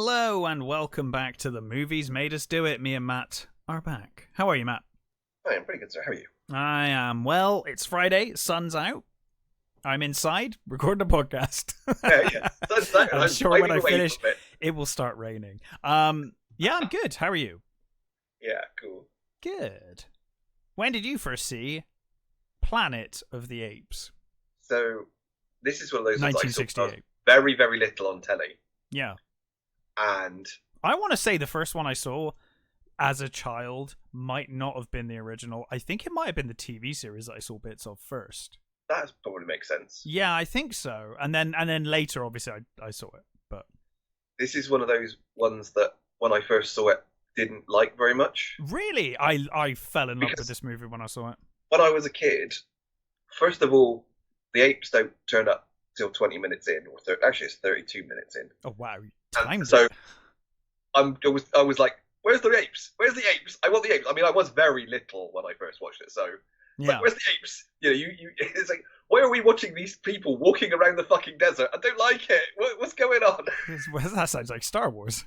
Hello and welcome back to The Movies Made Us Do It. Me and Matt are back. How are you, Matt? I am pretty good, sir. How are you? I am well. It's Friday. Sun's out. I'm inside recording a podcast. Yeah. Sun's out. I'm sure when I finish, it will start raining. Yeah, I'm good. How are you? Yeah, cool. Good. When did you first see Planet of the Apes? So, this is one of those ones I saw 1968. very, very little on telly. Yeah. And I want to say the first one I saw as a child might not have been the original. I think it might have been the TV series that I saw bits of first. that probably makes sense. Yeah, I think so. And then later, obviously, I saw it. But This is one of those ones that when I first saw it, didn't like very much. really, I fell in love with Because- this movie when I saw it. When I was a kid, first of all, the apes don't turn up till 20 minutes in, or actually it's 32 minutes in. Oh wow, And timed so it. I was like, where's the apes? Where's the apes? I want the apes. I mean, I was very little when I first watched it, so it's Yeah, like, where's the apes? You know, you it's like, why are we watching these people walking around the fucking desert? I don't like it. What's going on? that sounds like Star Wars.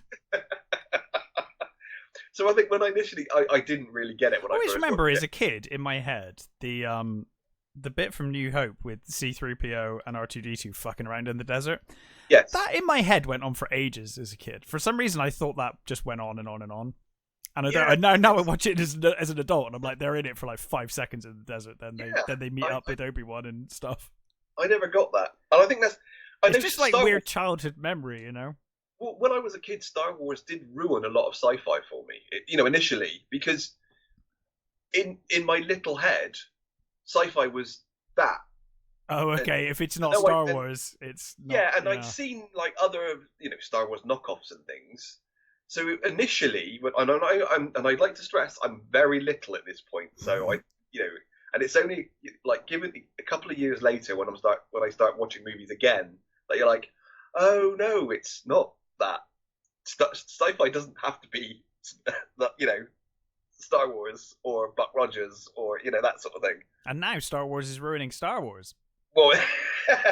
So I think when I initially, I didn't really get it when I I always first remember watched as a kid in my head the bit from New Hope with C-3PO and R2-D2 fucking around in the desert. Yes. That in my head went on for ages as a kid. For some reason, I thought that just went on and on and on. And now I watch it as an adult, and I'm like, they're in it for like 5 seconds in the desert. Then they meet up with Obi-Wan and stuff. I never got that, and I think that's. It's just like weird childhood memory, you know. Well, when I was a kid, Star Wars did ruin a lot of sci-fi for me. Initially, because in my little head, sci-fi was that. Oh, okay. If it's not No, Star Wars, it's not, Yeah, and I'd seen like other, Star Wars knockoffs and things. So initially, and I'd like to stress, I'm very little at this point. So and it's only like given a couple of years later when I start watching movies again that you're like, oh no, it's not that. Sci-fi doesn't have to be, Star Wars or Buck Rogers or that sort of thing. And now Star Wars is ruining Star Wars. Well,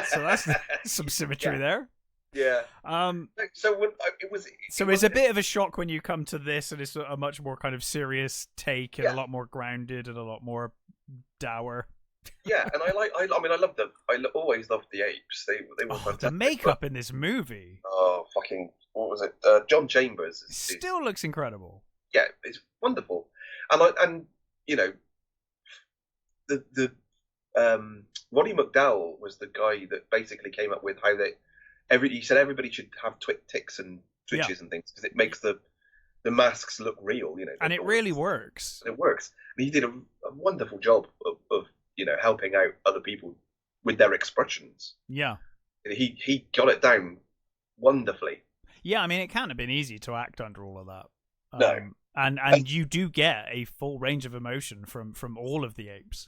so that's some symmetry there. Yeah. So when it's a bit of a shock when you come to this, and it's a much more kind of serious take, and a lot more grounded, and a lot more dour. Yeah, and I love them. Always loved the apes. They were fantastic. The makeup in this movie. Oh, fucking what was it? John Chambers still looks incredible. Yeah, it's wonderful, and the Roddy McDowell was the guy that basically came up with how he said everybody should have ticks and twitches and things because it makes the masks look real, And it really works. It works. And he did a wonderful job of helping out other people with their expressions. Yeah. He got it down wonderfully. Yeah, I mean, it can't have been easy to act under all of that. No. And you do get a full range of emotion from all of the apes.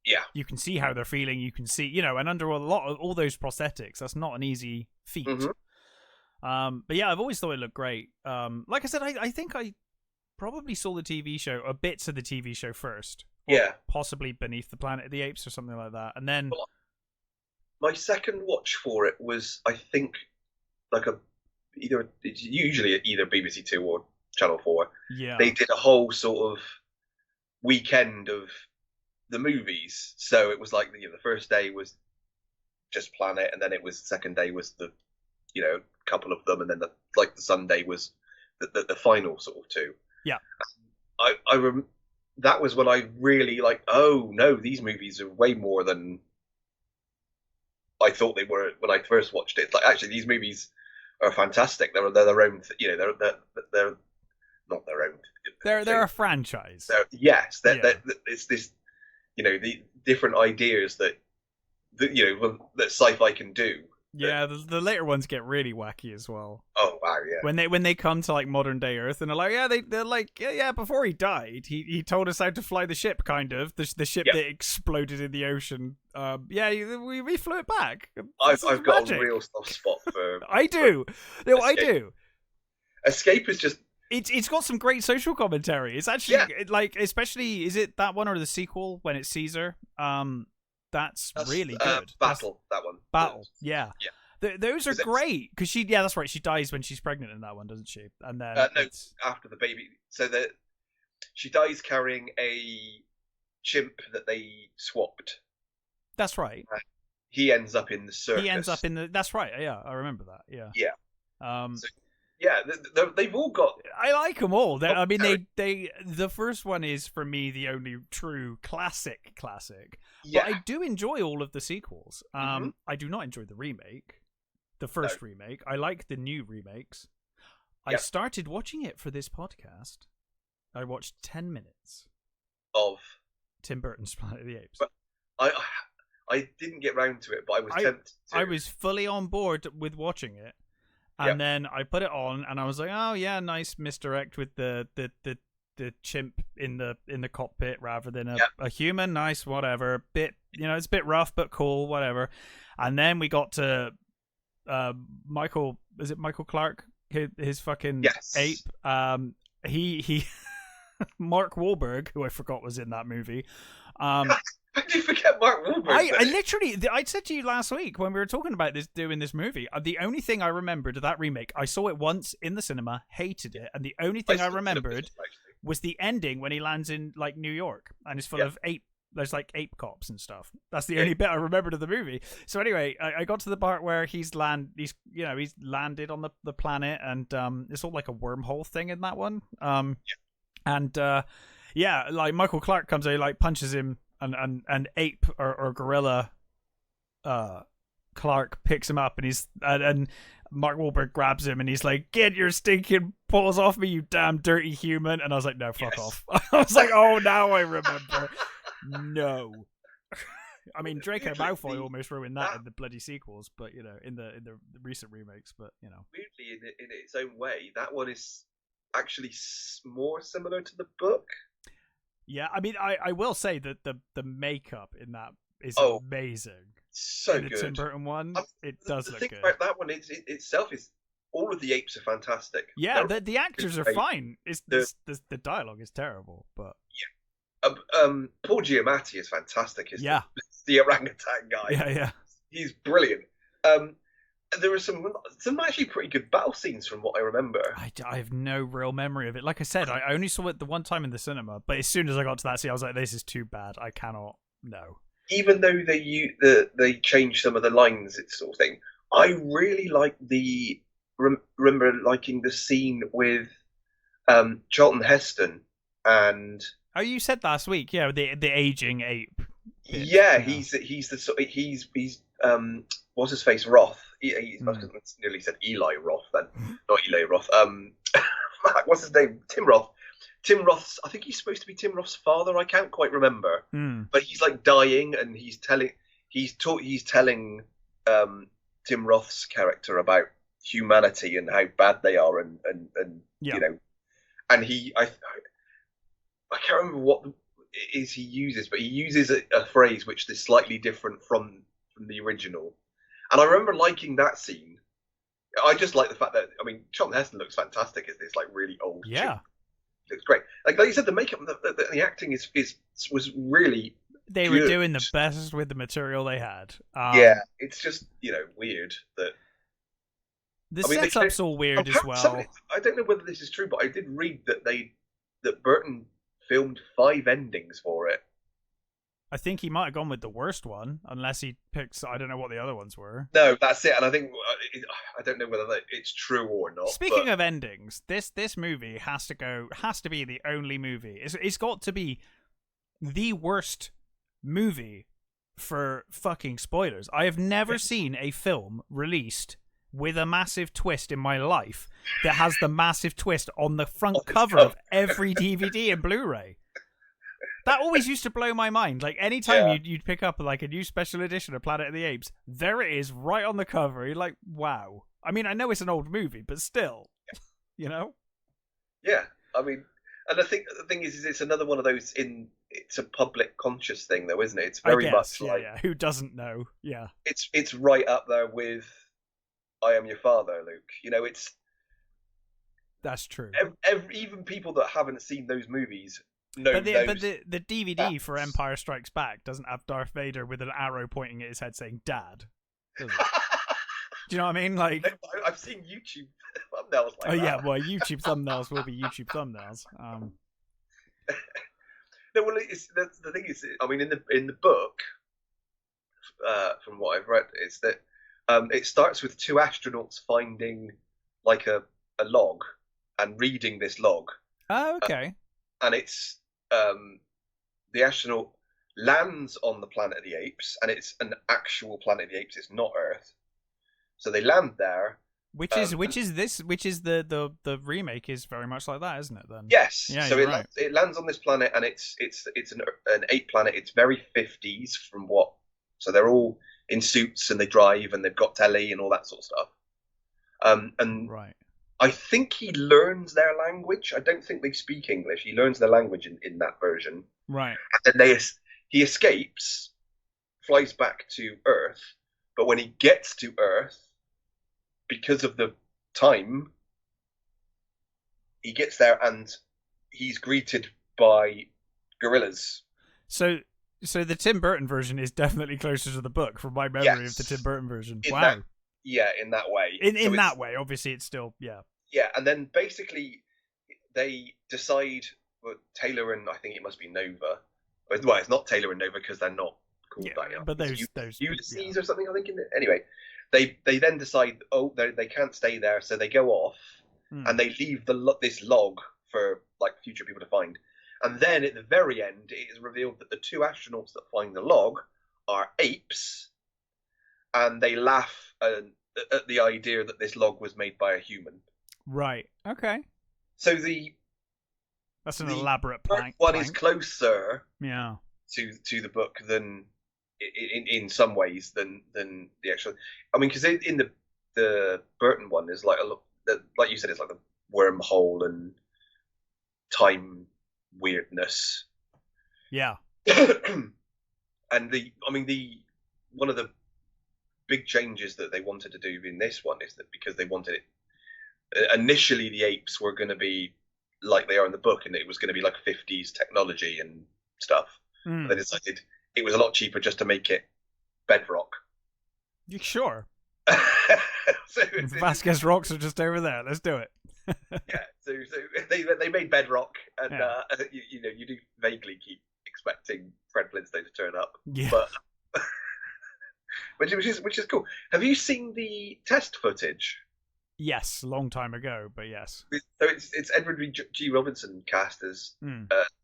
Yeah. You can see how they're feeling. You can see, and under all those prosthetics, that's not an easy feat. Mm-hmm. But yeah, I've always thought it looked great. Like I said, I think I probably saw the TV show, or bits of the TV show first. Yeah. Possibly Beneath the Planet of the Apes or something like that. And then... My second watch for it was, I think, like it's usually either BBC Two or Channel 4. Yeah. They did a whole sort of weekend of the movies. So it was like, the first day was just Planet, and then the second day was the, couple of them, and then the Sunday was the final sort of two. Yeah. That was when I really oh no, these movies are way more than I thought they were when I first watched it. It's like, actually, these movies are fantastic. They're their own, they're not their own. They're a franchise. It's this, the different ideas that sci-fi can do. Yeah, the later ones get really wacky as well. Oh wow, yeah. When they come to like modern day Earth, and they're like, they're like, before he died, he told us how to fly the ship, kind of the ship that exploded in the ocean. We flew it back. I've got a real soft spot for. I do. No, I do. Escape is just. It's got some great social commentary. It's actually especially, is it that one or the sequel when it's Caesar? That's really good. Battle, that one. Battle, yeah. Those are great because that's right. She dies when she's pregnant in that one, doesn't she? And then no, after the baby. So that she dies carrying a chimp that they swapped. That's right. He ends up in the circus. He ends up in the. That's right. Yeah, I remember that. Yeah. Yeah. They've all got. I like them all. I mean, they. The first one is for me the only true classic. Yeah. But I do enjoy all of the sequels. I do not enjoy the remake, the first remake. I like the new remakes. I started watching it for this podcast. I watched 10 minutes of Tim Burton's Planet of the Apes. But I didn't get round to it, but I was tempted to. I was fully on board with watching it. And then I put it on, and I was like, "Oh yeah, nice misdirect with the chimp in the cockpit rather than a human. Nice, whatever. Bit, it's a bit rough, but cool, whatever." And then we got to Michael. Is it Michael Clark? His fucking ape. He Mark Wahlberg, who I forgot was in that movie. I did forget Mark Wahlberg. I literally, I said to you last week when we were talking about doing this movie, the only thing I remembered of that remake, I saw it once in the cinema, hated it, and the only thing I remembered was the ending when he lands in like New York and is full of ape. There's like ape cops and stuff. That's the only bit I remembered of the movie. So anyway, I got to the part where he's landed on the planet, and it's all like a wormhole thing in that one. Like Michael Clark comes out, like punches him. And ape or gorilla Clark picks him up, and and Mark Wahlberg grabs him, and he's like, "Get your stinking paws off me, you damn dirty human!" And I was like, "No, fuck off." I was like, "Oh, now I remember." No, I mean Draco Malfoy almost ruined that in the bloody sequels, but in the recent remakes. But weirdly, in its own way, that one is actually more similar to the book. Yeah, I mean, I will say that the makeup in that is amazing. So good. The Tim Burton one, it does look good. The thing about that one itself is all of the apes are fantastic. Yeah, the actors are fine. It's the dialogue is terrible, but Paul Giamatti is fantastic. The orangutan guy. Yeah. He's brilliant. There were some actually pretty good battle scenes from what I remember. I have no real memory of it. Like I said, I only saw it the one time in the cinema, but as soon as I got to that scene, I was like, "This is too bad. I cannot." No. Even though they changed some of the lines, it's sort of thing. I really like remember liking the scene with Charlton Heston and. Oh, you said last week, yeah, the aging ape. Yeah, he's what's his face, Roth. I nearly said Eli Roth then, not Eli Roth. What's his name? Tim Roth. Tim Roth's. I think he's supposed to be Tim Roth's father. I can't quite remember. But he's like dying, and he's telling Tim Roth's character about humanity and how bad they are, and and I can't remember what it is he uses, but he uses a phrase which is slightly different from the original. And I remember liking that scene. I just like the fact that, Charlton Heston looks fantastic as this like really old. Yeah, looks great. Like you said, the makeup, the acting was really. They were doing the best with the material they had. It's just weird that. The setup's all weird as well. I don't know whether this is true, but I did read that Burton filmed 5 endings for it. I think he might have gone with the worst one, unless he picks. I don't know what the other ones were. No, that's it. And I think I don't know whether it's true or not. Speaking of endings, this movie has to be the only movie. It's got to be the worst movie for fucking spoilers. I have never seen a film released with a massive twist in my life that has the massive twist on the front cover of every DVD and Blu-ray. That always used to blow my mind. Like, anytime you'd pick up like a new special edition of Planet of the Apes, there it is right on the cover. You're like, wow. I mean, I know it's an old movie, but still, Yeah, I mean, and the thing is it's another one of those it's a public conscious thing, though, isn't it? It's very much like who doesn't know? Yeah, it's right up there with I Am Your Father, Luke. That's true. Even people that haven't seen those movies. But the DVD for Empire Strikes Back doesn't have Darth Vader with an arrow pointing at his head saying "Dad," does it? Do you know what I mean? Like, I've seen YouTube thumbnails like that. Oh yeah, well, YouTube thumbnails will be YouTube thumbnails. No, well, the thing is, I mean, in the book, from what I've read, is that it starts with two astronauts finding like a log and reading this log. Oh, okay. And it's the astronaut lands on the planet of the apes, and it's an actual planet of the apes. It's not Earth. So they land there. Which is the remake is very much like that, isn't it? Then yes. Yeah, so right. it lands on this planet, and it's an ape planet. It's very 50s from what. So they're all in suits, and they drive, and they've got telly and all that sort of stuff. And right. I think he learns their language. I don't think they speak English. He learns their language in that version. Right. And then he escapes, flies back to Earth, but when he gets to Earth, because of the time, he gets there and he's greeted by gorillas. So the Tim Burton version is definitely closer to the book from my memory of the Tim Burton version. Wow. In that way. In that way, obviously, it's still Yeah, and then basically they decide. Well, Taylor and I think it must be Nova. Well, it's not Taylor and Nova because they're not called that yet. But those Ulysses or something. I think. Anyway, they then decide. Oh, they can't stay there, so they go off and they leave this log for like future people to find. And then at the very end, it is revealed that the two astronauts that find the log are apes, and they laugh at the idea that this log was made by a human. Right. Okay. So that's an elaborate plank. One is closer, yeah, to the book than in some ways than the actual. I mean, because in the Burton one is like like you said, it's like the wormhole and time weirdness. Yeah. And one of the big changes that they wanted to do in this one is that because they wanted it initially, the apes were going to be like they are in the book, and it was going to be like 50s technology and stuff. They decided it was a lot cheaper just to make it bedrock. You sure? So Vasquez rocks are just over there. Let's do it. Yeah. So they made bedrock, and you do vaguely keep expecting Fred Flintstone to turn up. Yeah. But which is cool. Have you seen the test footage? Yes, a long time ago, but yes. So it's Edward G. Robinson cast as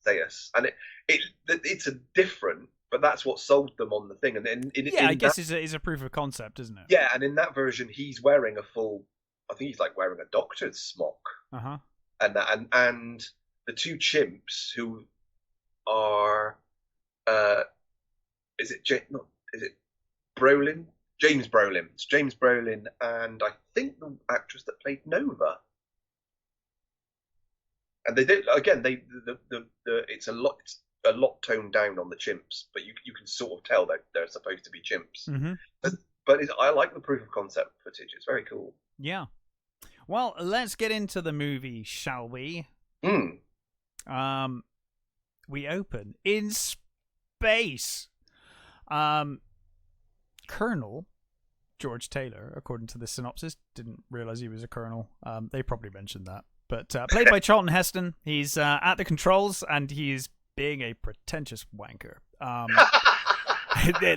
Zeus, and it's a different, but that's what sold them on the thing. And I guess it's a proof of concept, isn't it? Yeah, and in that version, he's wearing a full. I think he's like wearing a doctor's smock. And the two chimps who are, is it Brolin? James Brolin. It's James Brolin, and I think the actress that played Nova. And they did again. It's a lot toned down on the chimps, but you can sort of tell that they're supposed to be chimps. Mm-hmm. But I like the proof of concept footage. It's very cool. Yeah. Well, let's get into the movie, shall we? We open in space. Colonel George Taylor, according to the synopsis, didn't realize he was a colonel. They probably mentioned that. But played by Charlton Heston. He's at the controls, and he's being a pretentious wanker.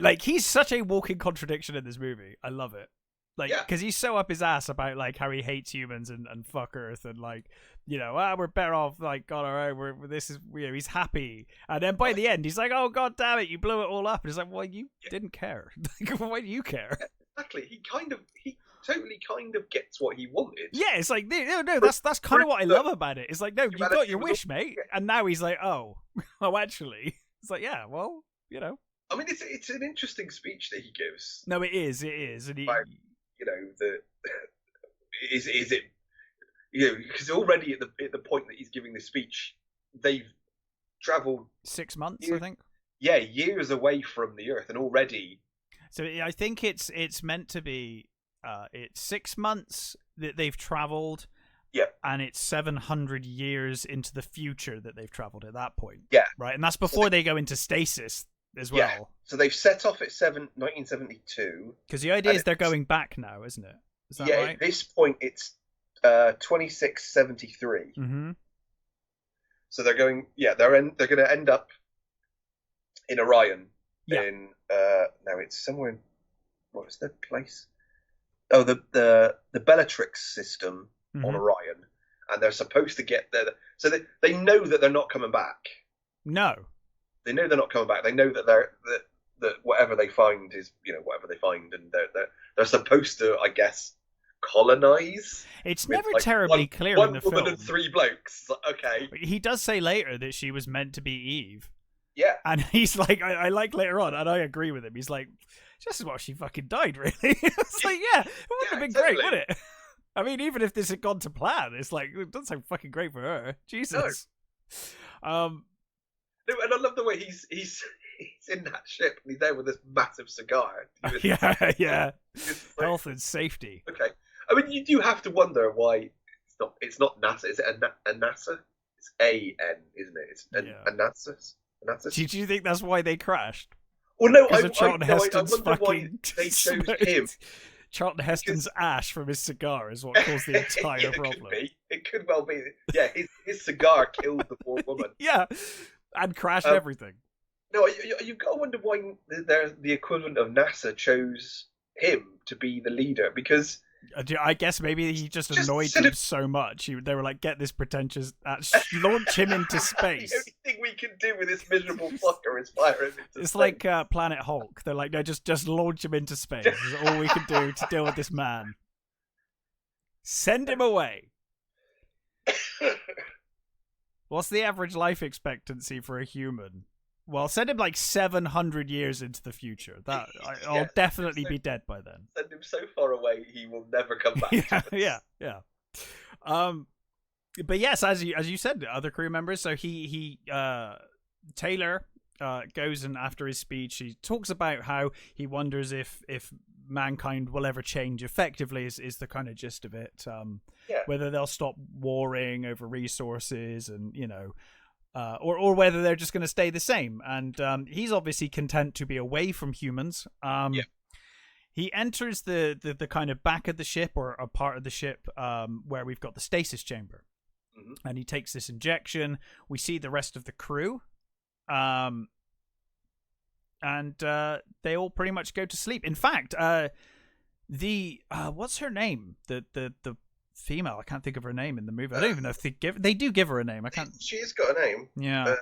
Like, he's such a walking contradiction in this movie. I love it. Like, because he's so up his ass about like how he hates humans and fuck Earth, and like, we're better off like on our own. He's happy, and then by the end he's like, oh god damn it, you blew it all up, and it's like, well, you didn't care. Why do you care? Exactly. He totally kind of gets what he wanted. Yeah, it's like no, that's kind of what I love about it. It's like, no, you got your wish, mate, and now he's like, oh actually, it's like, yeah, well, I mean, it's an interesting speech that he gives. No, it is, and he. Is it because already at the point that he's giving this speech, they've travelled 6 months, I think. Yeah, years away from the Earth, and already. So I think it's meant to be it's 6 months that they've travelled. Yeah. And it's 700 years into the future that they've travelled at that point. Yeah. Right, and that's before they go into stasis. as well. Yeah. So they've set off at 1972. Because the idea is they're going back now, isn't it? Is that right? At this point it's 2673. Mm-hmm. So they're going. Yeah, they're going to end up in Orion. Yeah. No, it's somewhere in, what's the place? Oh, the Bellatrix system on Orion, and they're supposed to get there. So they know that they're not coming back. No, they know they're not coming back. They know that that whatever they find is whatever they find, and they're supposed to, I guess, colonize. It's never terribly clear in the film. One woman and 3 blokes. Okay. He does say later that she was meant to be Eve. Yeah. And he's like, I like later on, and I agree with him. He's like, just as well she fucking died, really. It's like, yeah, it would have been great, wouldn't it? I mean, even if this had gone to plan, it's like, it doesn't sound fucking great for her. Jesus. No, and I love the way he's in that ship and he's there with this massive cigar. Yeah. Health and safety. Okay. I mean, you do have to wonder why it's not NASA. Is it a NASA? It's A-N, isn't it? It's a NASA. Do you think that's why they crashed? Well, no, I wonder why they chose him. Charlton Heston's ash from his cigar is what caused the entire problem. It could well be. Yeah, his cigar killed the poor woman. Yeah, and crashed everything. No, you've got to wonder why the equivalent of NASA chose him to be the leader, because I guess maybe he just annoyed them so much. They were like, get this pretentious launch him into space. The only thing we can do with this miserable fucker is fire him into space. It's like Planet Hulk. They're like, no, just launch him into space. Is all we can do to deal with this man. Send him away. What's the average life expectancy for a human? Well, send him like 700 years into the future. I'll definitely be dead by then. Send him so far away he will never come back. Yeah. But yes, as you said, other crew members. So Taylor goes, and after his speech, he talks about how he wonders if mankind will ever change effectively. Is the kind of gist of it. Whether they'll stop warring over resources, and or whether they're just going to stay the same. And he's obviously content to be away from humans. He enters the kind of back of the ship, or a part of the ship where we've got the stasis chamber. And he takes this injection. We see the rest of the crew. And they all pretty much go to sleep. In fact, what's her name? The female, I can't think of her name in the movie. I don't even know if they do give her a name. I can't. She's got a name. Yeah, I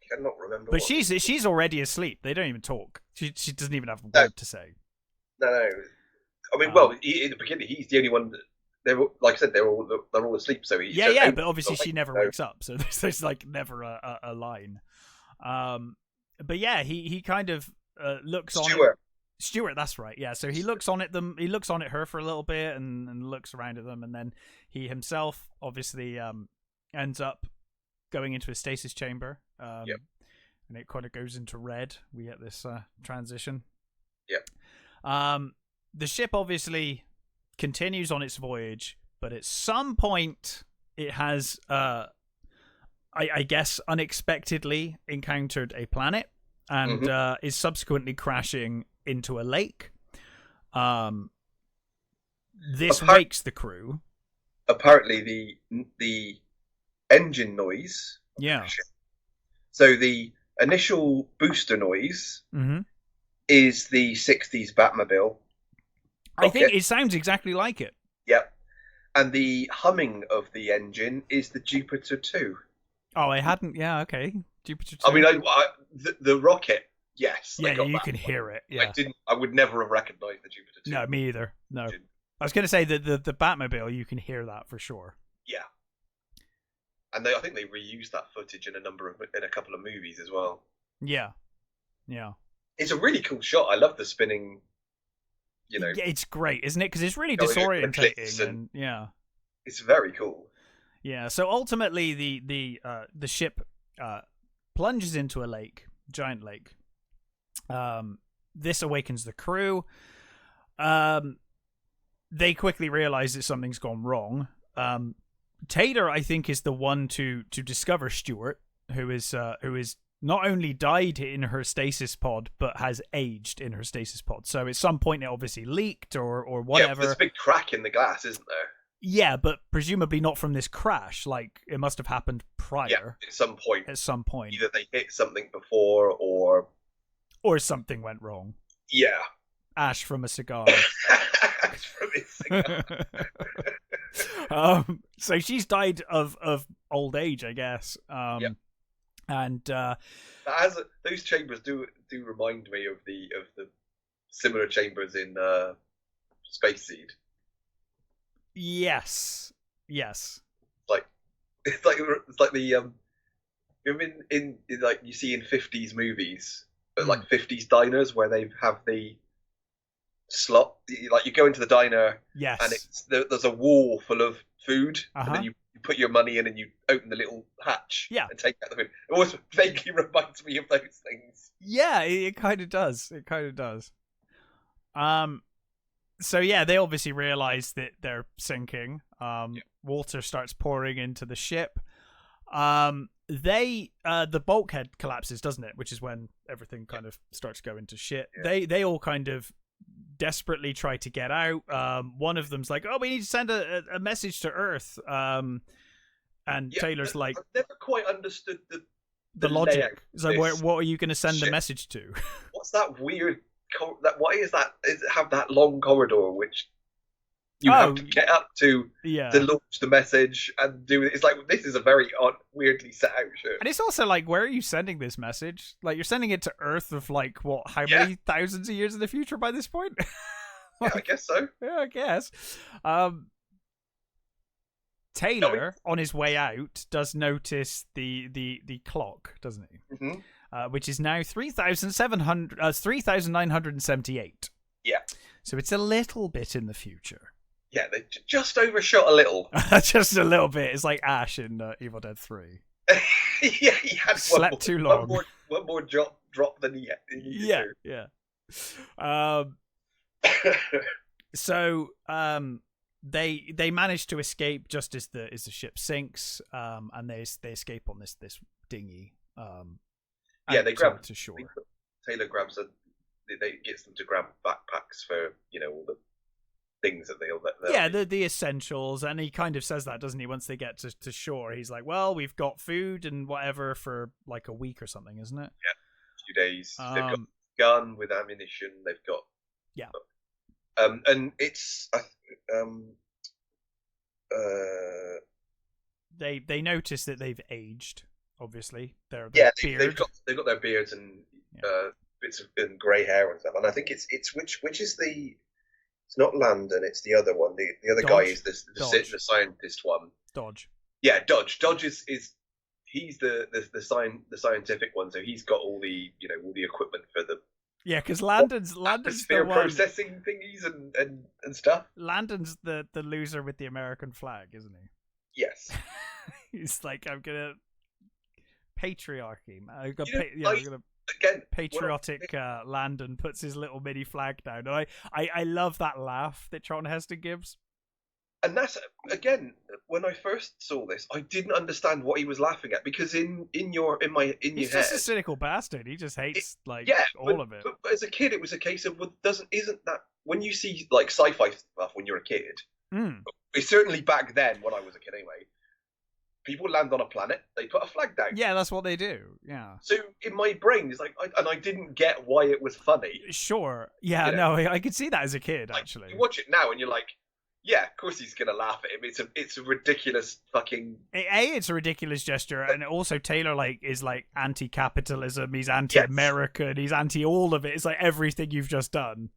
cannot remember. But she's already asleep. They don't even talk. She doesn't even have a word to say. No. I mean, in the beginning, he's the only one. Like I said, they're all asleep. So he's but obviously she never wakes up. So there's like never a line. But yeah, he kind of looks on. Stuart, that's right. Yeah, so he looks on at them. He looks on at her for a little bit, and looks around at them, and then he himself obviously ends up going into a stasis chamber. And it kind of goes into red. We get this transition. The ship obviously continues on its voyage, but at some point it has, I guess, unexpectedly encountered a planet, and is subsequently crashing into a lake. This wakes the crew. Apparently, the engine noise. Yeah. So the initial booster noise is the '60s Batmobile. I think it sounds exactly like it. Yep. And the humming of the engine is the Jupiter 2. Oh, I hadn't. Yeah, okay. Jupiter 2. I mean, the rocket. Yes. Yeah, you can hear it. Yeah. I would never have recognised the Jupiter 2. No, me either. No. I was going to say that the Batmobile, you can hear that for sure. Yeah. And I think they reused that footage in a couple of movies as well. Yeah. It's a really cool shot. I love the spinning. Yeah, it's great, isn't it? Because it's really disorientating, and it's very cool. Yeah. So ultimately, the ship plunges into a lake, giant lake. This awakens the crew. They quickly realize that something's gone wrong. Taylor, I think, is the one to discover Stuart, who is not only died in her stasis pod, but has aged in her stasis pod. So at some point it obviously leaked or whatever. Yeah, there's a big crack in the glass, isn't there? Yeah, but presumably not from this crash. Like, it must have happened prior. Yeah, at some point. At some point. Either they hit something before or... Or something went wrong. Yeah. Ash from a cigar. Ash from a cigar. So she's died of old age, I guess. And those chambers do remind me of the similar chambers in Space Seed. Yes. It's like the in like you see in 50s movies, but like 50s diners where they have the slot. Like you go into the diner, yes, and there's a wall full of food, and Uh-huh. then you put your money in and you open the little hatch, Yeah. and take out the food. It always vaguely reminds me of those things. Yeah, it kind of does. It kind of does. So yeah, they obviously realize that they're sinking. Water starts pouring into the ship. The bulkhead collapses, doesn't it? Which is when everything kind of starts going to shit. Yeah. They all kind of desperately try to get out. One of them's like, "Oh, we need to send a message to Earth." And Taylor's like, "I've never quite understood the logic." So what are you going to send the message to? What's that weird? Why is that? Have that long corridor which you have to get up to launch the message and do it? It's like, this is a very odd, weirdly set out show. And it's also like, where are you sending this message? Like, you're sending it to Earth of like what? How many thousands of years in the future by this point? Yeah, I guess so. Yeah, I guess. Taylor, on his way out, does notice the clock, doesn't he? Mm-hmm. Which is now 3,978. Yeah. So it's a little bit in the future. Yeah, they just overshot a little. Just a little bit. It's like Ash in Evil Dead 3. Yeah, he had slept too long. One more drop than he needed to. So they manage to escape just as the ship sinks, and they escape on this dinghy. They grab to shore. Taylor grabs gets them to grab backpacks for all the things that they'll the essentials, and he kind of says that, doesn't he? Once they get to shore, he's like, "Well, we've got food and whatever for like a week or something, isn't it?" Yeah, a few days. They've got a gun with ammunition. They've got and it's they notice that they've aged. Obviously, they've got their beards and bits of grey hair and stuff. And I think it's which is the. It's not Landon, it's the other one. The other guy is the scientist one. Dodge. Yeah, Dodge. Dodge is he's the scientific one, so he's got all the all the equipment for the because Landon's the one processing thingies and stuff. Landon's the loser with the American flag, isn't he? Yes. He's like, I'm gonna patriarchy. Again, patriotic Landon puts his little mini flag down. And I love that laugh that Charlton Heston gives. And that's, again, when I first saw this, I didn't understand what he was laughing at, because he's just a cynical bastard. He just hates all of it. But as a kid, it was a case of isn't that when you see like sci-fi stuff when you're a kid? It's certainly back then when I was a kid anyway. People land on a planet, they put a flag down. Yeah, that's what they do. Yeah. So in my brain, it's like, I didn't get why it was funny. Sure. Yeah. No, I could see that as a kid. Actually, you watch it now and you're like, yeah, of course he's gonna laugh at him. It's a ridiculous fucking. It's a ridiculous gesture, and also Taylor is anti-capitalism. He's anti-American. He's anti all of it. It's like everything you've just done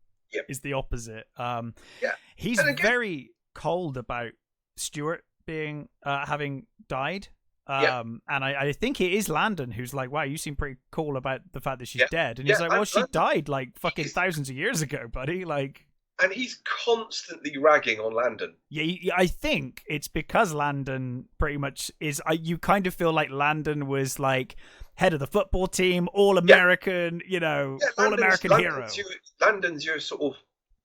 is the opposite. He's very cold about Stuart being having died, and I think it is Landon who's like, wow, you seem pretty cool about the fact that she's dead, and he's like, well, she died like fucking thousands of years ago, buddy. Like, and he's constantly ragging on Landon. Yeah, I think it's because Landon pretty much is. You kind of feel like Landon was like head of the football team, all American, all American hero. Landon's your sort of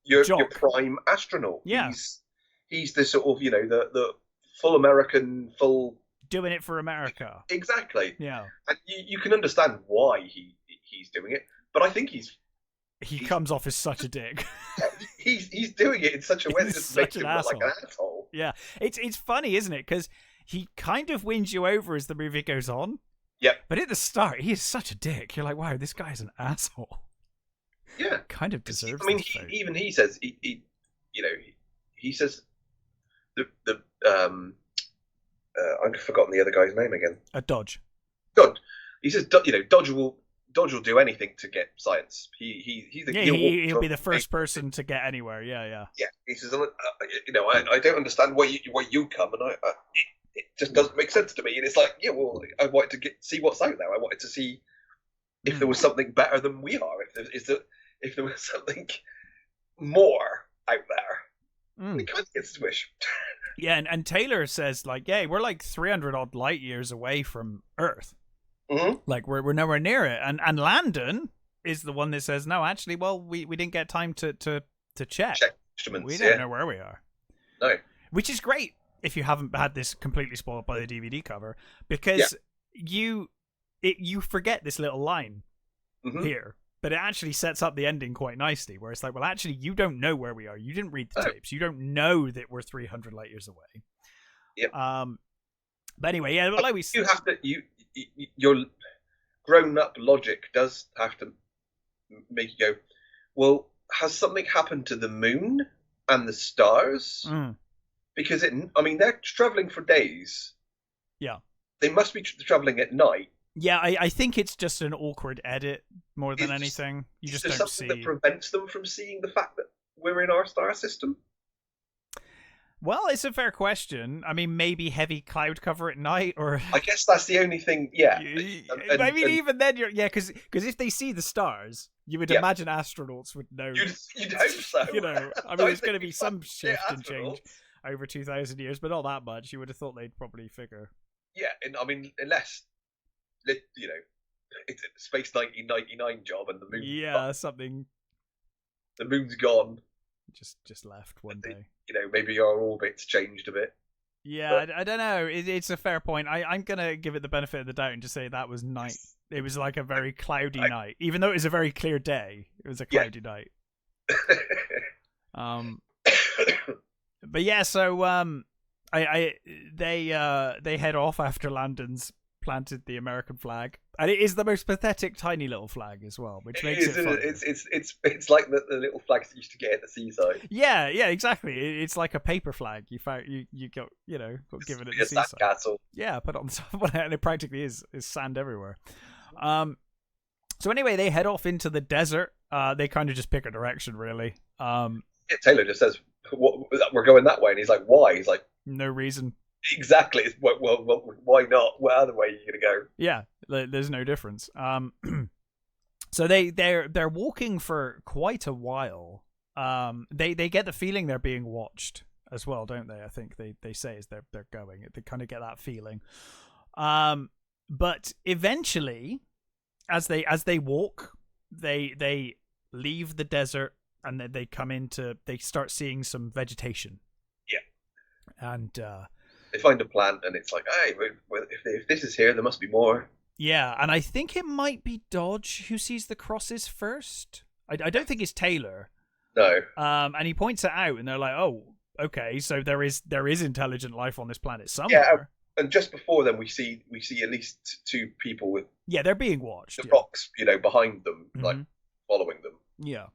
your prime astronaut. Yeah, he's the sort of the full American, full doing it for America. Exactly. Yeah. And you can understand why he's doing it, but I think he comes off as such a dick. he's doing it in such a way that just makes him look like an asshole. Yeah, it's funny, isn't it? Because he kind of wins you over as the movie goes on. Yep. But at the start, he is such a dick. You're like, wow, this guy's an asshole. Yeah. Kind of deserves. I mean, he says he says I've forgotten the other guy's name again. Dodge. God, he says Dodge will do anything to get science. He'll be the first person to get anywhere. Yeah. Yeah. He says, I don't understand why you come, and it just doesn't make sense to me. And it's like, yeah, well, I wanted to see what's out there. I wanted to see if there was something better than we are. If there was something more out there. He kind of gets his wish. Yeah, and Taylor says, like, yeah, we're like 300 odd light years away from Earth. Mm-hmm. Like, we're nowhere near it. And Landon is the one that says, no, actually, well, we didn't get time to check. We don't know where we are. No. Which is great if you haven't had this completely spoiled by the DVD cover, because you forget this little line here. But it actually sets up the ending quite nicely, where it's like, well, actually, you don't know where we are. You didn't read the tapes. You don't know that we're 300 light years away. Yep. But anyway, yeah, but like we you have to your grown-up logic does have to make you go, well, has something happened to the moon and the stars? Because they're traveling for days. Yeah. They must be traveling at night. Yeah, I think it's just an awkward edit more than anything. You just don't see. Is there something that prevents them from seeing the fact that we're in our star system? Well, it's a fair question. I mean, maybe heavy cloud cover at night, or I guess that's the only thing. Yeah. Even then, because if they see the stars, you would imagine astronauts would know. You'd hope so. There's going to be some shift and change over 2,000 years, but not that much. You would have thought they'd probably figure. Yeah, and unless it's a Space 1999 job and the moon. Yeah, something. The moon's gone. Just left one day. Maybe our orbit's changed a bit. Yeah, I don't know. It's a fair point. I'm gonna give it the benefit of the doubt and just say that was night. It was like a very cloudy night, even though it was a very clear day. It was a cloudy night. But yeah, so they head off after Landon's planted the American flag, and it is the most pathetic tiny little flag as well, which makes it funny. It's like the little flags that you used to get at the seaside. Yeah, exactly. It's like a paper flag you got given at the seaside. Sand castle. Yeah, put it on the top, and it practically is sand everywhere. So anyway, they head off into the desert. They kind of just pick a direction, really. Taylor just says, "We're going that way," and he's like, "Why?" He's like, "No reason." Exactly. Well, why not? What other way are you going to go? Yeah, there's no difference. So they're walking for quite a while. They get the feeling they're being watched as well, don't they? I think they say as they're going, they kind of get that feeling. But eventually, as they walk, they leave the desert and then they start seeing some vegetation. Yeah, and they find a plant, and it's like, hey, if this is here, there must be more. Yeah, and I think it might be Dodge who sees the crosses first. I don't think it's Taylor. No. And he points it out, and they're like, oh, okay, so there is intelligent life on this planet somewhere. Yeah, and just before then, we see at least two people with. Yeah, they're being watched. The rocks, behind them, like following them. Yeah.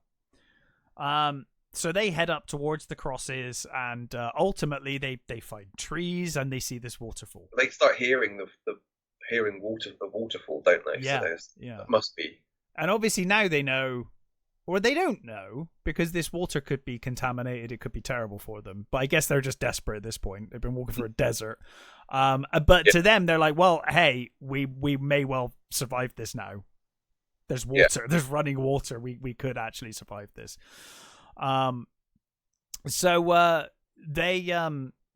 So they head up towards the crosses, and ultimately they find trees and they see this waterfall. They start hearing the waterfall, don't they? Yeah, so yeah. That must be. And obviously now they know, or they don't know, because this water could be contaminated. It could be terrible for them. But I guess they're just desperate at this point. They've been walking through a desert. But to them, they're like, well, hey, we may well survive this now. There's water. There's running water. We could actually survive this. So they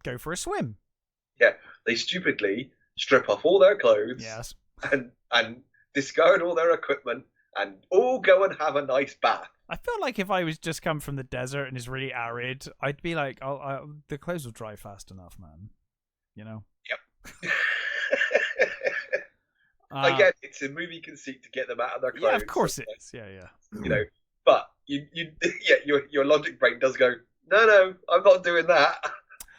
go for a swim. Yeah, they stupidly strip off all their clothes. Yes. And discard all their equipment and all go and have a nice bath. I feel like if I was just come from the desert and it's really arid, I'd be like, the clothes will dry fast enough, man. Yep. again, it's a movie conceit to get them out of their clothes. Yeah, of course it is. Yeah. You know, but your logic brain does go, no, I'm not doing that.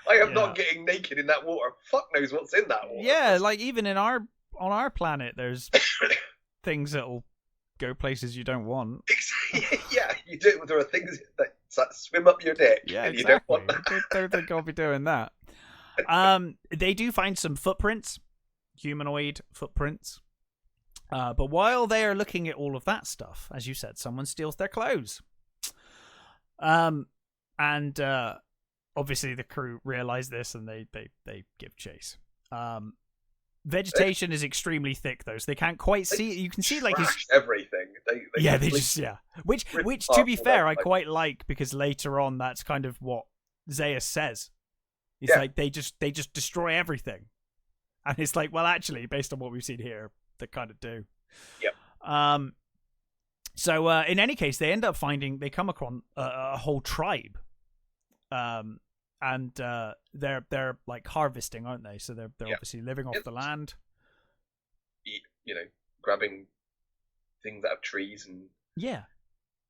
I am not getting naked in that water. Fuck knows what's in that water. Yeah, like even on our planet, there's things that'll go places you don't want. Yeah, you do. There are things that swim up your dick. Yeah, and exactly. You don't want that. Don't think I'll be doing that. They do find some footprints, humanoid footprints. But while they are looking at all of that stuff, as you said, someone steals their clothes. And obviously the crew realize this and they give chase. Vegetation is extremely thick though, so they can't quite see it. You can see like everything. Which to be fair, I quite like, because later on that's kind of what Zaius says. It's like they just destroy everything. And it's like, well, actually, based on what we've seen here, they kind of do. Yep. So in any case, they come across a whole tribe. And they're like harvesting, aren't they? So they're obviously living off the land. Grabbing things out of trees and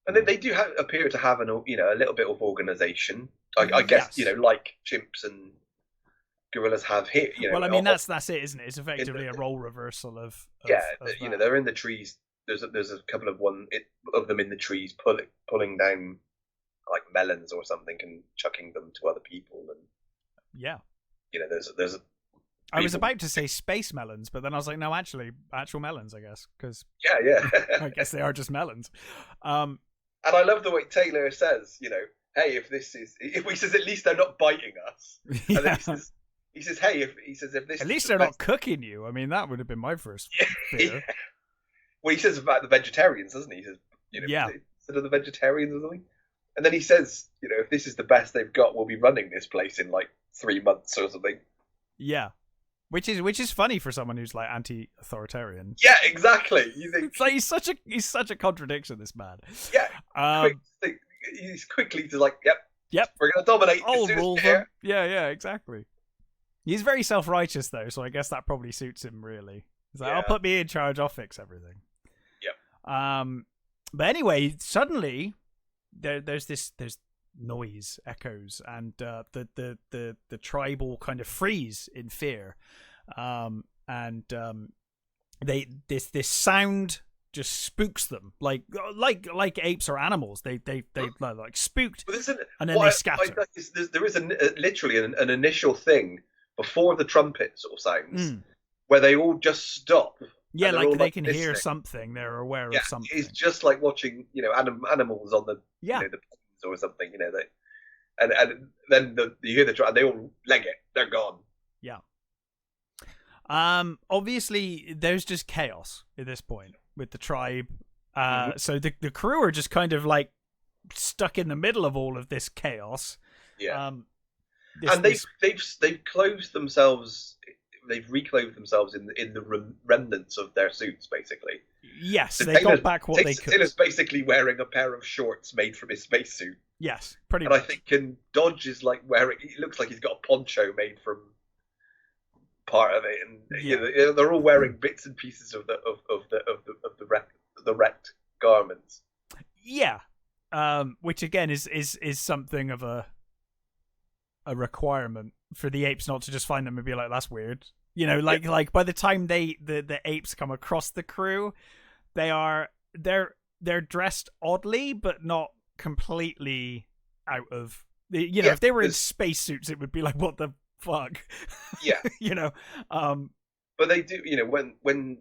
and they do appear to have a little bit of organization. I guess like chimps and gorillas have here. Well, I mean that's it, isn't it? It's effectively a role reversal of they're in the trees. There's a couple of them in the trees pulling down like melons or something and chucking them to other people, and there's I was about to say space melons, but then I was like, no, actually actual melons, I guess, because I guess they are just melons. And I love the way Taylor says, hey, if he says at least they're not biting us. And then he says, hey, if this at least they're not cooking you. I mean, that would have been my first fear. Well, he says about the vegetarians, doesn't he? He says, instead of the vegetarians or something. And then he says, if this is the best they've got, we'll be running this place in like 3 months or something. Yeah, which is funny for someone who's like anti-authoritarian. Yeah, exactly. You think it's like he's such a contradiction, this man. Yeah, he's quickly to like, yep, we're gonna dominate. I'll rule them. Yeah, exactly. He's very self-righteous though, so I guess that probably suits him really. He's like, I'll put me in charge. I'll fix everything. Yep. But anyway, suddenly there's noise, echoes, and the tribe all kind of freeze in fear, and this sound just spooks them like apes or animals. They like spooked, and then they scatter. There is literally an initial thing before the trumpet sort of sounds where they all just stop. Yeah, like they can hear something. They're aware of something. It's just like watching, animals on the the plains or something. And then you hear the tribe, they all leg it. They're gone. Yeah. Obviously, there's just chaos at this point with the tribe. So the crew are just kind of like stuck in the middle of all of this chaos. Yeah. And they've clothed themselves. They've reclothed themselves in the remnants of their suits, basically. Yes, so they got back what they could. Taylor's basically wearing a pair of shorts made from his spacesuit. Yes, pretty much. And I think Dodge is like wearing. It looks like he's got a poncho made from part of it, and they're all wearing bits and pieces of the wrecked garments. Yeah, which again is something of a requirement for the apes not to just find them and be like, that's weird. Like by the time the apes come across the crew, they're dressed oddly but not completely out of if they were in spacesuits, it would be like, what the fuck. But they do, when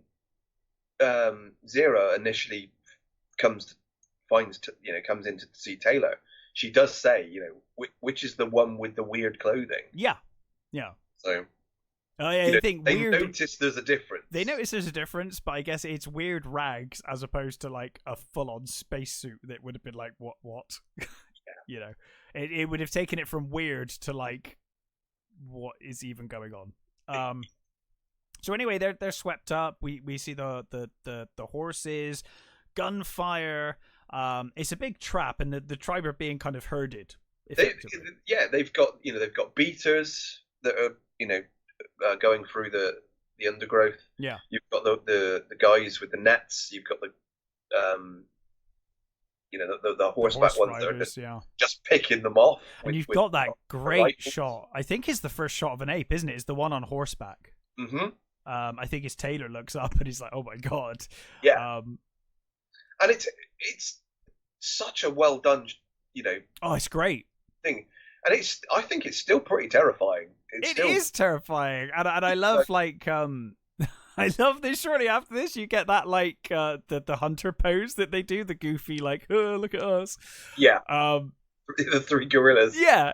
Zira initially comes in to see Taylor, she does say, which is the one with the weird clothing. Yeah. So, I think they notice there's a difference. They notice there's a difference, but I guess it's weird rags as opposed to like a full-on spacesuit that would have been like, what? Yeah. It would have taken it from weird to like, what is even going on? So anyway, they're swept up. We see the horses, gunfire. It's a big trap, and the tribe are being kind of herded. They've got beaters that are going through the undergrowth. Yeah. You've got the guys with the nets. You've got the the horseback ones riders, that are yeah. just picking them off. And you've got that great shot. I think it's the first shot of an ape, isn't it? It's the one on horseback. Mm-hmm. I think it's Taylor looks up and he's like, "Oh my god!" Yeah. And it's such a well done, Oh, it's great thing, and I think it's still pretty terrifying. It is terrifying, and I love I love this. Shortly after this, you get that the hunter pose that they do, the goofy oh, look at us. Yeah. The three gorillas. Yeah.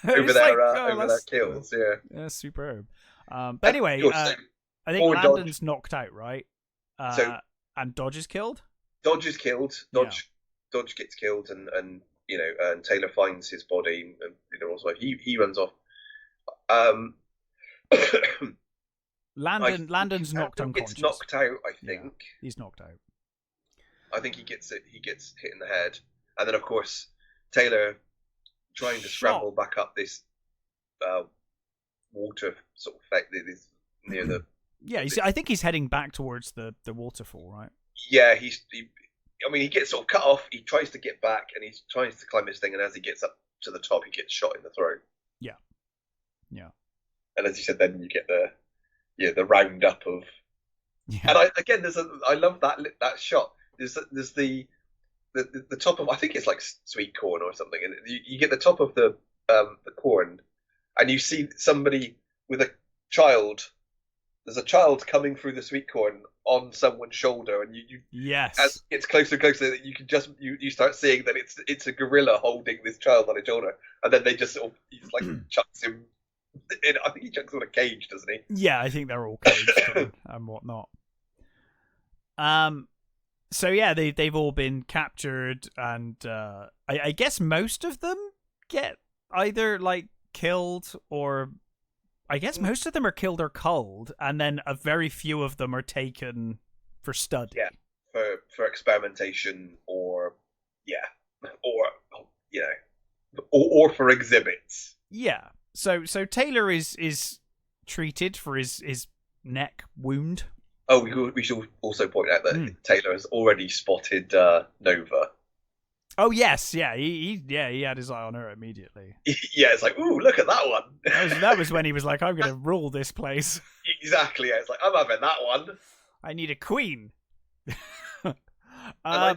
Over their kills. Yeah, superb. But anyway, I think Landon's knocked out, right? And Dodge is killed. Dodge is killed. Dodge gets killed, and and Taylor finds his body, and also he runs off. Landon's knocked unconscious. Gets knocked out, I think. Yeah, he's knocked out. I think he gets hit in the head, and then of course Taylor trying to scramble back up this water sort of effect that is near the. Yeah, I think he's heading back towards the waterfall, right? Yeah, he gets sort of cut off. He tries to get back, and he tries to climb this thing, and as he gets up to the top, he gets shot in the throat. Yeah. And as you said, then you get the roundup of. Yeah. And I love that shot. There's the top of, I think it's like sweet corn or something, and you get the top of the corn, and you see somebody with a child. There's a child coming through the sweet corn on someone's shoulder, and yes, as it gets closer and closer, you can just you start seeing that it's a gorilla holding this child on his shoulder, and then they just sort of chucks him in. I think he chucks him in a cage, doesn't he? Yeah, I think they're all caged and whatnot. So yeah, they've all been captured, and I guess most of them get either killed or. I guess most of them are killed or culled, and then a very few of them are taken for study. Yeah, for experimentation, or for exhibits. Yeah. So Taylor is treated for his neck wound. Oh, we should also point out that Taylor has already spotted Nova. Oh yes, yeah, he had his eye on her immediately. Yeah, it's like, ooh, look at that one. That was when he was like, I'm going to rule this place. Exactly. Yeah, it's like, I'm having that one. I need a queen. And I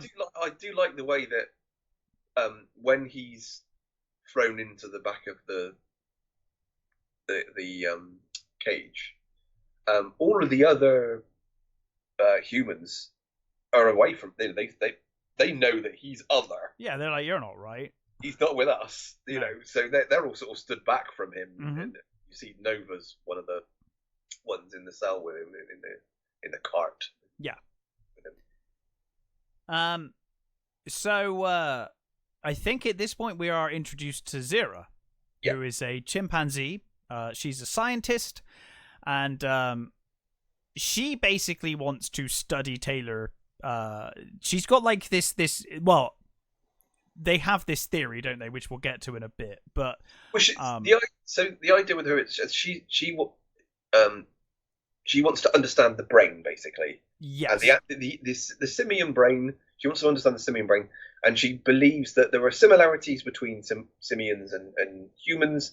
do like the way that when he's thrown into the back of the cage, all of the other humans are away from they know that he's other. Yeah, they're like, you're not right. He's not with us, you know. So they're all sort of stood back from him. Mm-hmm. And you see, Nova's one of the ones in the cell with him in the cart. Yeah. So I think at this point we are introduced to Zira, who is a chimpanzee. She's a scientist, and she basically wants to study Taylor. She's got this. Well, they have this theory, don't they? Which we'll get to in a bit. But the idea with her is she wants to understand the brain, basically. Yes. And the simian brain. She wants to understand the simian brain, and she believes that there are similarities between simians and humans.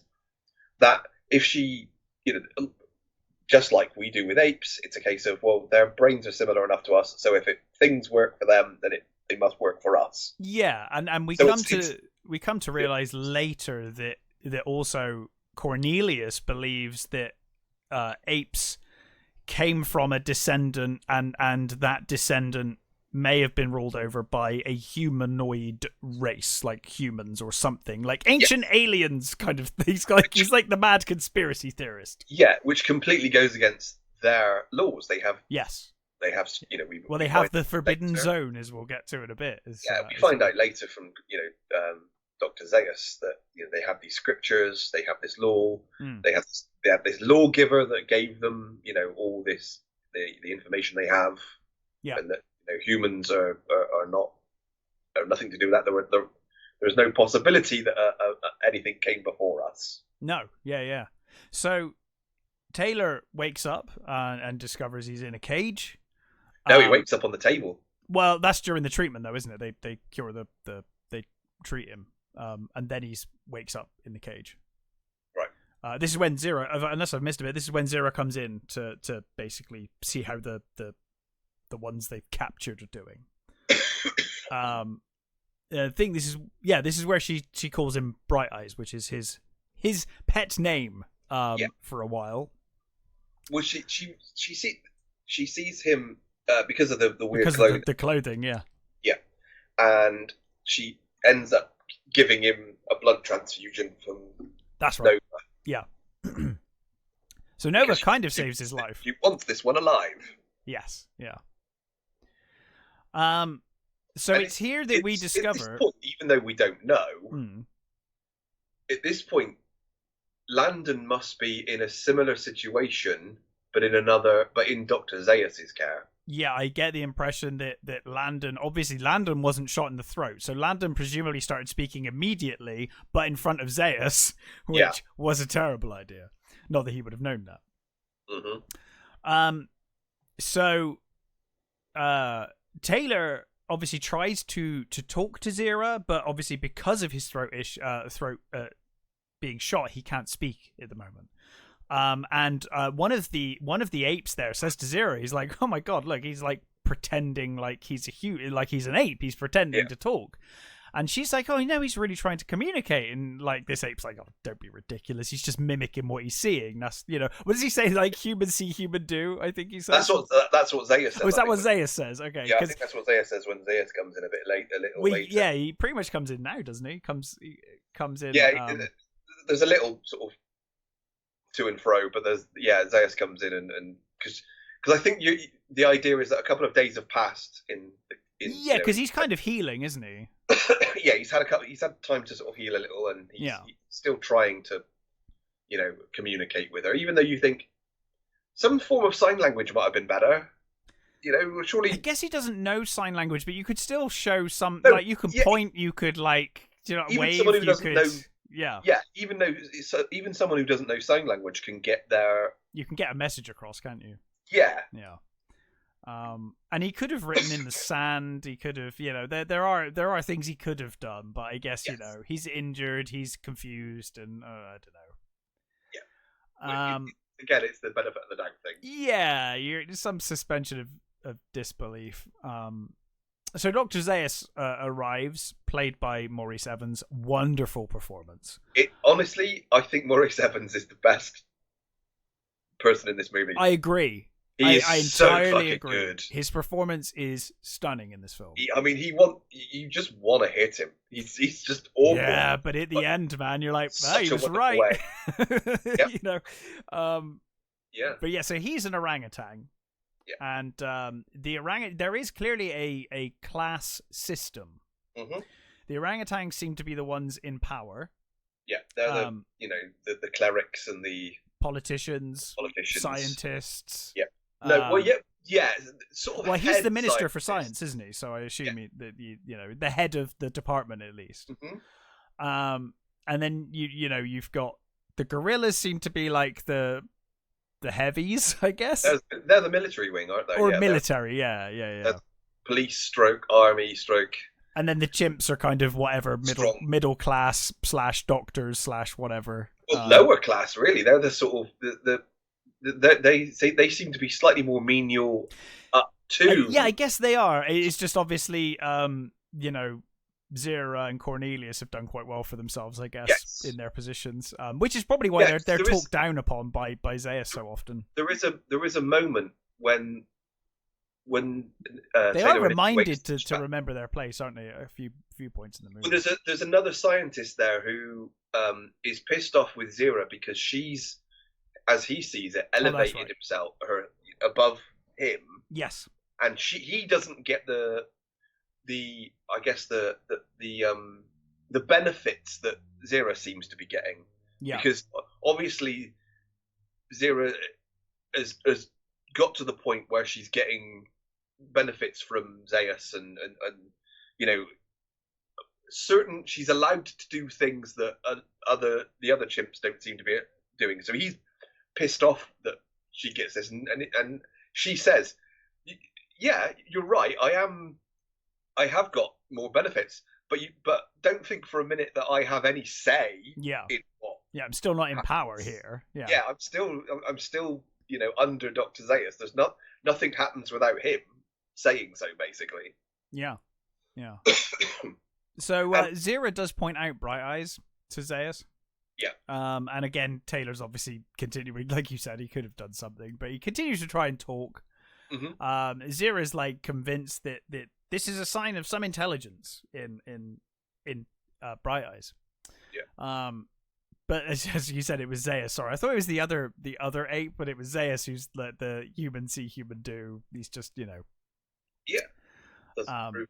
That if she, just like we do with apes, it's a case of, well, their brains are similar enough to us, so if things work for them, then they must work for us. Yeah, and we come to realize later that also Cornelius believes that apes came from a descendant, and that descendant may have been ruled over by a humanoid race, like humans or something, like ancient aliens kind of. He's like the mad conspiracy theorist. Yeah, which completely goes against their laws. They have they have they have the forbidden zone, as we'll get to in a bit. We find out later from Dr. Zeus that they have these scriptures, they have this law, they have this lawgiver that gave them all this the information they have, and that humans are nothing to do with that. There's no possibility that anything came before us. No, yeah. So Taylor wakes up and discovers he's in a cage. No, he wakes up on the table. Well, that's during the treatment, though, isn't it? They cure they treat him, and then he wakes up in the cage. Right. This is when Zero, unless I've missed a bit, this is when Zero comes in to basically see how the ones they've captured are doing. I think this is where she calls him Bright Eyes, which is his pet name for a while. Well, she sees him because of the weird clothing. Of the clothing, yeah. Yeah, and she ends up giving him a blood transfusion from. That's right. Nova. Yeah. So Nova kind of saves his life. She wants this one alive. Yes. Yeah. So it's here that we discover. At this point, even though we don't know, at this point, Landon must be in a similar situation, but in Dr. Zaius's care. Yeah, I get the impression that Landon wasn't shot in the throat, so Landon presumably started speaking immediately, but in front of Zaius, which was a terrible idea. Not that he would have known that. Mm-hmm. So, Taylor obviously tries to talk to Zira, but obviously because of his throat being shot, he can't speak at the moment. And one of the apes there says to Zira, he's like, "Oh my god, look, he's like pretending like he's he's an ape. He's pretending to talk." And she's like, "Oh, he's really trying to communicate." And like this ape's like, "Oh, don't be ridiculous. He's just mimicking what he's seeing." That's what does he say? Like humans see, human do. I think he says. That's what Zaius says. Oh, is that what Zaius says? Okay. Yeah, I think that's what Zaius says when Zaius comes in a little later. Yeah, he pretty much comes in now, doesn't he? He comes in. Yeah, there's a little sort of to and fro, but Zaius comes in and because I think the idea is that a couple of days have passed because he's kind of healing, isn't he? Yeah, he's had time to sort of heal a little, and he's still trying to communicate with her, even though you think some form of sign language might have been better. Surely. I guess he doesn't know sign language, but you could still show some. You could point. You could even wave. Someone who doesn't know. Yeah. Even someone who doesn't know sign language can get their. You can get a message across, can't you? Yeah. Yeah. And he could have written in the sand. He could have, there are things he could have done, but I guess he's injured, he's confused, and I don't know. Yeah. Again, it's the benefit of the doubt thing. Yeah, you're some suspension of disbelief. So Dr. Zaius arrives, played by Maurice Evans. Wonderful performance. Honestly, I think Maurice Evans is the best person in this movie. I agree. I entirely agree. Good. His performance is stunning in this film. You just want to hit him. He's just awful. Yeah, but at the end, man, you're like, he was right. Yep. Yeah. But yeah, so he's an orangutan. Yeah. And there is clearly a class system. Mm-hmm. The orangutans seem to be the ones in power. Yeah, they're the clerics and the politicians, scientists. Yeah. Sort of. Well, he's the minister for science, isn't he? So I assume that the head of the department at least. Mm-hmm. And then you've got the gorillas seem to be like the heavies, I guess. They're the military wing, aren't they? Or military, yeah. Police stroke army stroke. And then the chimps are kind of whatever middle class / doctors / whatever. Well, lower class, really. They're the sort of they seem to be slightly more menial up to. Yeah, I guess they are. It's just obviously, Zira and Cornelius have done quite well for themselves, I guess, in their positions, which is probably why they're talked down upon by Zaius so often. There is a moment when they are reminded to remember their place, aren't they? A few points in the movie. Well, there's another scientist there who is pissed off with Zira because she's, as he sees it, elevated her above him. Yes, and he doesn't get the benefits that Zira seems to be getting. Yeah. Because obviously Zira has got to the point where she's getting benefits from Zaius and she's allowed to do things that the other chimps don't seem to be doing. So he's pissed off that she gets this, and she says, "Yeah, you're right. I have got more benefits, but don't think for a minute that I have any say in what. Yeah, I'm still not in power here. Yeah, I'm still under Dr. Zaius. There's nothing happens without him saying so, basically. Yeah. So Zira does point out Bright Eyes to Zaius. Yeah. And again, Taylor's obviously continuing, like you said, he could have done something, but he continues to try and talk. Mm-hmm. Zira's like convinced that this is a sign of some intelligence in Bright Eyes. Yeah. But as you said, it was Zaius. Sorry, I thought it was the other ape, but it was Zaius who's the human see, human do. He's just Yeah. Doesn't prove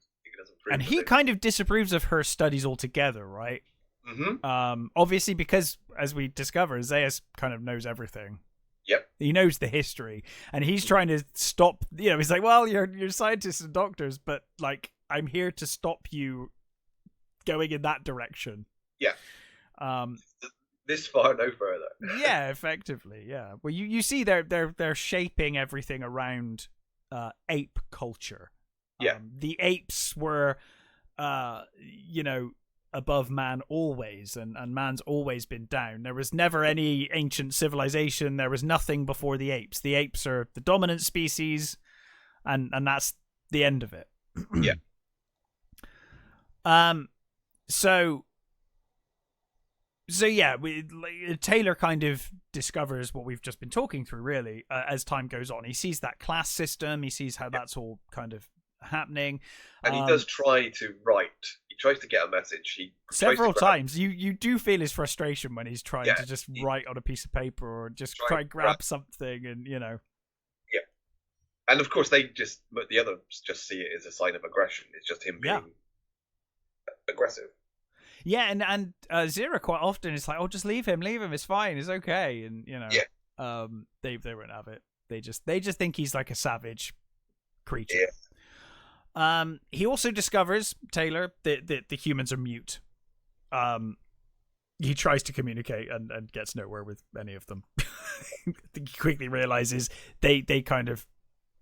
and he kind of disapproves of her studies altogether, right? Mm-hmm. Obviously, because as we discover, Zaius kind of knows everything. Yep. He knows the history, and he's trying to stop. He's like, "Well, you're scientists and doctors, but like, I'm here to stop you going in that direction." Yeah. This far, no further. Yeah, effectively, yeah. Well, you see, they're shaping everything around ape culture. Yeah. The apes were, above man always, and man's always been down. There was never any ancient civilization. There was nothing before the apes. The apes are the dominant species, and that's the end of it. Yeah. So yeah, Taylor kind of discovers what we've just been talking through, really, as time goes on. He sees that class system. He sees how that's all kind of happening. And he does try to write. He tries to get a message. Several times. You do feel his frustration when he's trying to just write on a piece of paper or just try and grab something and, Yeah. And of course, the others just see it as a sign of aggression. It's just him being aggressive. Yeah, and Zira quite often is like, "Oh, just leave him, it's fine, it's okay," and they won't have it. They just think he's like a savage creature. Yeah. He also discovers, Taylor, that the humans are mute. He tries to communicate and gets nowhere with any of them. He quickly realizes they kind of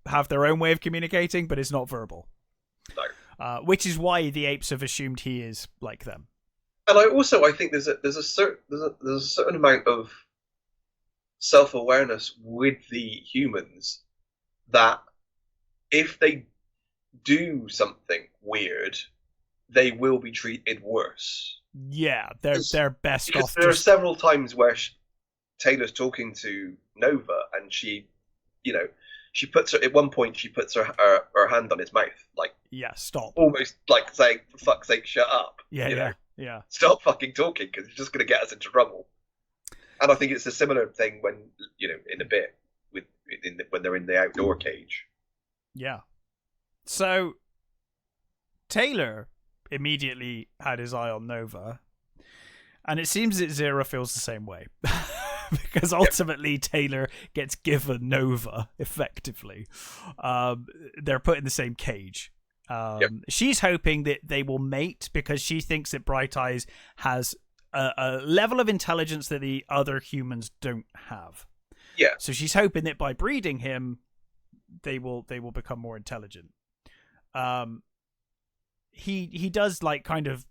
have their own way of communicating, but it's not verbal. No. Which is why the apes have assumed he is like them. And I think there's a certain amount of self-awareness with the humans that if they do something weird, they will be treated worse. Yeah, they're best off. There are several times where Taylor's talking to Nova, and she puts her at one point. She puts her hand on his mouth, like stop, almost like saying, "For fuck's sake, shut up." Yeah. Stop fucking talking because you're just going to get us into trouble. And I think it's a similar thing when in a bit when they're in the outdoor cage. Yeah. So Taylor immediately had his eye on Nova, and it seems that Zira feels the same way. Because ultimately Taylor gets given Nova effectively. They're put in the same cage. She's hoping that they will mate because she thinks that Bright Eyes has a level of intelligence that the other humans don't have. Yeah. So she's hoping that by breeding him, they will become more intelligent. He does like kind of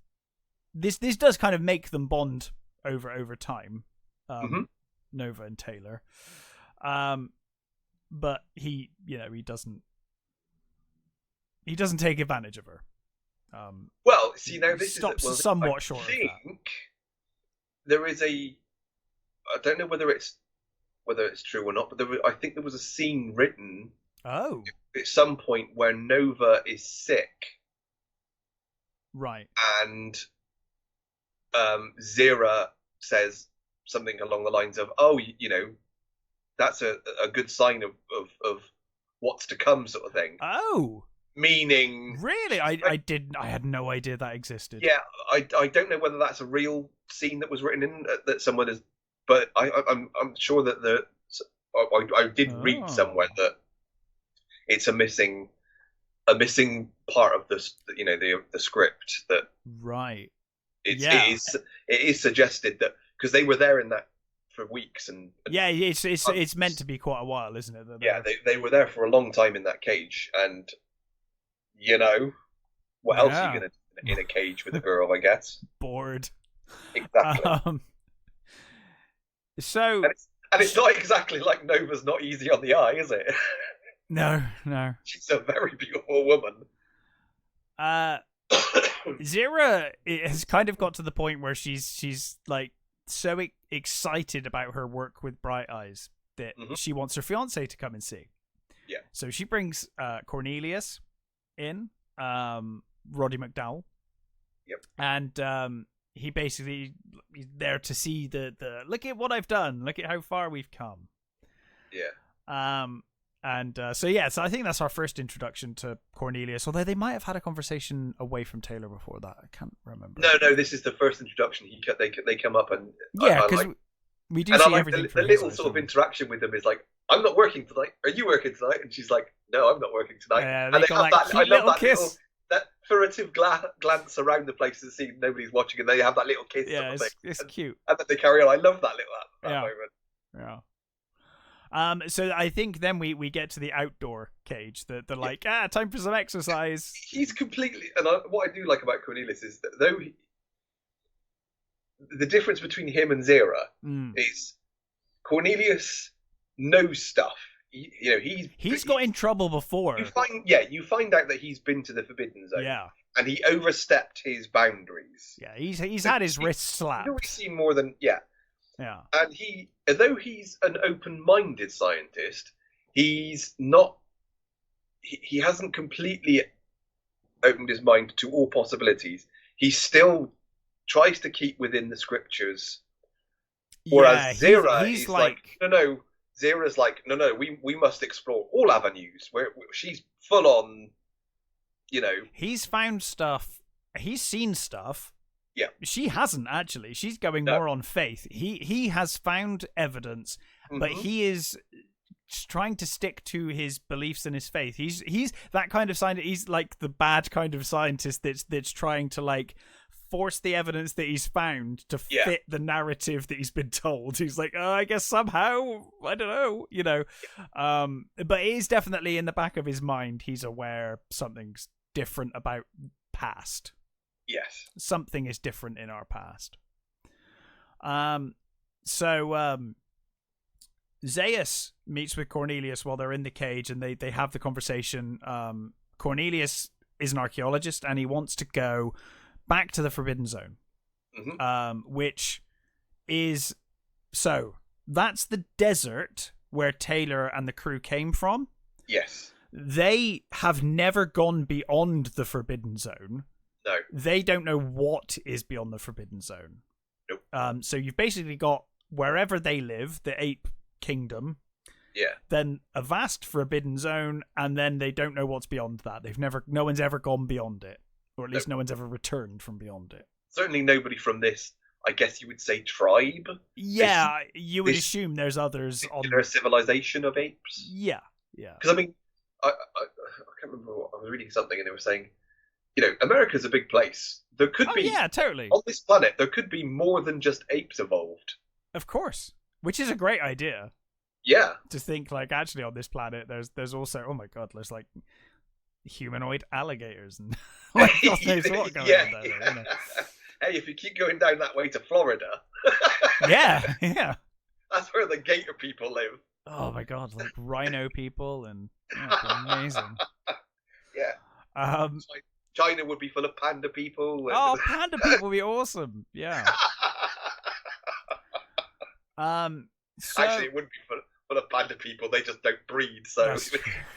this does kind of make them bond over time. Nova and Taylor. But he doesn't take advantage of her. Well, see, now this stops is somewhat short. I think there is I don't know whether it's true or not, but I think there was a scene written. Oh. At some point where Nova is sick. Right. And Zira says something along the lines of, "Oh, that's a good sign of what's to come," sort of thing. Oh. Meaning, really, I had no idea that existed. Yeah, I don't know whether that's a real scene that was written in that someone has, but I'm sure that I did read somewhere that it's a missing part of the script that right. It is suggested that because they were there in that for weeks and yeah, it's meant to be quite a while, isn't it? Yeah, they were there for a long time in that cage, and what else are you gonna do in a cage with a girl? I guess bored. Exactly. So and it's not exactly like Nova's not easy on the eye, is it? No. She's a very beautiful woman. Zira has kind of got to the point where she's like so excited about her work with Bright Eyes that she wants her fiance to come and see. Yeah. So she brings Cornelius in, Roddy McDowell. Yep. And he basically is there to see the look at what I've done, look at how far we've come. Yeah. So I think that's our first introduction to Cornelius, although they might have had a conversation away from Taylor before that. I can't remember. No, this is the first introduction. They come up and yeah, because we do see everything. The little sort of interaction with them is like, I'm not working tonight. Are you working tonight? And she's like, no, I'm not working tonight. Yeah, and they have that cute little kiss. That furtive glance around the place to see nobody's watching, and they have that little kiss. Yeah, it's cute. And then they carry on. I love that moment. Yeah. So I think then we get to the outdoor cage. They're like, time for some exercise. He's completely, and what I do like about Cornelius is that though the difference between him and Zira is Cornelius knows stuff. He's got in trouble before. You find out that he's been to the Forbidden Zone. Yeah. And he overstepped his boundaries. Yeah, he's had his wrist slapped. You've already seen more than Yeah. And although he's an open-minded scientist, he's not. He hasn't completely opened his mind to all possibilities. He still tries to keep within the scriptures. Whereas Zira, he's like, no. Zira's like, no. We must explore all avenues. She's full on. He's found stuff. He's seen stuff. Yeah. She hasn't actually. She's going more on faith. He has found evidence, but he is trying to stick to his beliefs and his faith. He's that kind of scientist. He's like the bad kind of scientist that's trying to like force the evidence that he's found to fit the narrative that he's been told. He's like, I guess somehow, I don't know, but it is definitely in the back of his mind. He's aware something's different about past. Yes. Something is different in our past. Zeus meets with Cornelius while they're in the cage, and they have the conversation. Cornelius is an archaeologist, and he wants to go back to the Forbidden Zone, which is... So, that's the desert where Taylor and the crew came from. Yes. They have never gone beyond the Forbidden Zone. No. They don't know what is beyond the Forbidden Zone. Nope. So you've basically got wherever they live, the ape kingdom. Yeah. Then a vast Forbidden Zone, and then they don't know what's beyond that. No one's ever gone beyond it, or at least no one's ever returned from beyond it. Certainly nobody from this, I guess you would say, tribe. Yeah, you would assume there's others on their civilization of apes. Yeah. Because I mean, I can't remember. I was reading something, and they were saying, America's a big place. There could be, totally. On this planet, there could be more than just apes evolved. Of course, which is a great idea. Yeah. To think like actually on this planet, there's also there's like humanoid alligators and like God knows what going on there. Hey, if you keep going down that way to Florida, yeah, that's where the gator people live. Oh my God, like rhino people and amazing. Yeah. China would be full of panda people. Panda people would be awesome. Yeah. So... Actually, it wouldn't be full of panda people. They just don't breed. So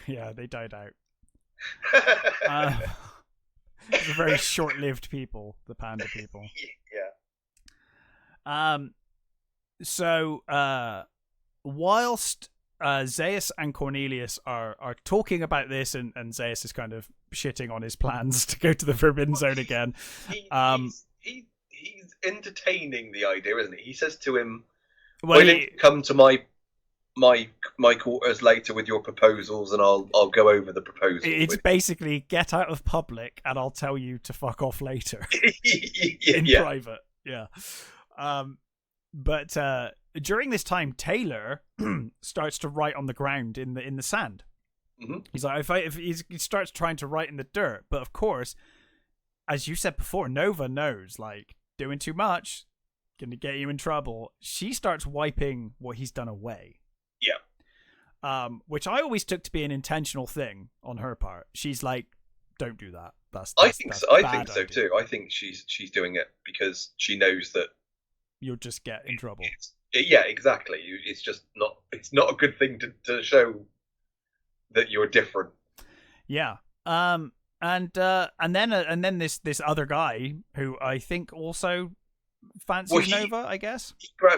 yeah, they died out. They're very short-lived people, the panda people. Yeah. So whilst Zeus and Cornelius are talking about this, and Zeus is kind of shitting on his plans to go to the Forbidden Zone again. He's entertaining the idea, isn't he? He says to him, "Well, why don't you come to my quarters later with your proposals, and I'll go over the proposals." It's basically get out of public, and I'll tell you to fuck off later in private. Yeah. But during this time, Taylor starts to write on the ground in the sand. Mm-hmm. He's like, he starts trying to write in the dirt, but of course, as you said before, Nova knows, like, doing too much gonna get you in trouble. She starts wiping what he's done away. Yeah. Which I always took to be an intentional thing on her part. She's like, don't do that. I think so too. I think she's doing it because she knows that you'll just get in trouble. Yeah, exactly. It's just not. It's not a good thing to show that you're different. Yeah. And then this other guy who I think also fancies Nova, I guess.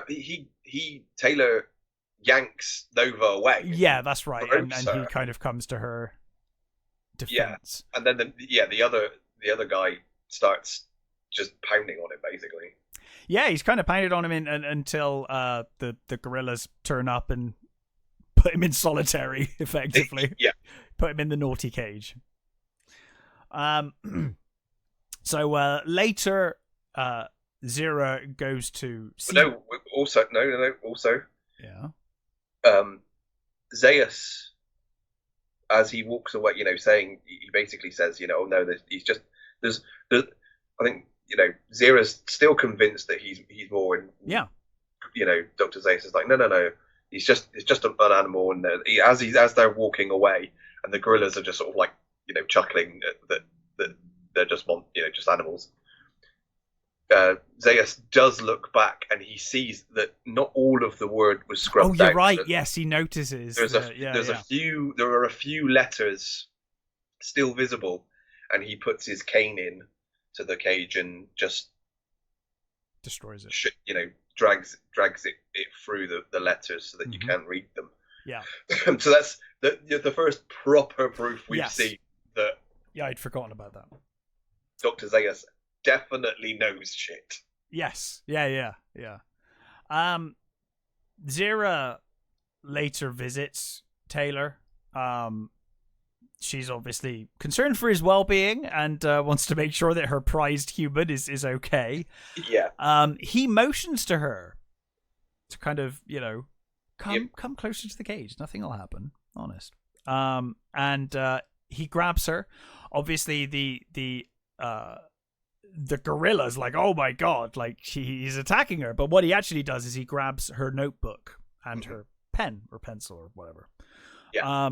He Taylor yanks Nova away. Yeah, that's right. And he kind of comes to her defense. Yeah. And then the other guy starts just pounding on him, basically. Yeah, he's kind of pounded on him until the gorillas turn up and put him in solitary, effectively. Yeah. Put him in the naughty cage. So later, Zira goes to see... Also. Yeah. Zeus, as he walks away, saying, he basically says, oh no, there's I think, Zira's still convinced that he's more in. Yeah. Dr. Zeus is like, no, it's just an animal, and as they're walking away, and the gorillas are just sort of like, chuckling that they're just just animals. Zeus does look back, and he sees that not all of the word was scrubbed out. Oh, you're right. Yes, he notices. There are a few letters still visible, and he puts his cane in to the cage and just destroys it. Drags it through the letters so that you can read them. Yeah. So that's the first proper proof we've seen that. Yeah, I'd forgotten about that. Dr. Zeus definitely knows shit. Yes. Yeah. Zira later visits Taylor. She's obviously concerned for his well-being and wants to make sure that her prized human is okay. Yeah. He motions to her to kind of, come closer to the cage. Nothing will happen. Honest. And he grabs her. Obviously, the gorilla's like, oh my god, like he's attacking her. But what he actually does is he grabs her notebook and her pen or pencil or whatever. Yeah.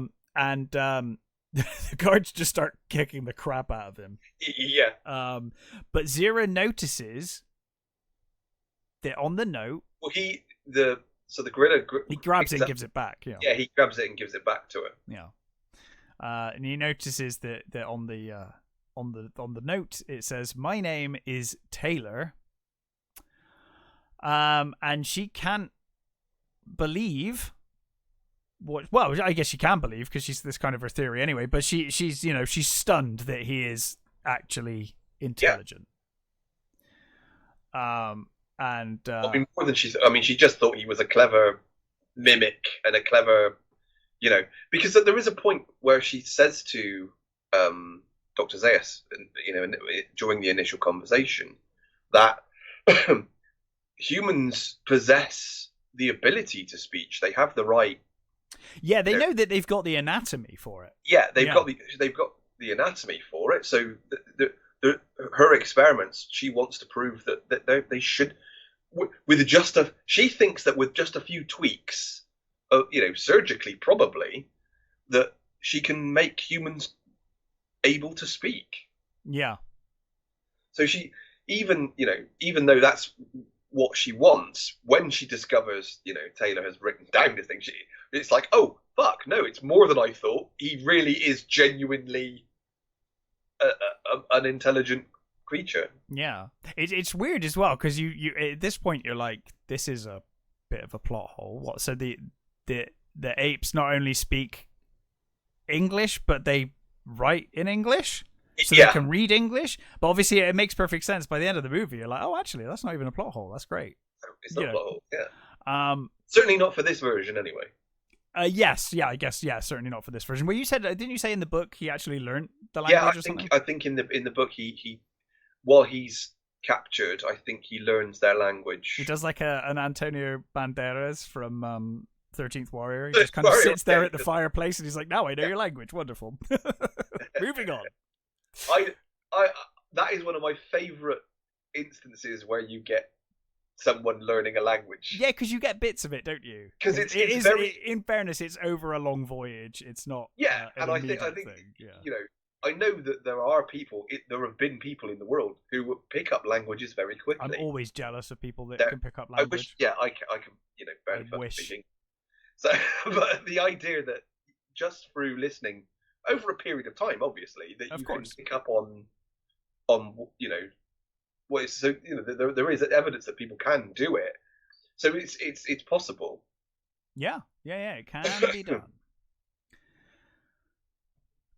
The guards just start kicking the crap out of him. Yeah. But Zira notices that on the note. Well, the gorilla. He grabs it and gives it back. Yeah. Yeah, he grabs it and gives it back to her. Yeah. And he notices that on the note it says, "My name is Taylor." And she can't believe. Well, I guess she can believe because she's this kind of her theory anyway. But she's stunned that he is actually intelligent. Yeah. More than she just thought he was a clever mimic and a clever, because there is a point where she says to Dr. Zeus, during the initial conversation, that humans possess the ability to speech. They have the right. Yeah, they know that they've got the anatomy for it. Yeah, they've got the anatomy for it. So her experiments, she wants to prove that they should, she thinks that with just a few tweaks, surgically probably, that she can make humans able to speak. Yeah. So she even though that's what she wants, when she discovers, Taylor has written down this thing, it's like, oh fuck, no, it's more than I thought. He really is genuinely an intelligent creature. Yeah, it's weird as well because you at this point you're like, this is a bit of a plot hole. What? So the apes not only speak English, but they write in English. So they can read English, but obviously it makes perfect sense. By the end of the movie, you're like, oh, actually, that's not even a plot hole. That's great. It's not a plot hole, yeah. Certainly not for this version, anyway. Yes, yeah, I guess, yeah, certainly not for this version. Well, you said, didn't you say in the book he actually learned the language or something? I think in the book he while he's captured, I think he learns their language. He does like an Antonio Banderas from 13th Warrior. He just kind of sits there at the fireplace and he's like, now I know your language. Wonderful. Moving on. I that is one of my favourite instances where you get someone learning a language. Yeah, because you get bits of it, don't you? Because it is very... in fairness, it's over a long voyage. It's not. Yeah, and I think yeah. You know, I know that there are people. There have been people in the world who pick up languages very quickly. I'm always jealous of people that can pick up language. I can. You know, barely speaking. So, but the idea that just through listening over a period of time, obviously, that you can pick up on you know. Well, so you know there is evidence that people can do it, so it's possible. Yeah, it can be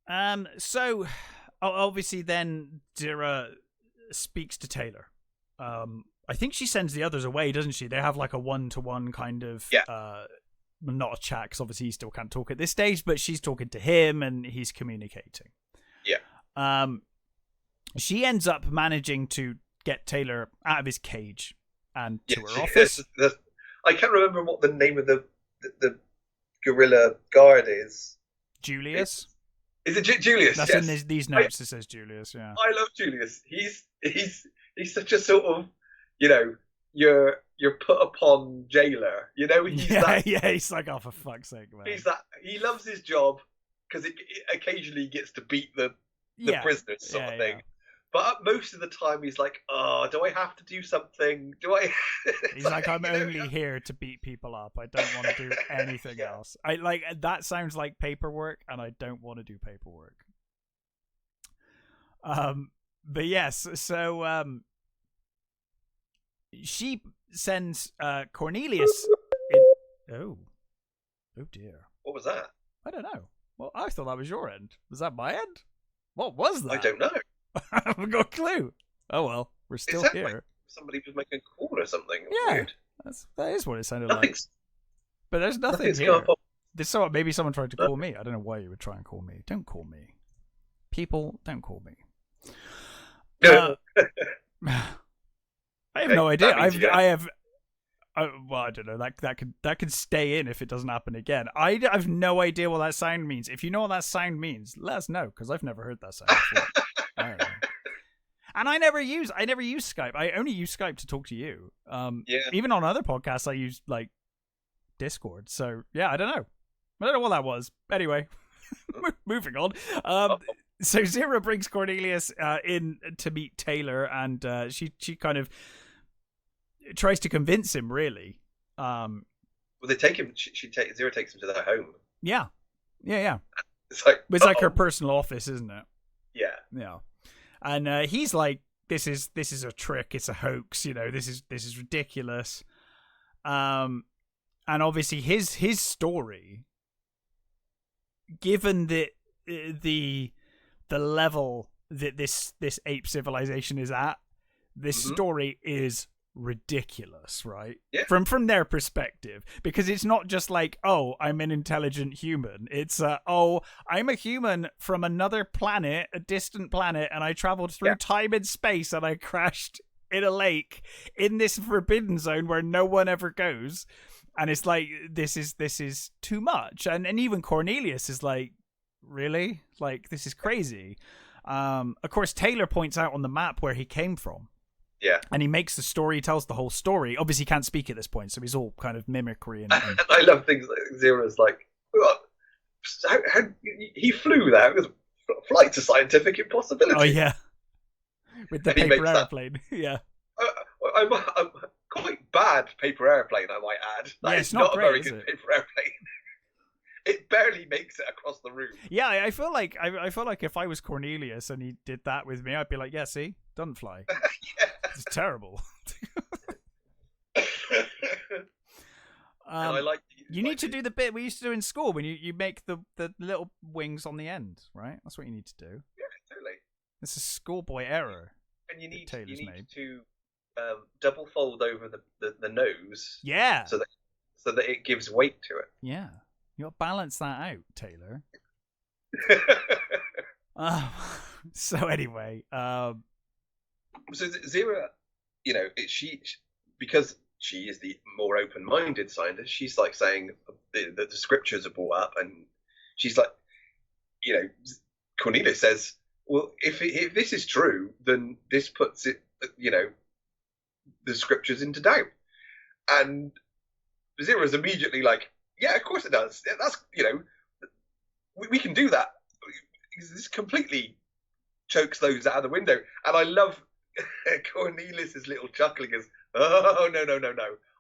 done. So obviously then Dira speaks to Taylor. I think she sends the others away, doesn't she? They have like a 1-to-1 kind of not a chat because obviously he still can't talk at this stage, but she's talking to him and he's communicating. Yeah. She ends up managing to get Taylor out of his cage and to her office. I can't remember what the name of the gorilla guard is. Julius? Is it Julius? That's in these notes. It says Julius. Yeah. I love Julius. He's such a sort of, you know, you're put upon jailer. You know, he's he's like, oh, for fuck's sake, man. He loves his job because it occasionally gets to beat the prisoners sort of thing. But most of the time, he's like, "Oh, do I have to do something? Do I?" He's like, "I'm only here to beat people up. I don't want to do anything else." I like that sounds like paperwork, and I don't want to do paperwork. But yes, so she sends Cornelius. Oh dear. What was that? I don't know. Well, I thought that was your end. Was that my end? What was that? I don't know. I haven't got a clue. Oh well, we're still here. Like somebody was making a call or something. Yeah, weird. that is what it sounded like. But there's nothing here. Maybe someone tried to call me. I don't know why you would try and call me. Don't call me. People, don't call me. I have no idea. Well, I don't know. That could stay in if it doesn't happen again. I have no idea what that sound means. If you know what that sound means, let us know because I've never heard that sound before. I don't know. And I never use Skype. I only use Skype to talk to you. Even on other podcasts, I use like Discord. So yeah, I don't know what that was. Anyway, moving on. So Zira brings Cornelius in to meet Taylor, and she kind of tries to convince him. Really. Well, they take him. Zira takes him to their home. Yeah. It's like her personal office, isn't it? Yeah. And he's like, this is a trick. It's a hoax. You know, this is ridiculous. And obviously his story, given the level that this ape civilization is at, this story is ridiculous, right? Yeah. From their perspective, because it's not just like, oh, I'm an intelligent human. It's oh, I'm a human from another planet, a distant planet, and I traveled through time and space and I crashed in a lake in this forbidden zone where no one ever goes. And it's like, this is too much. And even Cornelius is like, really? Like, this is crazy. Of course, Taylor points out on the map where he came from. Yeah. And he makes the story, tells the whole story. Obviously, he can't speak at this point, so he's all kind of mimicry. And I love things like Zira's like, how he flew there. Flight's a scientific impossibility. Oh, yeah. With the paper airplane. Yeah. I'm quite bad paper airplane, I might add. That is not great, a very good paper airplane. It barely makes it across the room. Yeah, I feel like if I was Cornelius and he did that with me, I'd be like, yeah, see, doesn't fly. Yeah. It's terrible. And I like. You need to do the bit we used to do in school when you make the little wings on the end, right? That's what you need to do. Yeah, totally. It's a schoolboy error. And you need to double fold over the nose. Yeah. So that it gives weight to it. Yeah. You got to balance that out, Taylor. So anyway, So Zira, because she is the more open-minded scientist. She's like saying that the scriptures are brought up, and she's like, Cornelius says, well, if this is true, then this puts it, the scriptures into doubt. And Zira's immediately like, yeah, of course it does. Yeah, that's, we can do that. This completely chokes those out of the window. And I love Cornelius's little chuckling as, oh, no.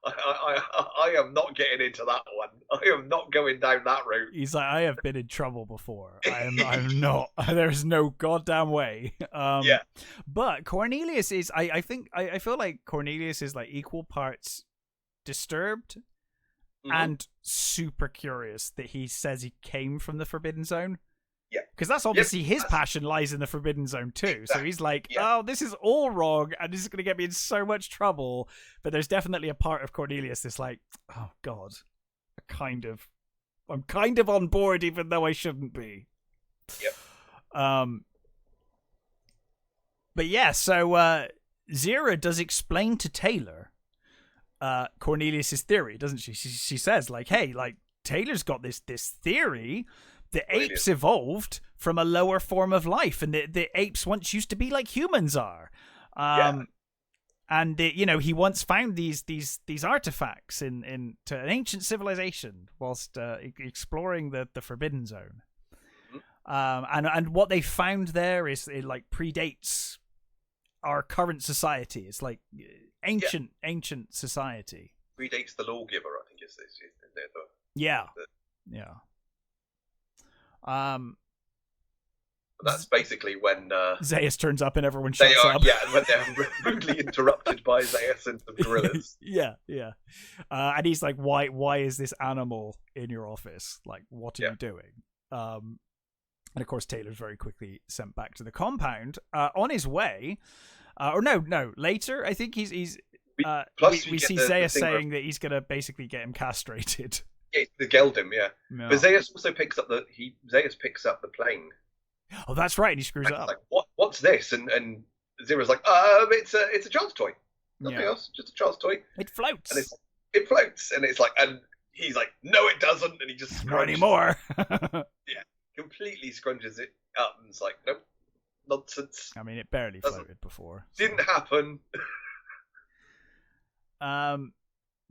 I am not getting into that one. I am not going down that route. He's like, I have been in trouble before. I'm not. There's no goddamn way. Yeah. But Cornelius is, I feel like Cornelius is like equal parts disturbed and super curious that he says he came from the Forbidden Zone. Yeah. Because that's obviously his passion lies in the Forbidden Zone too. Exactly. So he's like, oh, this is all wrong and this is going to get me in so much trouble. But there's definitely a part of Cornelius that's like, oh God, I'm kind of on board even though I shouldn't be. Yep. But yeah, so Zira does explain to Taylor Cornelius's theory, doesn't she? She says like, hey, like Taylor's got this theory. The apes evolved from a lower form of life, and the apes once used to be like humans are. And he once found these artifacts to an ancient civilization whilst exploring the Forbidden Zone. And what they found there is it like predates our current society. It's like ancient society. Predates the lawgiver, I think is this. Yeah. That's basically when Zaius turns up and everyone shuts up. Yeah, when they're rudely interrupted by Zaius and the gorillas. Yeah. And he's like, "Why is this animal in your office? Like, what are you doing?" And of course, Taylor's very quickly sent back to the compound. On his way, later. I think he's. We see Zaius saying that he's gonna basically get him castrated. Yeah, the Geldim, yeah. But Zaius also picks up the plane. Oh, that's right, and he screws it up. Like, what's this? And Zira's like, it's a child's toy. Nothing else, just a child's toy. It floats. And it floats, and it's like, and he's like, no, it doesn't, and he just not anymore. Yeah, completely scrunches it up, and it's like, nope, nonsense. I mean, it barely floated before. Didn't happen.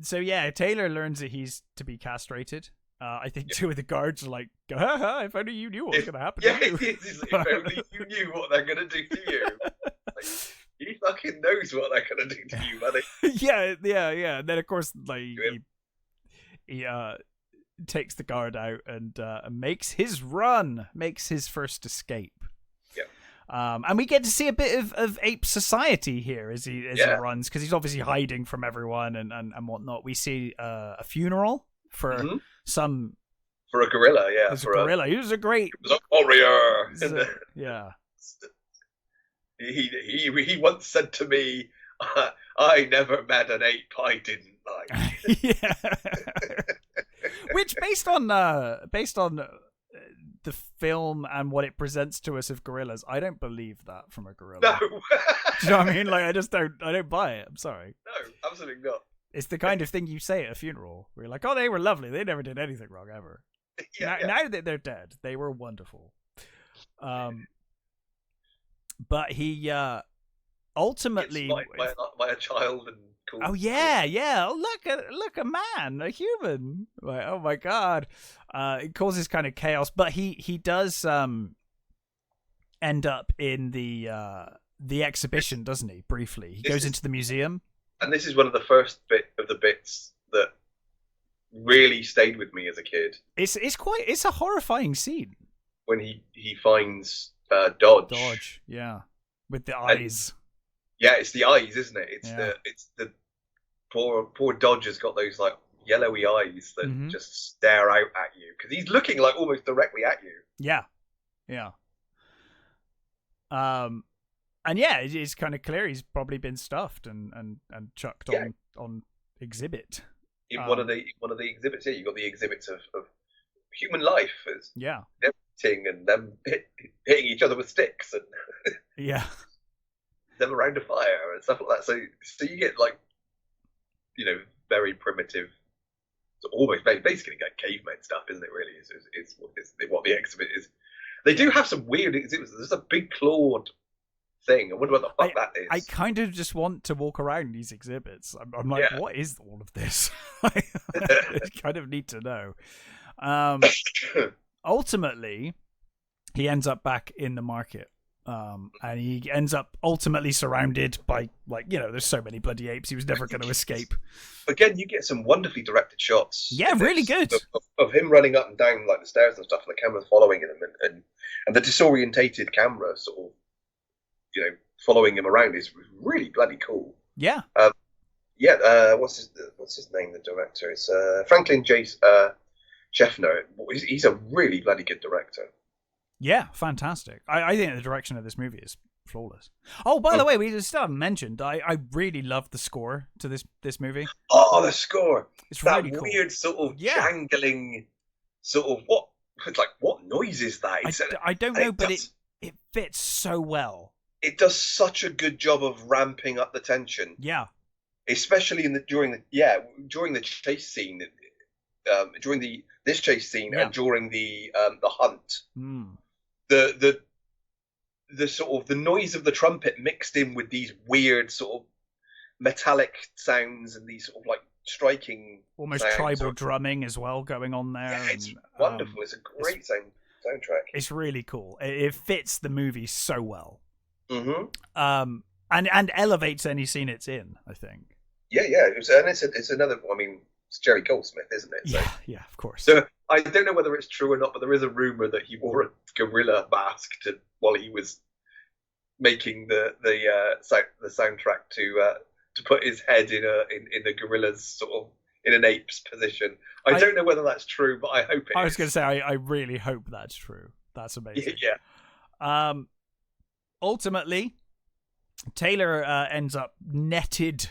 So yeah, Taylor learns that he's to be castrated. I think two of the guards are like, if only you knew what was going to happen to you. If only you knew what they're going to do to you. Like, he fucking knows what they're going to do to you, buddy. Yeah. And then, of course, like he takes the guard out and makes his first escape. And we get to see a bit of ape society here as he runs, because he's obviously hiding from everyone and whatnot. We see a funeral for for a gorilla, yeah. For a gorilla. He was a warrior. Yeah. He once said to me, I never met an ape I didn't like. Yeah. Which based on the film and what it presents to us of gorillas, I don't believe that from a gorilla. No. Do you know what I mean? Like, I don't buy it. I'm sorry. No, absolutely not. It's the kind of thing you say at a funeral where you're like, oh, they were lovely. They never did anything wrong ever. Now that they're dead, they were wonderful. But he ultimately by a child and cool. Oh yeah. Oh, look a man, a human. Like, oh my God. It causes kind of chaos, but he does end up in the exhibition, doesn't he? Briefly, he goes into the museum. And this is one of the first bits that really stayed with me as a kid. It's a horrifying scene when he finds Dodge. Dodge, yeah, with the eyes. Yeah, it's the eyes, isn't it? It's the poor Dodge has got those like yellowy eyes that just stare out at you because he's looking like almost directly at you. Yeah. And yeah, it's kind of clear he's probably been stuffed and chucked on exhibit. In one of the exhibits, you got the exhibits of human life as them eating and them hitting each other with sticks and them around a fire and stuff like that. So you get like, very primitive, almost basically like caveman stuff, isn't it? Really, is what the exhibit is. They do have some weird exhibits. There's a big clawed thing. I wonder what the fuck that is. I kind of just want to walk around these exhibits. I'm like, what is all of this? I kind of need to know. Ultimately, he ends up back in the market. And he ends up ultimately surrounded by, there's so many bloody apes, he was never going to escape. Again, you get some wonderfully directed shots. Yeah, really good. Of him running up and down like the stairs and stuff, and the camera's following him, and the disorientated camera sort of, following him around is really bloody cool. Yeah. What's his name? The director is Franklin J. Schaffner. He's a really bloody good director. Yeah, fantastic. I think the direction of this movie is flawless. Oh, by the way, we still haven't mentioned, I really love the score to this movie. Oh, the score. It's that really cool. Weird sort of jangling sort of what noise is that? I don't know, but it fits so well. It does such a good job of ramping up the tension. Yeah. Especially during the chase scene, this chase scene and during the hunt. The sort of the noise of the trumpet mixed in with these weird sort of metallic sounds and these sort of like striking, almost tribal drumming as well going on there. Yeah, it's wonderful. It's a great soundtrack. It's really cool. It fits the movie so well. Mm-hmm. And elevates any scene it's in, I think. Yeah. It's another. I mean, it's Jerry Goldsmith, isn't it? So, yeah, of course. So I don't know whether it's true or not, but there is a rumor that he wore a gorilla mask while he was making the soundtrack to put his head in the gorilla's sort of in an ape's position. I don't know whether that's true, but I hope it is. I was going to say I really hope that's true. That's amazing. Yeah. Ultimately, Taylor ends up netted.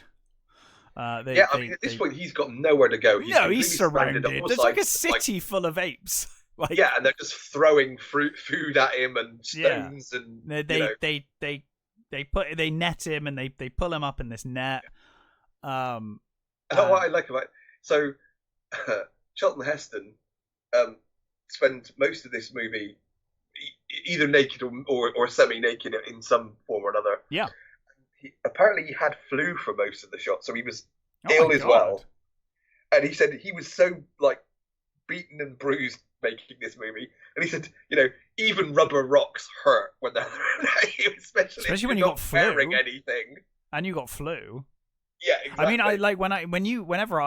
At this point, he's got nowhere to go. He's surrounded. There's like a city full of apes. And they're just throwing food at him and stones and they net him and they pull him up in this net. What I like about so Charlton Heston spends most of this movie either naked or semi-naked in some form or another. Yeah. Apparently he had flu for most of the shots, so he was ill as well. And he said he was so beaten and bruised making this movie, and he said, even rubber rocks hurt when they're especially when you got flu. Wearing anything, and you got flu. Yeah, exactly. I mean, whenever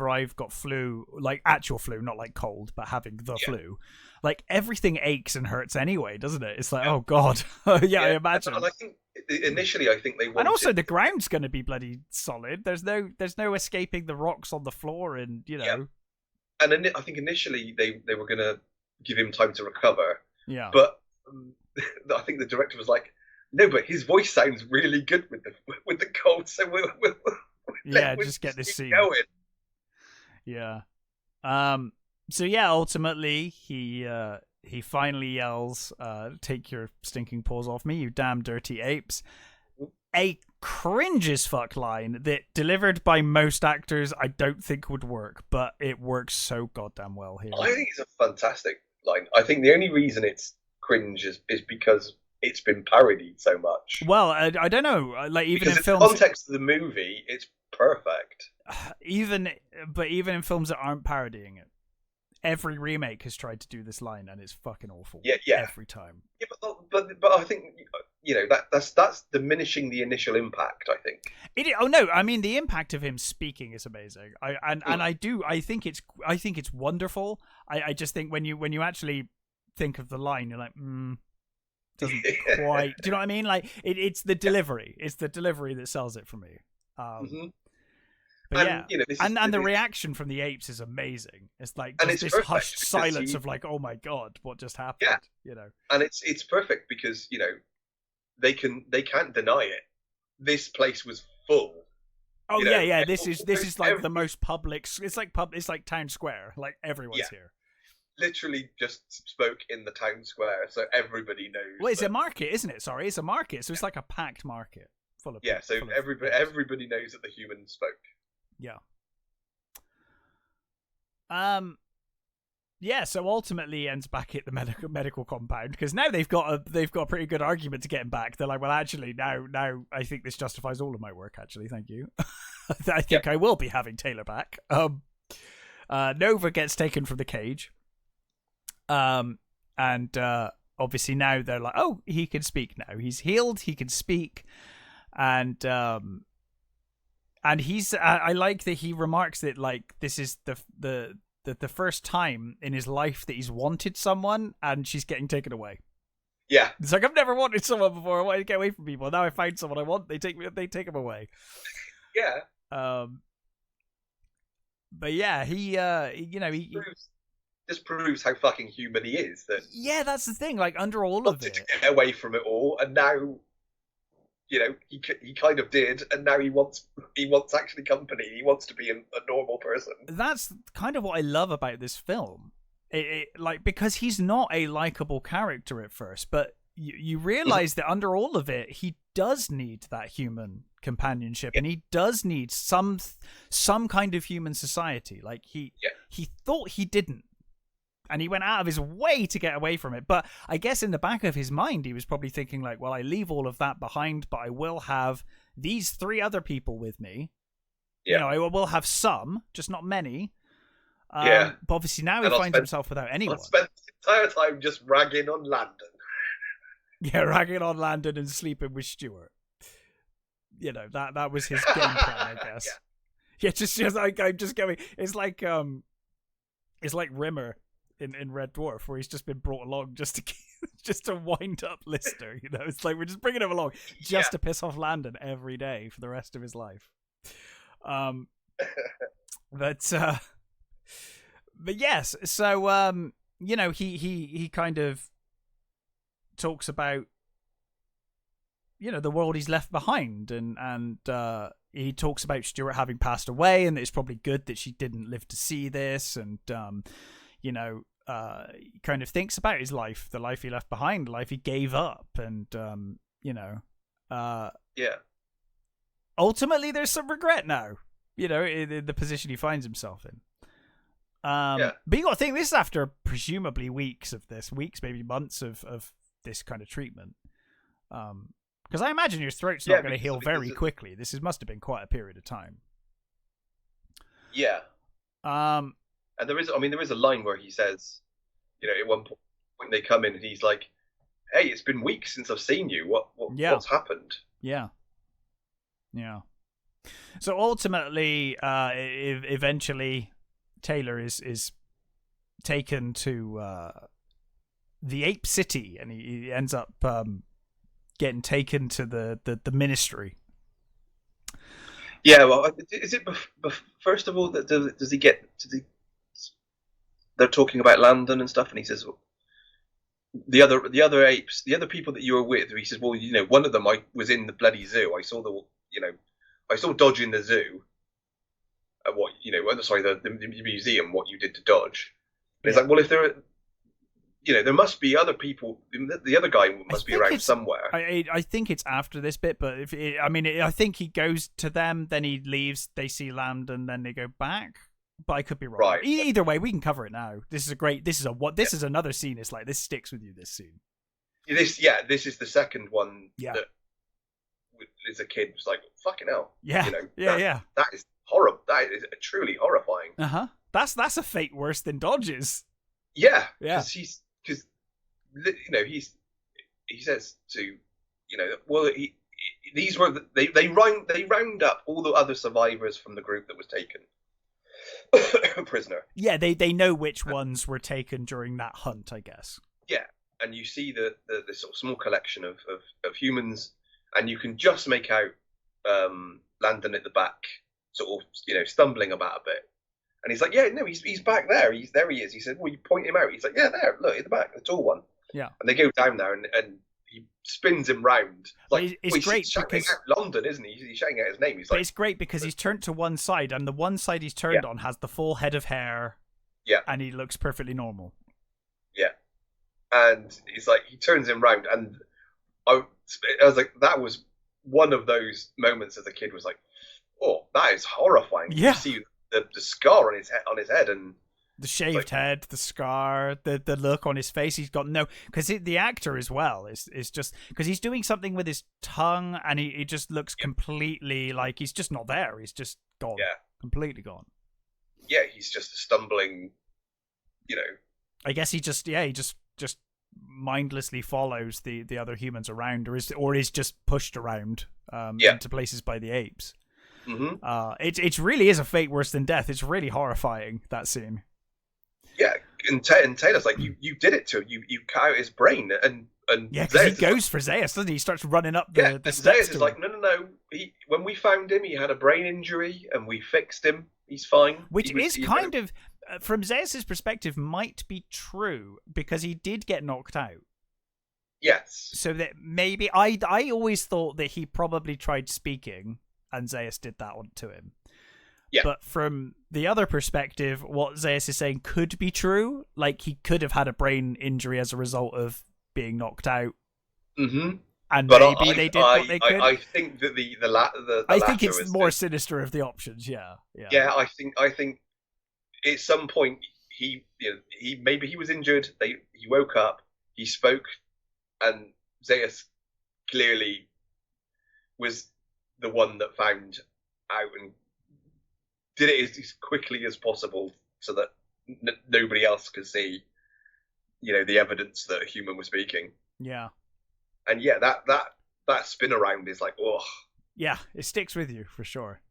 I've got flu, like actual flu, not like cold, but having the flu, like everything aches and hurts anyway, doesn't it? It's like, oh god, I imagine. And I think initially, they wanted, and also the ground's going to be bloody solid. There's no escaping the rocks on the floor, and And I think initially they were going to give him time to recover. Yeah. But I think the director was like, no, but his voice sounds really good with the cold, so we'll just get this scene going. Yeah. So ultimately he finally yells, "Take your stinking paws off me, you damn dirty apes!" A cringe as fuck line that, delivered by most actors, I don't think would work, but it works so goddamn well here. I think it's a fantastic line. I think the only reason it's cringe is because it's been parodied so much. Well, I don't know. Even in films, the context of the movie, it's perfect. Even in films that aren't parodying it, every remake has tried to do this line, and it's fucking awful. Yeah. Every time. Yeah, but I think that's diminishing the initial impact. I think. I mean the impact of him speaking is amazing. I think it's wonderful. I just think when you actually think of the line, you're like, doesn't quite. Do you know what I mean? Like it's the delivery. It's the delivery that sells it for me. But and the reaction from the apes is amazing. It's like this hushed silence of like, oh my god, what just happened? Yeah. And it's perfect because they can't deny it. This place was full. Oh yeah. This is like the most public. It's like town square. Like everyone's here. literally just spoke in the town square, so everybody knows. Well, it's a market, isn't it? Sorry, it's a market, so it's like a packed market full of so everybody knows that the humans spoke. Yeah. Yeah, so ultimately he ends back at the medical compound, because now they've got a pretty good argument to get him back. They're like, well, actually, now I think this justifies all of my work. Actually, thank you. I think I will be having Taylor back. Nova gets taken from the cage, and obviously now they're like, oh, he can speak now. He's healed. He can speak, and he's. I like that he remarks that like this is the first time in his life that he's wanted someone and she's getting taken away. Yeah. It's like, I've never wanted someone before. I wanted to get away from people. Now I find someone I want. They take him away. Yeah. But yeah, he proves how fucking human he is. That yeah, that's the thing. Like under all of it, to get away from it all, and now, he kind of did, and now he wants actually company. He wants to be a normal person. That's kind of what I love about this film. Like, because he's not a likable character at first, but you realize that under all of it, he does need that human companionship, and he does need some kind of human society. Like he thought he didn't, and he went out of his way to get away from it. But I guess in the back of his mind, he was probably thinking like, well, I leave all of that behind, but I will have these 3 other people with me. Yeah. I will have some, just not many. But obviously now he finds himself without anyone. I'll spend the entire time just ragging on Landon. Yeah, ragging on Landon and sleeping with Stuart. That was his game plan, I guess. Yeah, just like I'm just going. It's like Rimmer in Red Dwarf, where he's just been brought along just to wind up Lister. It's like we're just bringing him along just to piss off Landon every day for the rest of his life. But yes, so he kind of talks about the world he's left behind, and he talks about Stuart having passed away, and that it's probably good that she didn't live to see this, and he kind of thinks about his life, the life he left behind, the life he gave up, and ultimately there's some regret now, in the position he finds himself in. But you got to think, this is after presumably weeks, maybe months of this kind of treatment. Because I imagine your throat's not going to heal very quickly. This must have been quite a period of time. Yeah. And there is a line where he says, at one point they come in and he's like, "Hey, it's been weeks since I've seen you. What's happened?" Yeah. Yeah. So ultimately, eventually, Taylor is taken to the Ape City, and he ends up getting taken to the ministry. Yeah, well, is it first of all that does he get to the? They're talking about Landon and stuff, and he says, well, the other apes, the other people that you were with. He says, well, one of them was in the bloody zoo. I saw I saw Dodge in the zoo. The museum. What you did to Dodge. And it's like, well, if there are. There must be other people. The other guy must be around somewhere. I think it's after this bit, but I think he goes to them, then he leaves. They see Landon, then they go back. But I could be wrong. Right. Either way, we can cover it now. This is another scene. It's like this sticks with you. This scene. This is the second one. Yeah. That as a kid was like, fucking hell. Yeah. That is horrible. That is truly horrifying. That's a fate worse than Dodge's. Yeah. Because he says to, well, they round up all the other survivors from the group that was taken prisoner. Yeah, they know which ones were taken during that hunt, I guess. Yeah, and you see the sort of small collection of humans, and you can just make out Landon at the back, sort of stumbling about a bit. And he's like, yeah, no, he's back there. There he is. He said, well, you point him out. He's like, yeah, there, look, at the back, the tall one. Yeah. And they go down there, and he spins him round. Like, it's great shouting out London, isn't he? He's shouting out his name. But it's great because he's turned to one side, and the one side he's turned on has the full head of hair. Yeah. And he looks perfectly normal. and he's like, he turns him round, and I was like, that was one of those moments as a kid was like, oh, that is horrifying. Yeah. You see the scar on his head, and the shaved head, the scar, the look on his face. He's got no, because the actor as well is just, because he's doing something with his tongue, and he just looks completely like he's just not there. He's just gone. Yeah. Completely gone. Yeah, he's just stumbling, I guess he just mindlessly follows the other humans around, or is just pushed around into places by the apes. Mm-hmm. It really is a fate worse than death. It's really horrifying, that scene. Yeah, and Taylor's like, you did it to him. You cut out his brain, and yeah, because he goes for Zeus, doesn't he? He starts running up the steps. Zeus is like, no. When we found him, he had a brain injury, and we fixed him. He's fine. Which is kind of, from Zeus's perspective, might be true, because he did get knocked out. Yes. So that maybe I always thought that he probably tried speaking, and Zeus did that one to him. Yeah. But from the other perspective, what Zeus is saying could be true. Like, he could have had a brain injury as a result of being knocked out. Mm-hmm. And but maybe they did what they could. I think that the I think it's more sinister of the options. Yeah. Yeah, I think at some point he maybe he was injured. He woke up. He spoke, and Zeus clearly was the one that found out and did it as quickly as possible so that nobody else could see, the evidence that a human was speaking. Yeah. And yeah, that spin around is like, oh. Yeah, it sticks with you for sure.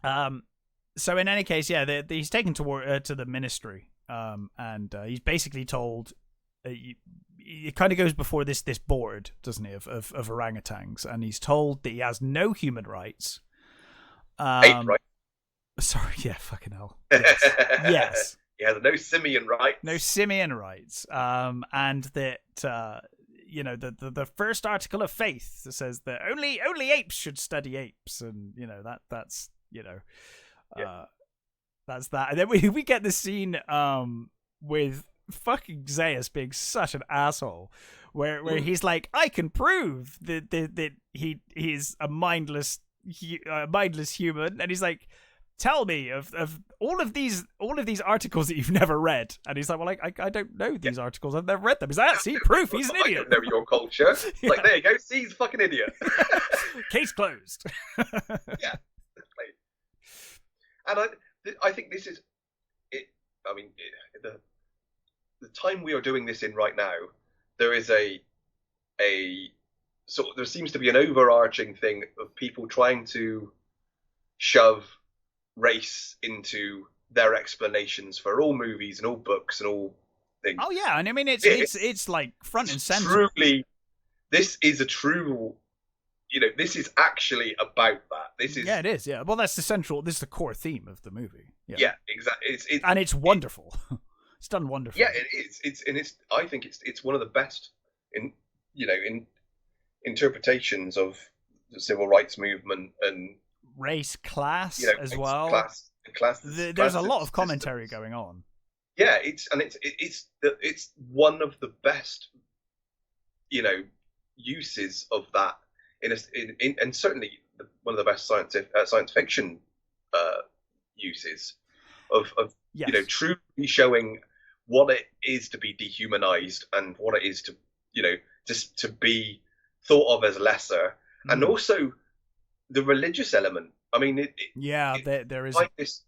So in any case, yeah, he's taken to the ministry, and he's basically told. It kind of goes before this board, doesn't he, of orangutans, and he's told that he has no human rights. Ape rights. Sorry, yeah, fucking hell. Yes. Yes. He has no simian rights. No simian rights. And that the first article of faith says that only apes should study apes, and that's that's that. And then we get this scene with fucking Zeus being such an asshole, where he's like, I can prove that he's a mindless human, and he's like, tell me of all of these articles that you've never read. And he's like, well, I don't know these articles. I've never read them. He's like, see, proof, he's an idiot. I don't know your culture. Yeah. Like, there you go. See, he's a fucking idiot. Case closed. Yeah. And I think this is it. I mean, the time we are doing this in right now, there is there seems to be an overarching thing of people trying to shove race into their explanations for all movies and all books and all things. Oh yeah, and I mean it's like front and center. Truly, this is a true. This is actually about that. This is. Yeah, it is. Yeah, well, that's this is the core theme of the movie. Yeah, exactly. And it's wonderful. It's done wonderfully. Yeah, it is. I think it's one of the best in interpretations of the civil rights movement and race, class as well. Class. There's a lot of commentary going on. Yeah, it's one of the best, uses of that and certainly one of the best science fiction uses of yes. Truly showing what it is to be dehumanized and what it is to just to be thought of as lesser, and also the religious element. I mean, there is like this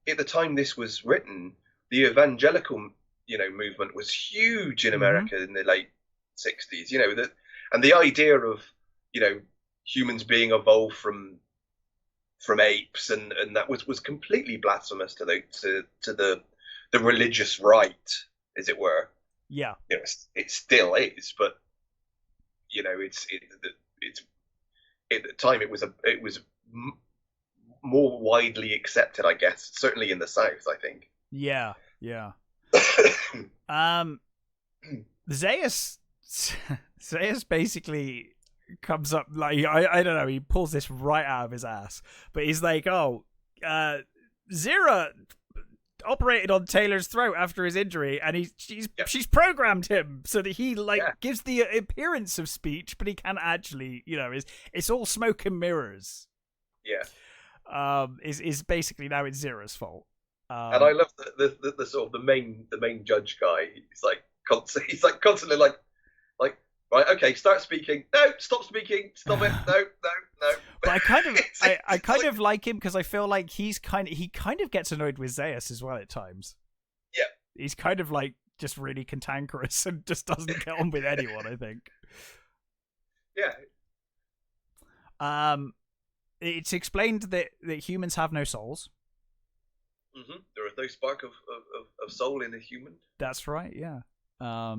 at the time this was written. The evangelical movement was huge in America in the late 60s. And the idea of humans being evolved from apes and that was completely blasphemous to the religious right, as it were. Yeah, it still is, but it's at the time it was more widely accepted, I guess. Certainly in the South, I think. Yeah. Zeus basically comes up like I don't know. He pulls this right out of his ass, but he's like, "Oh, Zira, operated on Taylor's throat after his injury, and she's programmed him so that he gives the appearance of speech, but he can't actually, it's all smoke and mirrors. Yeah. Is basically now it's Zira's fault. And I love the sort of the main judge guy. He's constantly like, right, okay, start speaking. No, stop speaking. Stop it. No. But I kind of like him because I feel like he kind of gets annoyed with Zaius as well at times. Yeah. He's kind of like just really cantankerous and just doesn't get on with anyone, I think. Yeah. It's explained that humans have no souls. Mm-hmm. There is no spark of soul in a human. That's right, yeah.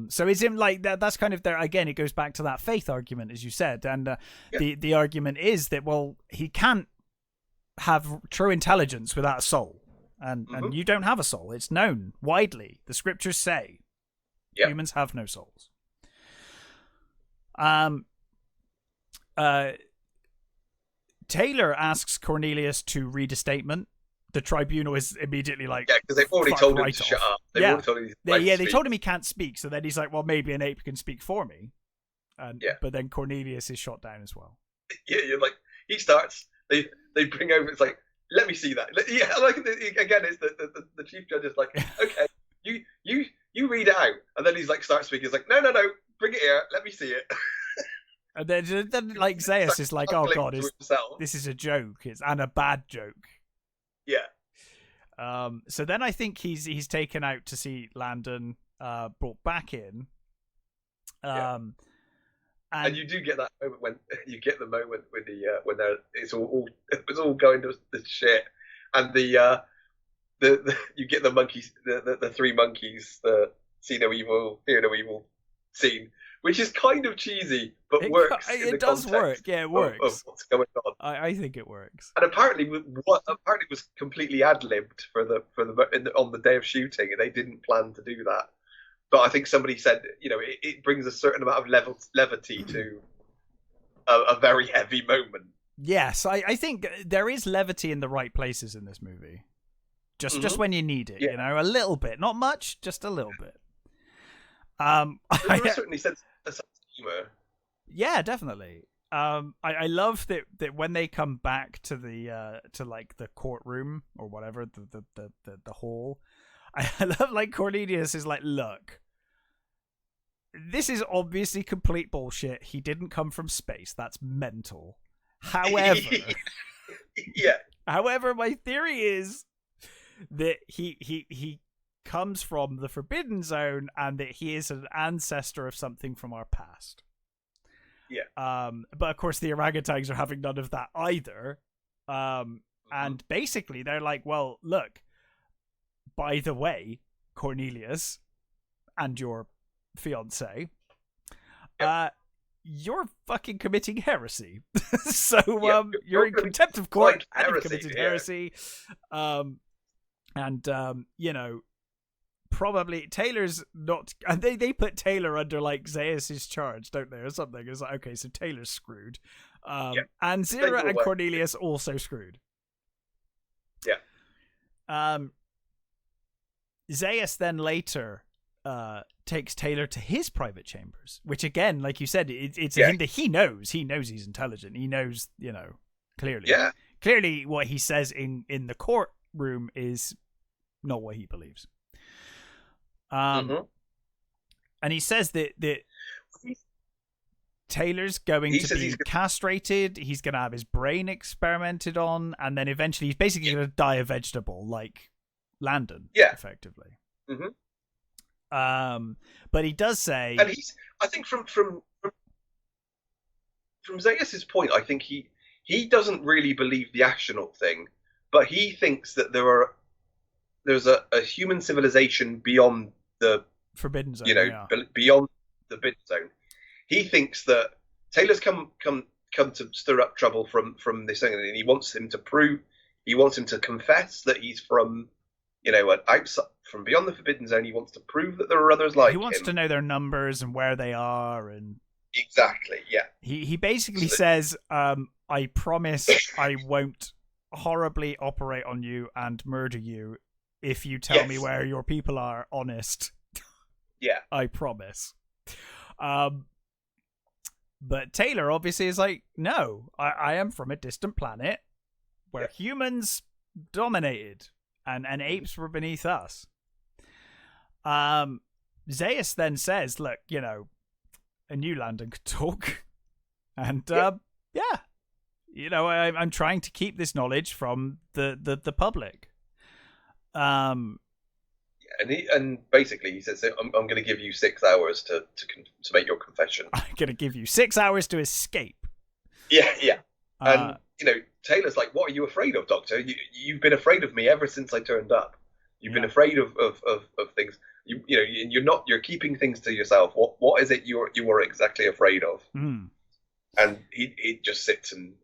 So is him like that? That's kind of there again. It goes back to that faith argument, as you said, and the argument is that he can't have true intelligence without a soul, and you don't have a soul. It's known widely. The scriptures say humans have no souls. Taylor asks Cornelius to read a statement. The tribunal is immediately like, because they've already told him to shut up. They told him he can't speak. So then he's like, well, maybe an ape can speak for me. But then Cornelius is shot down as well. Yeah, you're like, he starts. They bring over. It's like, let me see that. Yeah, like again, it's the chief judge is like, okay, you read it out, and then he's like, starts speaking. He's like, no, bring it here. Let me see it. And then like Zaius is like, oh god, this is a joke. And a bad joke. Yeah. So then I think he's taken out to see Landon, brought back in. And you do get that moment when it's all going to the shit, and the you get the monkeys, the three monkeys, the see no evil, hear no evil scene, which is kind of cheesy, but works. It does work. Yeah, it works. Of what's going on. I think it works. And apparently was completely ad-libbed on the day of shooting, and they didn't plan to do that. But I think somebody said, it brings a certain amount of levity to a very heavy moment. Yes, I think there is levity in the right places in this movie. Just when you need it, a little bit, not much, just a little bit. There was certainly sense of humor. Yeah, definitely. I love that when they come back to the the courtroom or whatever, the hall. I love like Cornelius is like, look, this is obviously complete bullshit. He didn't come from space. That's mental. However, however, my theory is that he comes from the Forbidden Zone and that he is an ancestor of something from our past. Yeah. But of course the orangutans are having none of that either. And basically they're like, well, look, by the way, Cornelius and your fiance, you're fucking committing heresy. So you're in contempt of court and you've committed heresy. Probably Taylor's not, and they put Taylor under like Zaius' charge, don't they, or something? It's like, okay, so Taylor's screwed, and Zira and Cornelius also screwed. Yeah. Zaius then later takes Taylor to his private chambers, which again, like you said, it's a hint that he knows he's intelligent. He knows, clearly. Yeah. Clearly, what he says in the courtroom is not what he believes. And he says that Taylor's going to be castrated. He's going to have his brain experimented on, and then eventually he's basically going to die a vegetable, like Landon, effectively. But he does say, and I think from Zaius' point, I think he doesn't really believe the astronaut thing, but he thinks that there's a human civilization beyond the Forbidden Zone, beyond the Forbidden Zone. He thinks that Taylor's come to stir up trouble from this thing, and he wants him to confess that he's from, outside, from beyond the Forbidden Zone. He wants to prove that there are others like him. He wants to know their numbers and where they are, and exactly, yeah. He basically says, I promise I won't horribly operate on you and murder you if you tell me where your people are honest. Yeah. I promise. But Taylor obviously is like, no, I am from a distant planet where humans dominated and apes were beneath us. Zeus then says, look, you know, a New Landon could talk. And, you know, I'm trying to keep this knowledge from the public. And basically he says, I'm going to give you 6 hours to make your confession. I'm going to give you 6 hours to escape. Yeah. And, you know, Taylor's like, what are you afraid of, Doctor? You've been afraid of me ever since I turned up. You've been afraid of things. You know, you're keeping things to yourself. What is it you are exactly afraid of? Mm. And he just sits and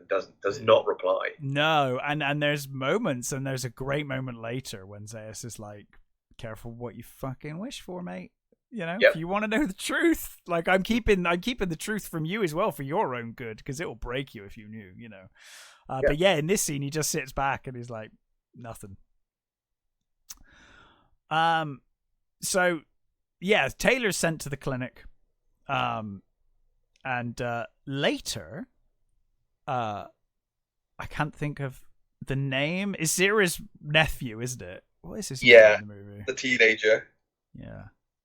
does not reply. No, and there's moments, and there's a great moment later when Zeus is like, careful what you fucking wish for, mate. You know, if you want to know the truth, like I'm keeping the truth from you as well for your own good, because it will break you if you knew, you know. But yeah, in this scene, he just sits back and he's like, nothing. So yeah, Taylor's sent to the clinic, and later, I can't think of the name. Is Zira's nephew, isn't it? What is his name in the movie? The teenager. Yeah,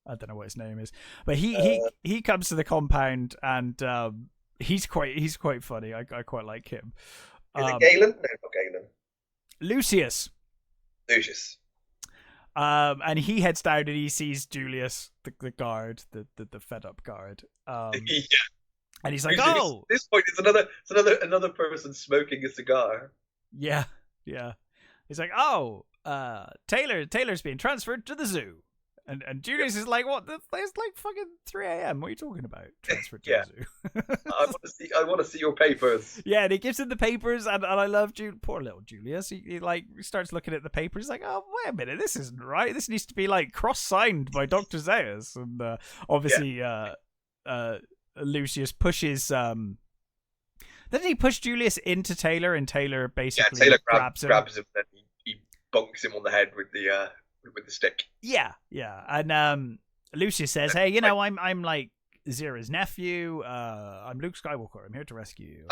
I don't know what his name is, but he comes to the compound and he's quite funny. I quite like him. Is it Galen? No, not Galen. Lucius. And he heads down and he sees Julius, the guard, the fed up guard. And he's like, "Oh!" At this point, it's another person smoking a cigar. Yeah. He's like, "Oh, Taylor's being transferred to the zoo," and Julius is like, "What? It's like fucking 3 a.m. What are you talking about? Transferred to the zoo?" I want to see your papers. Yeah, and he gives him the papers, and I love poor little Julius. He like starts looking at the papers. He's like, "Oh, wait a minute, this isn't right. This needs to be like cross-signed by Dr. Zeus." And obviously, Lucius pushes. Doesn't he push Julius into Taylor, and Taylor basically grabs him, and he bonks him on the head with the stick. Yeah, and Lucius says, "Hey, you know, I'm like Zira's nephew. I'm Luke Skywalker. I'm here to rescue you."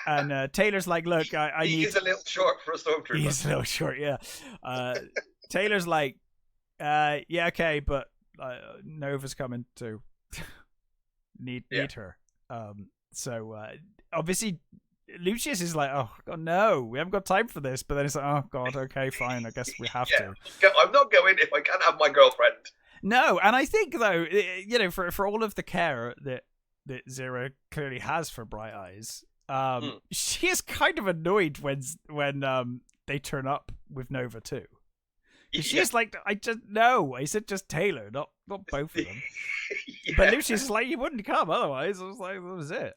And Taylor's like, "Look, He's a little short for a stormtrooper." He's a little short, yeah. Taylor's like, "Yeah, okay, but Nova's coming too. Need her." So obviously Lucius is like, "Oh God, no, we haven't got time for this." But then it's like, "Oh God, okay, fine. I guess we have to." I'm not going if I can't have my girlfriend. No, and I think though, you know, for all of the care that Zira clearly has for Bright Eyes, she is kind of annoyed when they turn up with Nova too. She's like, I said just Taylor, not both of them. But Lucius is like, you wouldn't come otherwise. I was like, that was it.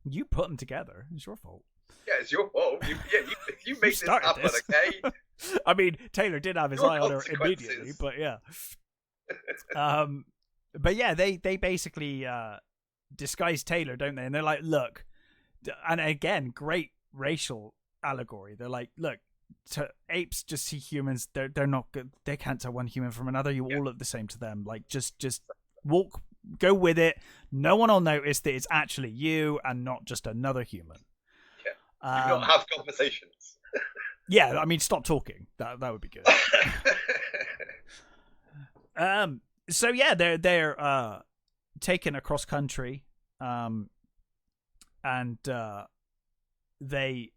You put them together. It's your fault. Yeah, it's your fault. You made this happen, okay? I mean, Taylor did have his eye on her immediately, but yeah. But yeah, they basically disguise Taylor, don't they? And they're like, look, and again, great racial allegory. They're like, look, apes just see humans. They're not good. They can't tell one human from another. You all look the same to them. Like, just go with it. No one will notice that it's actually you and not just another human. Yeah, you not have conversations. Yeah, I mean, stop talking. That would be good. So yeah, they're taken across country, and they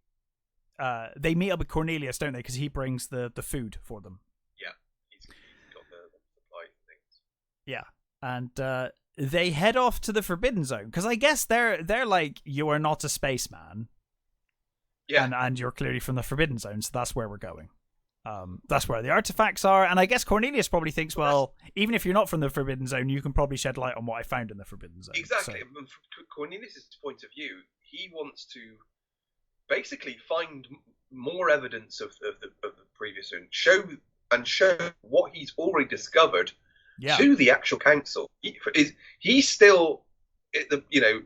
meet up with Cornelius, don't they? Because he brings the food for them. Yeah, he's got the supplies and things. Yeah, and they head off to the Forbidden Zone because I guess they're like, you are not a spaceman. Yeah, and you're clearly from the Forbidden Zone, so that's where we're going. That's where the artifacts are, and I guess Cornelius probably thinks, well, even if you're not from the Forbidden Zone, you can probably shed light on what I found in the Forbidden Zone. Exactly. So. From Cornelius' point of view, he wants to basically find more evidence of the previous zone, show what he's already discovered to the actual council. He's still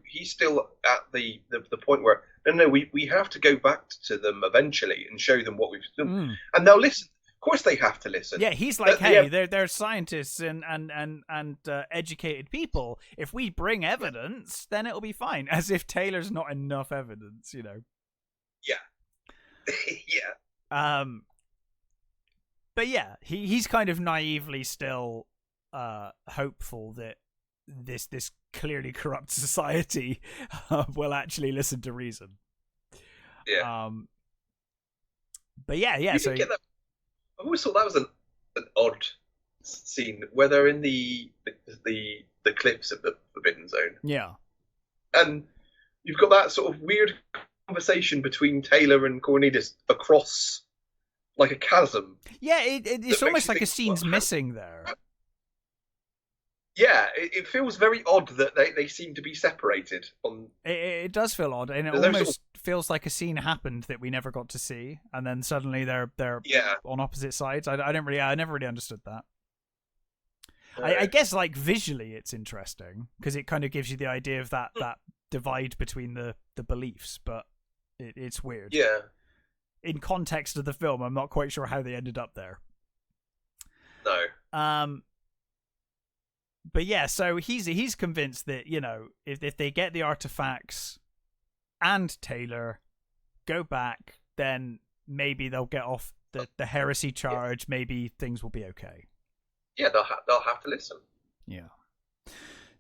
he's still at the point where no, we have to go back to them eventually and show them what we've done, and they'll listen. Of course, they have to listen. Yeah, he's like, hey, they're scientists and educated people. If we bring evidence, then it'll be fine. As if Taylor's not enough evidence, you know. Yeah. Yeah. But yeah, he's kind of naively still hopeful that this clearly corrupt society will actually listen to reason. Yeah. But yeah. So I always thought that was an odd scene where they're in the cliffs of the Forbidden Zone. Yeah. And you've got that sort of weird conversation between Taylor and Cornelius across like a chasm. Yeah, it's almost like a scene's missing there. Yeah, it feels very odd that they seem to be separated. It does feel odd, and it almost feels like a scene happened that we never got to see, and then suddenly they're on opposite sides. I never really understood that. I guess like visually it's interesting because it kind of gives you the idea of that divide between the beliefs, but it's weird. Yeah. In context of the film, I'm not quite sure how they ended up there. No. But yeah, so he's convinced that, you know, if they get the artifacts and Taylor go back, then maybe they'll get off the heresy charge. Yeah. Maybe things will be okay. Yeah, they'll have to listen. Yeah.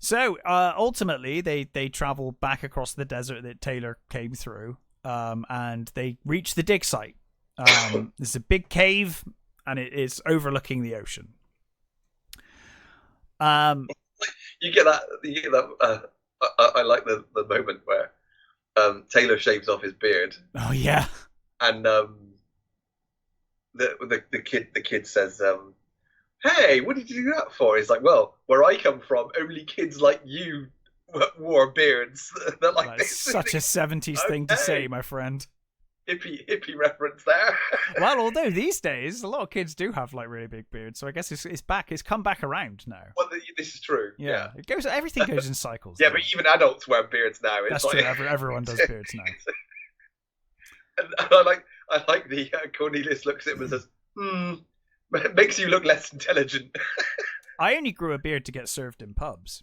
So ultimately, they travel back across the desert that Taylor came through, and they reach the dig site. There's a big cave, and it is overlooking the ocean. You get that. I like the moment where Taylor shaves off his beard. Oh yeah. And the kid says, "Hey, what did you do that for?" He's like, "Well, where I come from, only kids like you wore beards." They're like, that's such a 70s thing to say, my friend. Hippie reference there. Well, although these days a lot of kids do have like really big beards, so I guess it's back. It's come back around now. Well, this is true. Yeah. Everything goes in cycles. Yeah, but even adults wear beards now. That's like... true. Everyone does beards now. And I like the Cornelius looks at him and says, "Makes you look less intelligent." I only grew a beard to get served in pubs.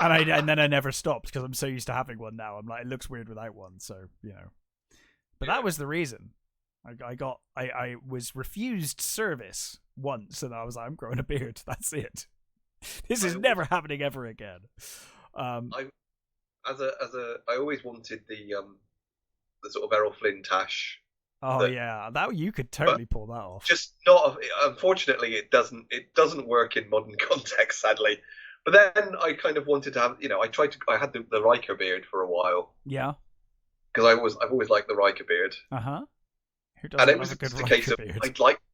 and then I never stopped because I'm so used to having one now. I'm like, it looks weird without one, so you know. But that was the reason. I was refused service once, and I was like, I'm growing a beard. That's it. This is never happening ever again. I always wanted the sort of Errol Flynn tash. Oh yeah, that you could totally pull that off. Just not. Unfortunately, it doesn't work in modern context, sadly. But then I kind of wanted to have. You know, I had the Riker beard for a while. Yeah. Because I've always liked the Riker beard. Who doesn't have a good Riker case of beard?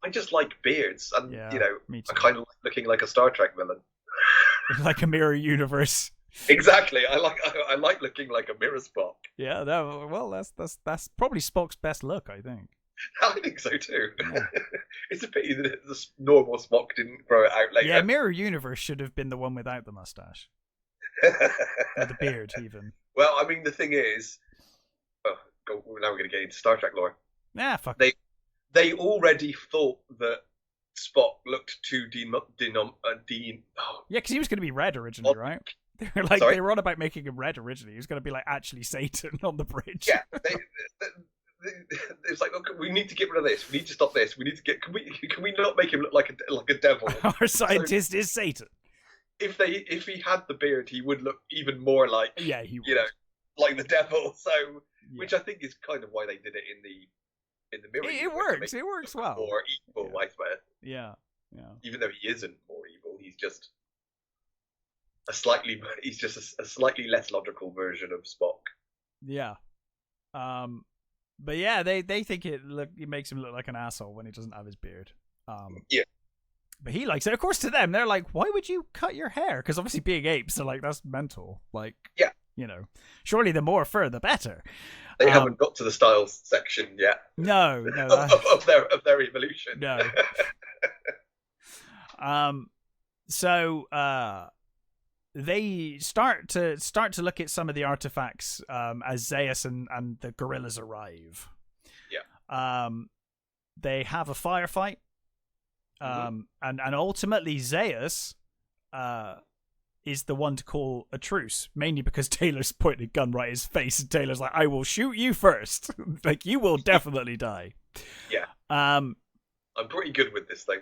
I just like beards, and yeah, you know, I'm kind of looking like a Star Trek villain, like a mirror universe. Exactly. I like looking like a mirror Spock. Yeah. Well, that's probably Spock's best look, I think. I think so too. Yeah. It's a pity that the normal Spock didn't grow it out later. Yeah, Mirror Universe should have been the one without the mustache. Or the beard, even. Well, I mean, the thing is, now we're going to get into Star Trek lore. Yeah, fuck. They already thought that Spock looked too Yeah, because he was going to be red originally, right? They were like, they were on about making him red originally. He was going to be like actually Satan on the bridge. Yeah, it's like, okay, we need to get rid of this. We need to stop this. We need to get. Can we not make him look like a devil? Our scientist is Satan. If he had the beard, he would look even more like he would. You know, like the devil. So, which I think is kind of why they did it in the mirror. It works. It works well. More evil, I swear. Yeah. Even though he isn't more evil, he's just a slightly less logical version of Spock. Yeah. But yeah, they think it makes him look like an asshole when he doesn't have his beard. Yeah. But he likes it. Of course, to them, they're like, why would you cut your hair? Because obviously being apes, they're like, that's mental. Like, yeah. You know, surely the more fur, the better. They haven't got to the styles section yet. No. of their evolution. No. So, they start to look at some of the artifacts as Zeus and the gorillas arrive. Yeah. They have a firefight. And ultimately Zeus is the one to call a truce, mainly because Taylor's pointing a gun right at his face, and Taylor's like, I will shoot you first. Like, you will definitely die. Yeah. I'm pretty good with this thing.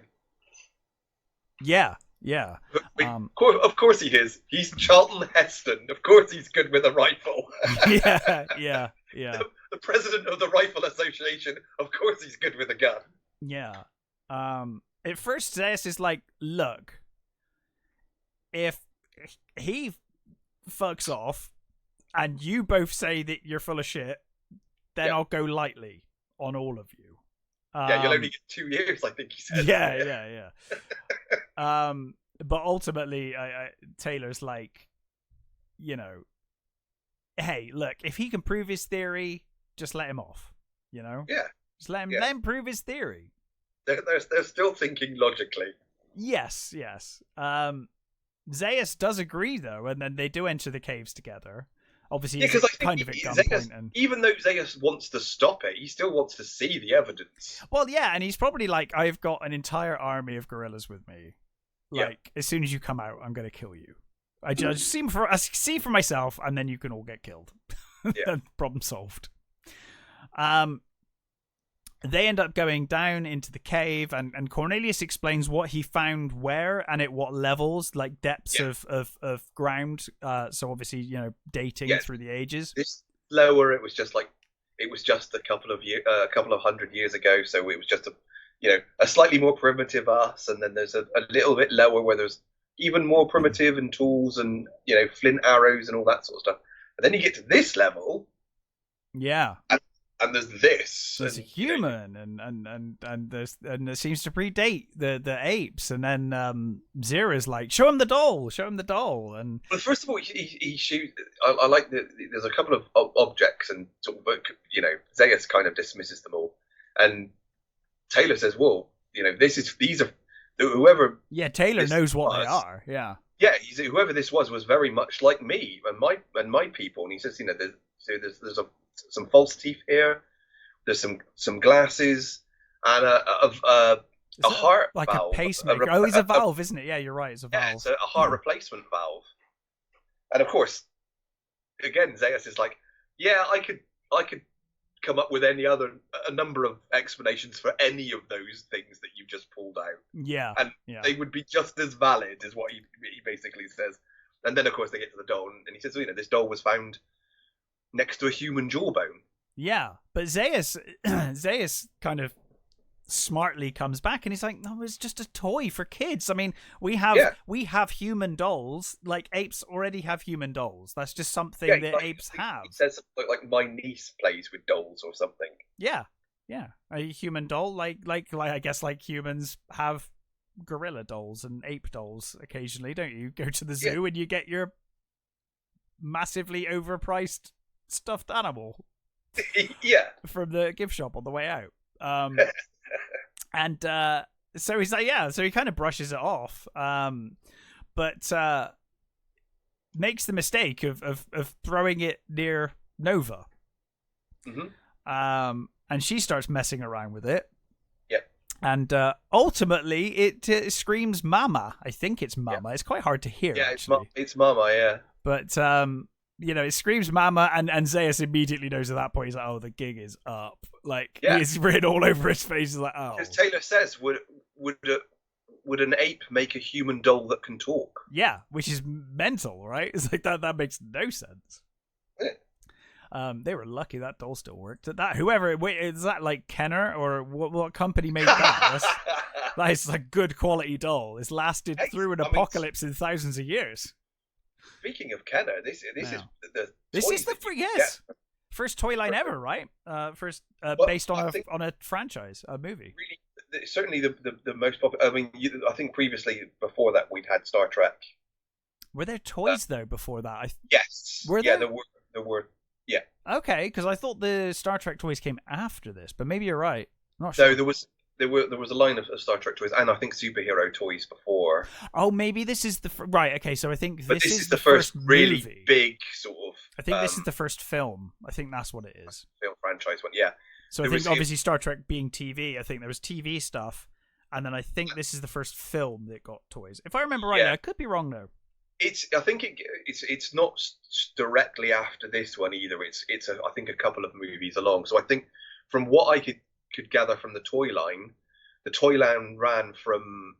Yeah. Of course he is. He's Charlton Heston. Of course he's good with a rifle. Yeah. The president of the Rifle Association. Of course he's good with a gun. Yeah. At first, Zeus is like, look, if he fucks off and you both say that you're full of shit, then I'll go lightly on all of you. You'll only get 2 years, I think he said. Yeah. But ultimately, Taylor's like, hey, look, if he can prove his theory, just let him off, Yeah. Just let him prove his theory. They're still thinking logically. Yes. Zeus does agree, though, and then they do enter the caves together. Obviously, he's kind of at gunpoint. Even though Zeus wants to stop it, he still wants to see the evidence. Well, yeah, and he's probably like, I've got an entire army of gorillas with me. Like, as soon as you come out, I'm going to kill you. I just see for myself, and then you can all get killed. Problem solved. They end up going down into the cave, and Cornelius explains what he found where and at what levels, like depths of ground. So obviously, dating through the ages. This lower, it was just a couple of hundred years ago. So it was just a slightly more primitive us, and then there's a little bit lower where there's even more primitive and tools and flint arrows and all that sort of stuff. And then you get to this level. Yeah. And there's this. There's a human, and there seems to predate the apes, and then Zera's like, show him the doll, and well, first of all, he shoots. I like there's a couple of objects, and Zeus kind of dismisses them all, and Taylor says, well, these are whoever. Yeah, Taylor knows what they are. Yeah. Yeah, whoever this was very much like me and my people, and he says, there's some false teeth here. There's some glasses and a heart like valve. A pacemaker. It's a valve, isn't it? Yeah, you're right. It's a valve. Yeah, it's a heart replacement valve. And of course, again, Zeus is like, yeah, I could come up with a number of explanations for any of those things that you just pulled out. Yeah, and they would be just as valid, is what he basically says. And then of course they get to the doll, and he says, this doll was found next to a human jawbone. Yeah, but Zeus kind of smartly comes back, and he's like, "No, it's just a toy for kids. I mean, we have human dolls. Like apes already have human dolls. That's just something that apes have." He says like my niece plays with dolls or something. Yeah, a human doll, like I guess like humans have gorilla dolls and ape dolls occasionally, don't you? Go to the zoo and you get your massively overpriced stuffed animal from the gift shop on the way out, and so he's like, so he kind of brushes it off, but makes the mistake of throwing it near Nova. And she starts messing around with it, and ultimately it screams mama. I think it's mama. It's quite hard to hear. It's mama, but it screams mama, and Zeus immediately knows at that point. He's like, oh, the gig is up. Like, he's written all over his face. He's like, oh. Because Taylor says, would an ape make a human doll that can talk? Yeah, which is mental, right? It's like, that makes no sense. Yeah. They were lucky that doll still worked. Is that like Kenner, or what company made that? That is a good quality doll. It's lasted through an apocalypse in thousands of years. Speaking of Kenner, this is the first toy line ever, right? Based on a franchise, a movie. Really, certainly the most popular. I mean, I think previously before that we'd had Star Trek. Were there toys though before that? Yes. Were there? There were. Yeah. Okay, because I thought the Star Trek toys came after this, but maybe you're right. I'm not sure. So there was a line of Star Trek toys, and I think superhero toys before. Oh, maybe this is the right. Okay, so I think But this is the first really movie. big sort of. I think this is the first film. I think that's what it is. Film franchise one, yeah. So I think obviously Star Trek being TV, I think there was TV stuff, and then I think this is the first film that got toys. If I remember right, I could be wrong though. I think it's not directly after this one either. It's I think a couple of movies along. So I think from what I could gather from the toy line ran from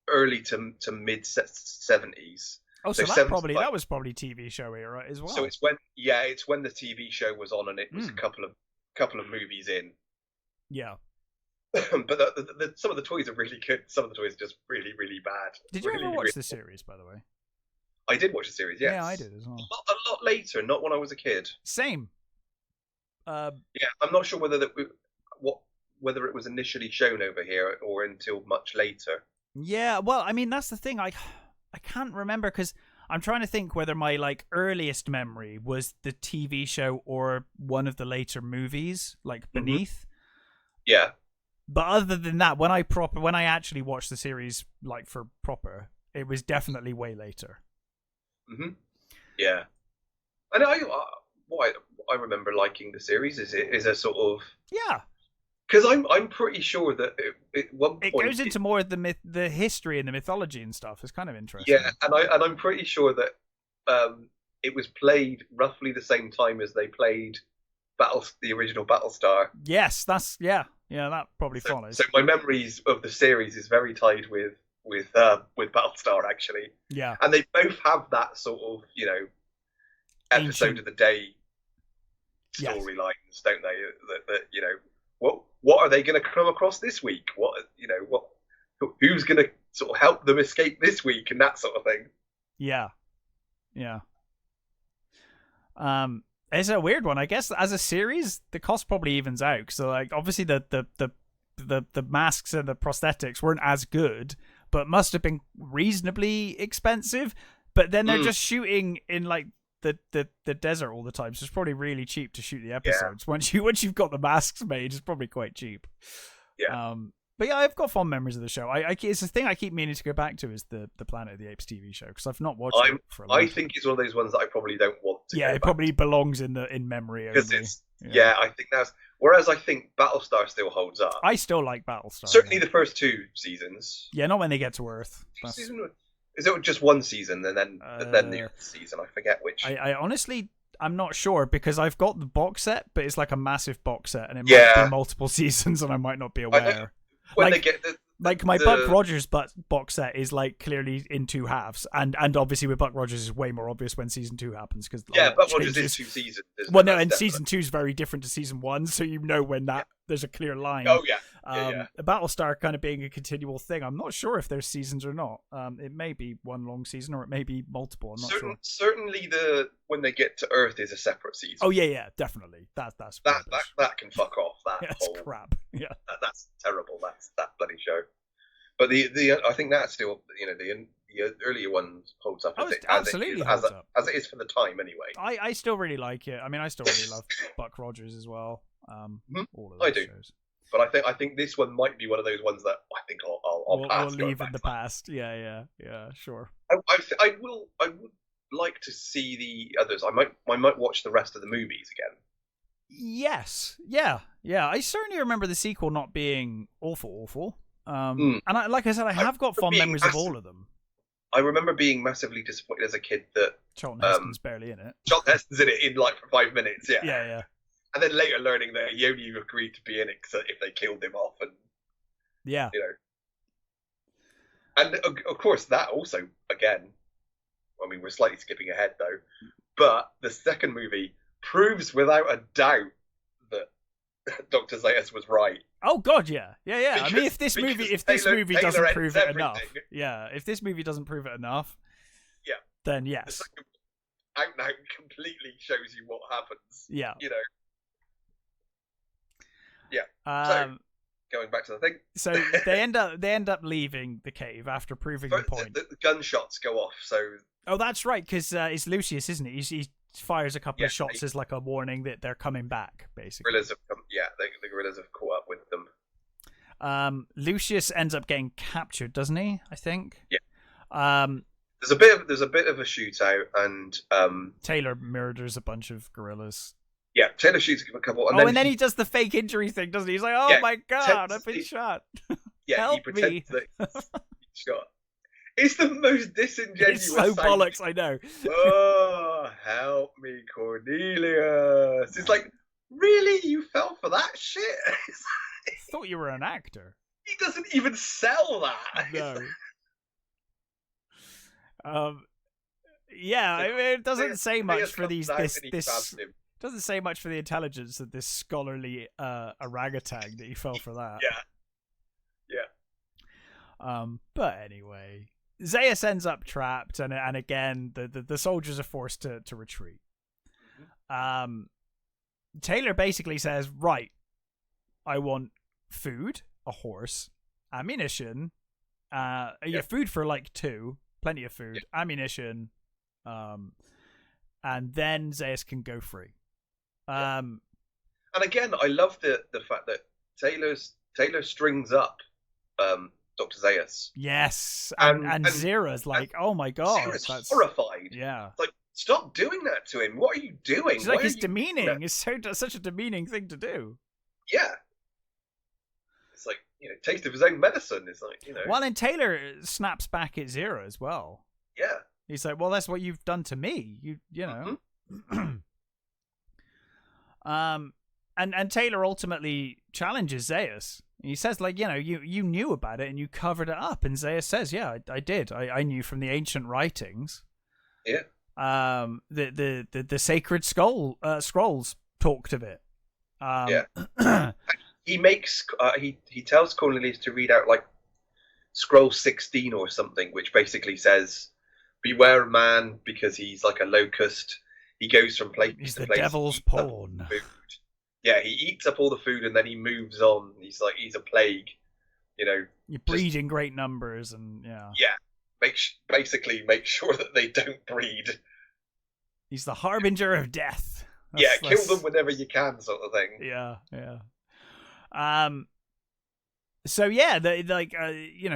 early to mid 70s. Oh, so that was probably TV show era as well. So it's when the TV show was on, and it was a couple of movies in. Yeah. But some of the toys are really good. Some of the toys are just really, really bad. Did you ever watch the series, by the way? I did watch the series, yes. Yeah, I did as well. A lot later, not when I was a kid. Same. Yeah, I'm not sure whether it was initially shown over here or until much later. Yeah, well, I mean, that's the thing. I can't remember because I'm trying to think whether my earliest memory was the TV show or one of the later movies, like Beneath. Yeah. But other than that, when I actually watched the series for proper, it was definitely way later. Yeah. And I remember liking the series is a sort of because I'm pretty sure that at one point it goes into more of the history and the mythology and stuff. It's kind of interesting. Yeah, and I'm pretty sure that it was played roughly the same time as they played the original Battlestar. Yes, that probably follows. So my memories of the series is very tied with Battlestar actually. Yeah, and they both have that sort of episode of the day storylines, don't they? That what are they going to come across this week? Who's going to sort of help them escape this week and that sort of thing. Yeah. It's a weird one. I guess as a series, the cost probably evens out. So obviously the masks and the prosthetics weren't as good, but must have been reasonably expensive. But then they're just shooting in the desert all the time, so it's probably really cheap to shoot the episodes. Once you've got the masks made, it's probably quite cheap. Yeah. But yeah, I've got fond memories of the show. It's the thing I keep meaning to go back to is the Planet of the Apes TV show because I've not watched it for a long time. I think it's one of those ones that I probably don't want to. Yeah, it probably belongs in memory only. I think that's. Whereas I think Battlestar still holds up. I still like Battlestar. Certainly the first two seasons. Yeah, not when they get to Earth. Is it just one season and then the Earth season? I forget which. I honestly. I'm not sure because I've got the box set, but it's like a massive box set, and it might be multiple seasons, and I might not be aware. When they get my Buck Rogers box set is clearly in two halves, and obviously with Buck Rogers is way more obvious when season 2 happens because Buck Rogers is 2 seasons. Well, no, and season 2 is very different to season 1, so when there's a clear line. Oh yeah. Battlestar kind of being a continual thing. I'm not sure if there's seasons or not. It may be one long season or it may be multiple. I'm not sure. Certainly when they get to Earth is a separate season. Oh yeah, definitely. That can fuck off. That's crap. Yeah, that's terrible. That's that bloody show. But the I think that's still the earlier ones holds up holds up as it is for the time anyway. I still really like it. I mean, I still really love Buck Rogers as well. All of those shows. But I think this one might be one of those ones that I think I'll pass. We'll leave in the past. Yeah, sure. I would like to see the others. I might watch the rest of the movies again. Yes. Yeah. I certainly remember the sequel not being awful. And like I said, I have got fond memories of all of them. I remember being massively disappointed as a kid that Charlton Heston's barely in it. Charlton Heston's in it for 5 minutes. Yeah. And then later learning that he only agreed to be in it if they killed him off, and and of course that also again. I mean, we're slightly skipping ahead though, but the second movie proves without a doubt that Dr. Zaius was right. Oh God, yeah. I mean, if this movie doesn't prove it enough, if this movie doesn't prove it enough, then yes. Out and out completely shows you what happens. Yeah. So, going back to the thing. So they end up leaving the cave after proving the point. The gunshots go off. So. Oh, that's right, because it's Lucius, isn't it? He fires a couple of shots as like a warning that they're coming back, basically. The guerrillas have caught up with them. Lucius ends up getting captured, doesn't he? I think. Yeah. Um, there's a bit of a shootout, and Taylor murders a bunch of gorillas. Yeah, Taylor shoots a couple, and then he does the fake injury thing, doesn't he? He's like, "Oh my god, I've been shot." Yeah, help he pretends me. that he's shot. It's the most disingenuous. It's so bollocks, I know. Oh, help me, Cornelius! It's like, really, you fell for that shit? I thought you were an actor. He doesn't even sell that. No. Yeah, I mean, it doesn't say much for these. This doesn't say much for the intelligence of this scholarly orangutan that he fell for that. Yeah. But anyway, Zeus ends up trapped, and again the soldiers are forced to retreat. Taylor basically says, right, I want food, a horse, ammunition, food for like 2, plenty of food, ammunition, and then Zeus can go free. And again, I love the fact that Taylor strings up Dr. Zeus. Yes, and Zira's like, oh my god, that's horrified. Yeah, it's like, stop doing that to him. What are you doing? She's like, it's demeaning. It's such a demeaning thing to do. Yeah. It's like, taste of his own medicine. It's like, Well, and Taylor snaps back at Zira as well. Yeah. He's like, well, that's what you've done to me. You know. And Taylor ultimately challenges Zeus. He says, like, you knew about it and you covered it up. And Zeus says, yeah, I did. I knew from the ancient writings. Yeah. The sacred scrolls talked of it. Yeah. He tells Cornelius to read out like scroll 16 or something, which basically says, beware of man because he's like a locust. He goes from place he's to the place. Devil's pawn. Yeah, he eats up all the food and then he moves on. He's a plague, You breed in great numbers and Yeah. Basically make sure that they don't breed. He's the harbinger of death. Kill them whenever you can, sort of thing. Yeah. So yeah,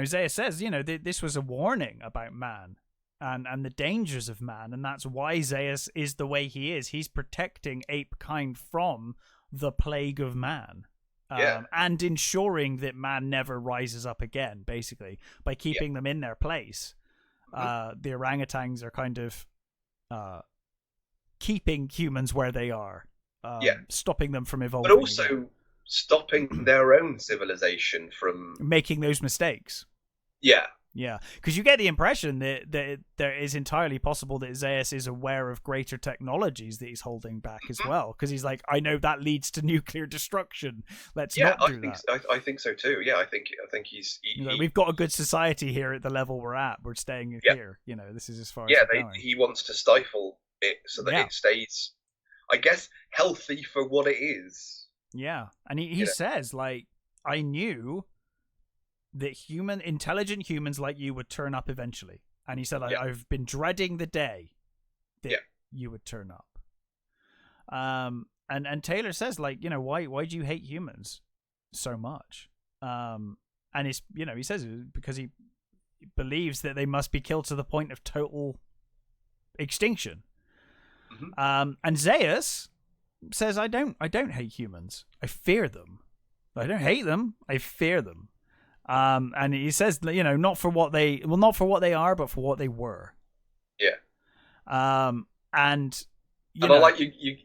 Zeus says, this was a warning about man and the dangers of man, and that's why Zeus is the way he is. He's protecting ape kind from the plague of man. And ensuring that man never rises up again, basically, by keeping them in their place. The orangutans are kind of keeping humans where they are, stopping them from evolving. But also stopping their own civilization from making those mistakes. Yeah, because you get the impression that there is entirely possible that Zeus is aware of greater technologies that he's holding back as well. Because he's like, I know that leads to nuclear destruction. Let's not do that. I think so too. Yeah, I think he's like, we've got a good society here at the level we're at. We're staying here. This is as far as we're going. He wants to stifle it so that it stays, I guess, healthy for what it is. Yeah, and he says, like, I knew that intelligent humans like you would turn up eventually. And he said, I've been dreading the day that you would turn up. And Taylor says, like, why do you hate humans so much? And it's, he says it because he believes that they must be killed to the point of total extinction. And Zeus says, I don't hate humans. I fear them. I don't hate them. I fear them. And he says, not for what they are, but for what they were. Yeah. And I like you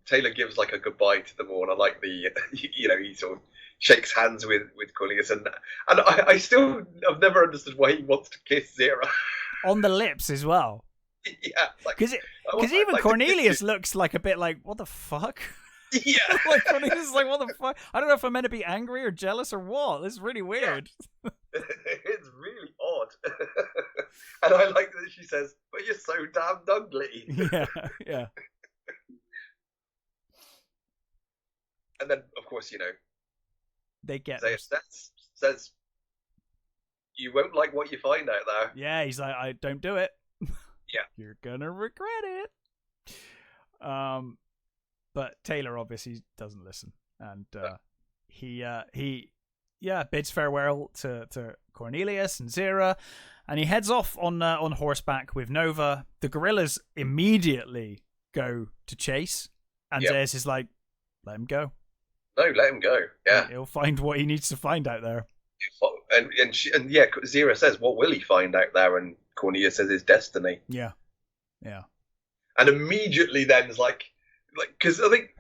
Taylor gives like a goodbye to them all, and I like the he sort of shakes hands with Cornelius, and I've never understood why he wants to kiss Zira on the lips as well. Yeah, because even Cornelius looks like a bit like, what the fuck? Yeah. Like Cornelius is like, what the fuck? I don't know if I'm meant to be angry or jealous or what. This is really weird. Yeah. It's really odd. And I like that she says, but you're so damn ugly. Yeah. And then, of course, they get says, you won't like what you find out there. Yeah, he's like, I don't do it. Yeah. You're gonna regret it. But Taylor obviously doesn't listen, and he bids farewell to Cornelius and Zira, and he heads off on horseback with Nova. The gorillas immediately go to chase, and Zeus is like, let him go. No, let him go. Yeah, he'll find what he needs to find out there. And Zira says, what will he find out there? And Cornelius says his destiny. Yeah. And immediately then is like, because I think,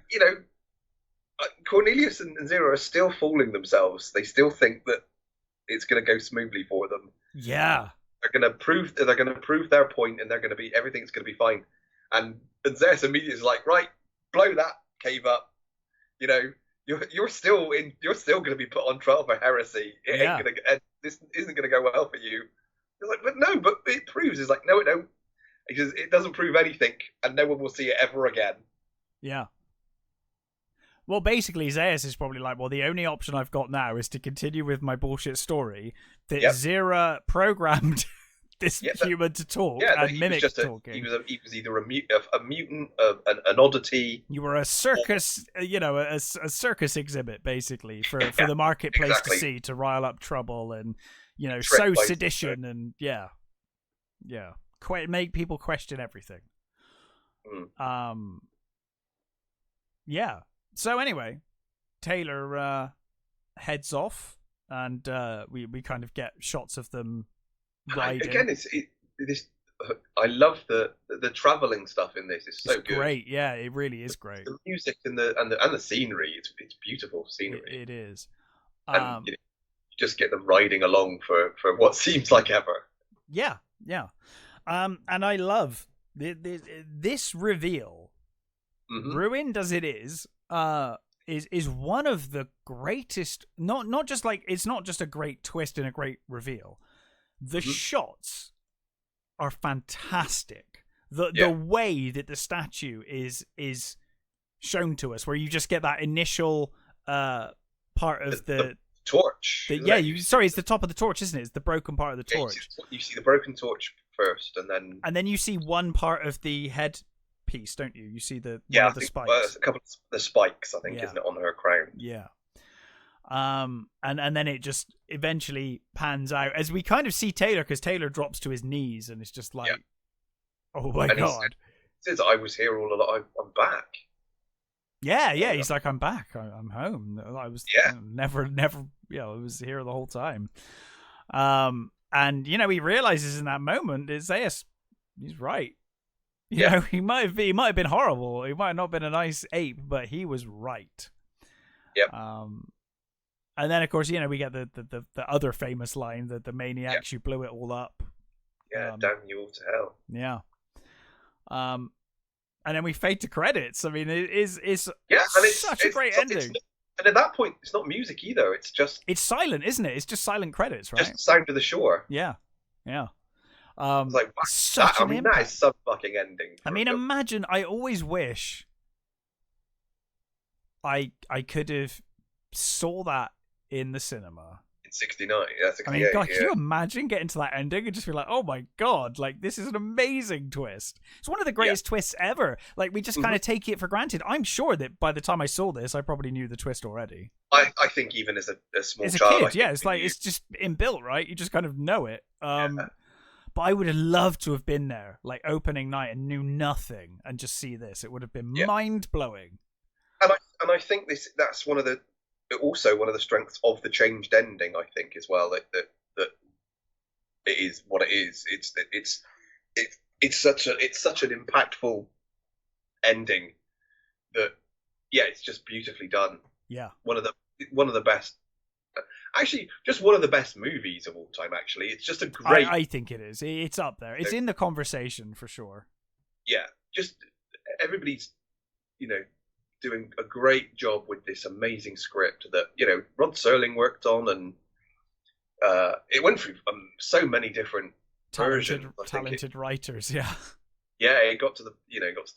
Cornelius and Zira are still fooling themselves. They still think that it's going to go smoothly for them. Yeah. They're going to prove their point, and everything's going to be fine. And Zeus immediately is like, right, blow that cave up. You're still going to be put on trial for heresy. This isn't going to go well for you. You're like, but it proves. It's like, no, it don't. Because it doesn't prove anything, and no one will see it ever again. Yeah. Well, basically, Zeus is probably like, well, the only option I've got now is to continue with my bullshit story that Zira programmed this human to talk and mimic talking. He was either a mutant, an oddity. You were a circus, a circus exhibit, basically, for the marketplace to see, to rile up trouble and, sow sedition and, make people question everything. So anyway, Taylor heads off, and we kind of get shots of them riding. Again, I love the traveling stuff in this. It's so good. Great, yeah, it really is great. The music and the scenery, it's beautiful scenery. It is. And you just get them riding along for what seems like ever. Yeah. And I love this reveal, ruined as it is one of the greatest. Not just like, it's not just a great twist and a great reveal. The shots are fantastic. The way that the statue is shown to us, where you just get that initial part of the torch. Sorry, it's the top of the torch, isn't it? It's the broken part of the torch. You see the broken torch first, and then you see one part of the head piece, don't you? You see the one of the spikes. A couple of the spikes, I think, isn't it, on her crown? Yeah. And then it just eventually pans out as we kind of see Taylor, because Taylor drops to his knees and it's just like, oh my God. He says, I was here all along. I'm back. Yeah. He's like, I'm back. I'm home. I was never. I was here the whole time. And he realizes in that moment that Zeus, he's right. You know, he might have been horrible. He might have not been a nice ape, but he was right. Yep. And then of course, we get the other famous line that the maniacs, you blew it all up. Yeah, damn you all to hell. Yeah. And then we fade to credits. I mean, it's such a great ending. And at that point, it's not music either. It's silent, isn't it? It's just silent credits, right? Just the sound of the shore. Yeah. It's like, that is some fucking ending. I mean, imagine. I always wish I could have saw that in the cinema. In '69, God, can you imagine getting to that ending and just be like, oh my God, like, this is an amazing twist. It's one of the greatest twists ever. Like, we just kind of take it for granted. I'm sure that by the time I saw this, I probably knew the twist already. I think even as a small as child, a kid, it's like, it's just inbuilt, right? You just kind of know it. But I would have loved to have been there, like, opening night, and knew nothing, and just see this. It would have been mind-blowing. And I think that's one of the strengths of the changed ending. I think as well that it is what it is. It's such an impactful ending that it's just beautifully done. Yeah, one of the best. Actually, just one of the best movies of all time. Actually, it's just a great. I think it is. It's up there. It's in the conversation for sure. Yeah, just everybody's, doing a great job with this amazing script that Rod Serling worked on, and it went through so many different versions. Talented writers, yeah. Yeah, it got to the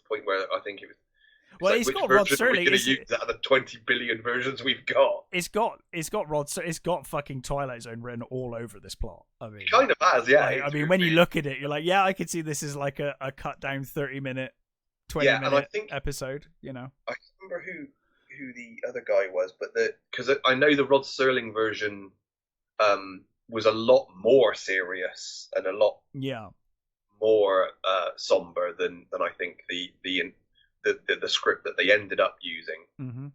point where I think it was. Well, it's got Rod Serling. Going to use out of the 20 billion versions we've got. It's got fucking Twilight Zone written all over this plot. I mean, it kind of has, yeah. I mean, when you look at it, you're like, I could see this is like a cut down 30-minute, 20-minute episode. I remember who who the other guy was, but because I know the Rod Serling version was a lot more serious and a lot more somber than I think the script that they ended up using. Mm-hmm.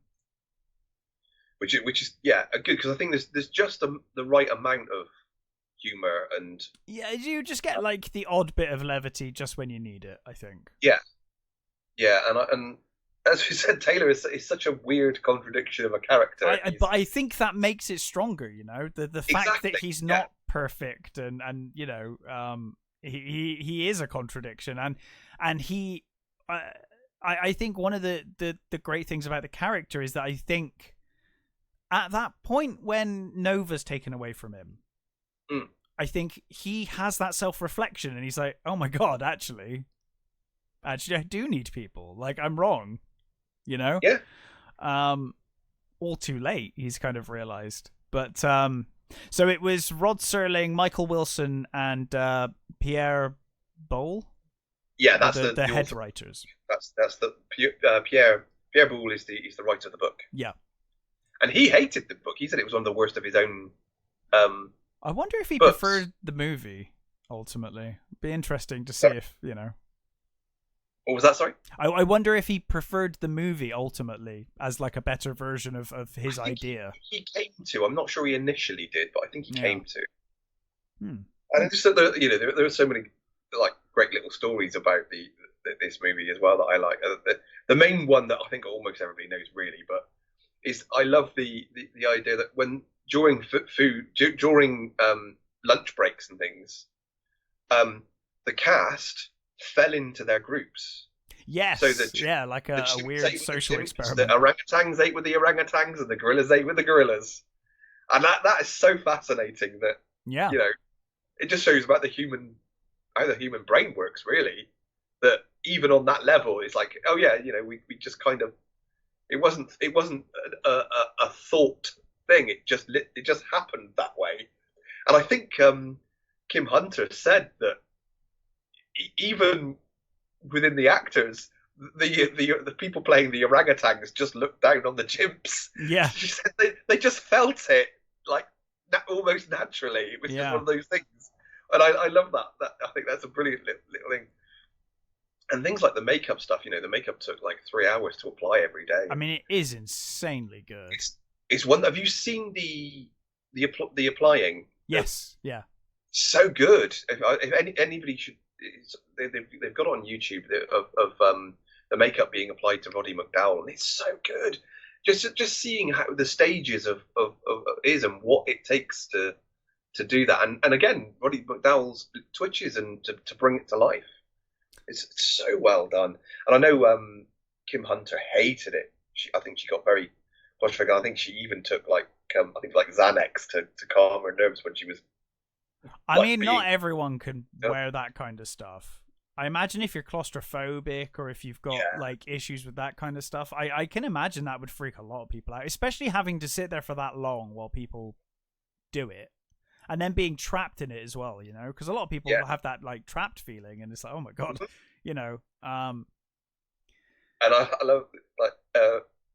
Which is good, because I think there's just the right amount of humor, and you just get like the odd bit of levity just when you need it, I think. And as we said, Taylor is such a weird contradiction of a character. But I think that makes it stronger, you know, the fact that he's not perfect, and you know, he is a contradiction, and he I think one of the great things about the character is that I think at that point when Nova's taken away from him, I think he has that self-reflection, and he's like, oh my god, actually I do need people, like I'm wrong, you know. All too late, he's kind of realized. But so it was Rod Serling, Michael Wilson, and Pierre Boulle. That's the head writers. That's the Pierre Boulle is the writer of the book. And he hated the book. He said it was one of the worst of his own. I wonder if he preferred the movie ultimately. Be interesting to see if, you know. What was that? Sorry. I wonder if he preferred the movie ultimately as like a better version of his idea. He came to. I'm not sure he initially did, but I think he came to. And just there are so many like great little stories about this movie as well that I like. The main one that I think almost everybody knows really, but is I love the idea that during lunch breaks and things, the cast fell into their groups. Yes. So that like a weird social experiment. The orangutans ate with the orangutans, and the gorillas ate with the gorillas, and that is so fascinating. That you know, it just shows about how the human brain works. Really, that even on that level, it's like, oh yeah, you know, we just kind of. It wasn't a thought thing. It just happened that way. And I think Kim Hunter said that even within the actors, the people playing the orangutans just looked down on the chimps. Yeah, she said they just felt it like almost naturally. It was just one of those things, and I love that. I think that's a brilliant little thing. And things like the makeup stuff, you know, the makeup took like 3 hours to apply every day. I mean, it is insanely good. It's one. Have you seen the applying? Yes. Yeah. So good. If anybody should, they've got it on YouTube of the makeup being applied to Roddy McDowall, and it's so good. Just seeing how the stages of is and what it takes to do that, and again, Roddy McDowall's twitches and to bring it to life. It's so well done. And I know Kim Hunter hated it. I think she got very claustrophobic. I think she even took like Xanax to calm her nerves when she was. I mean, not everyone can wear that kind of stuff. I imagine if you're claustrophobic or if you've got like issues with that kind of stuff, I can imagine that would freak a lot of people out, especially having to sit there for that long while people do it. And then being trapped in it as well, you know, because a lot of people have that like trapped feeling, and it's like, oh my god, you know. And I love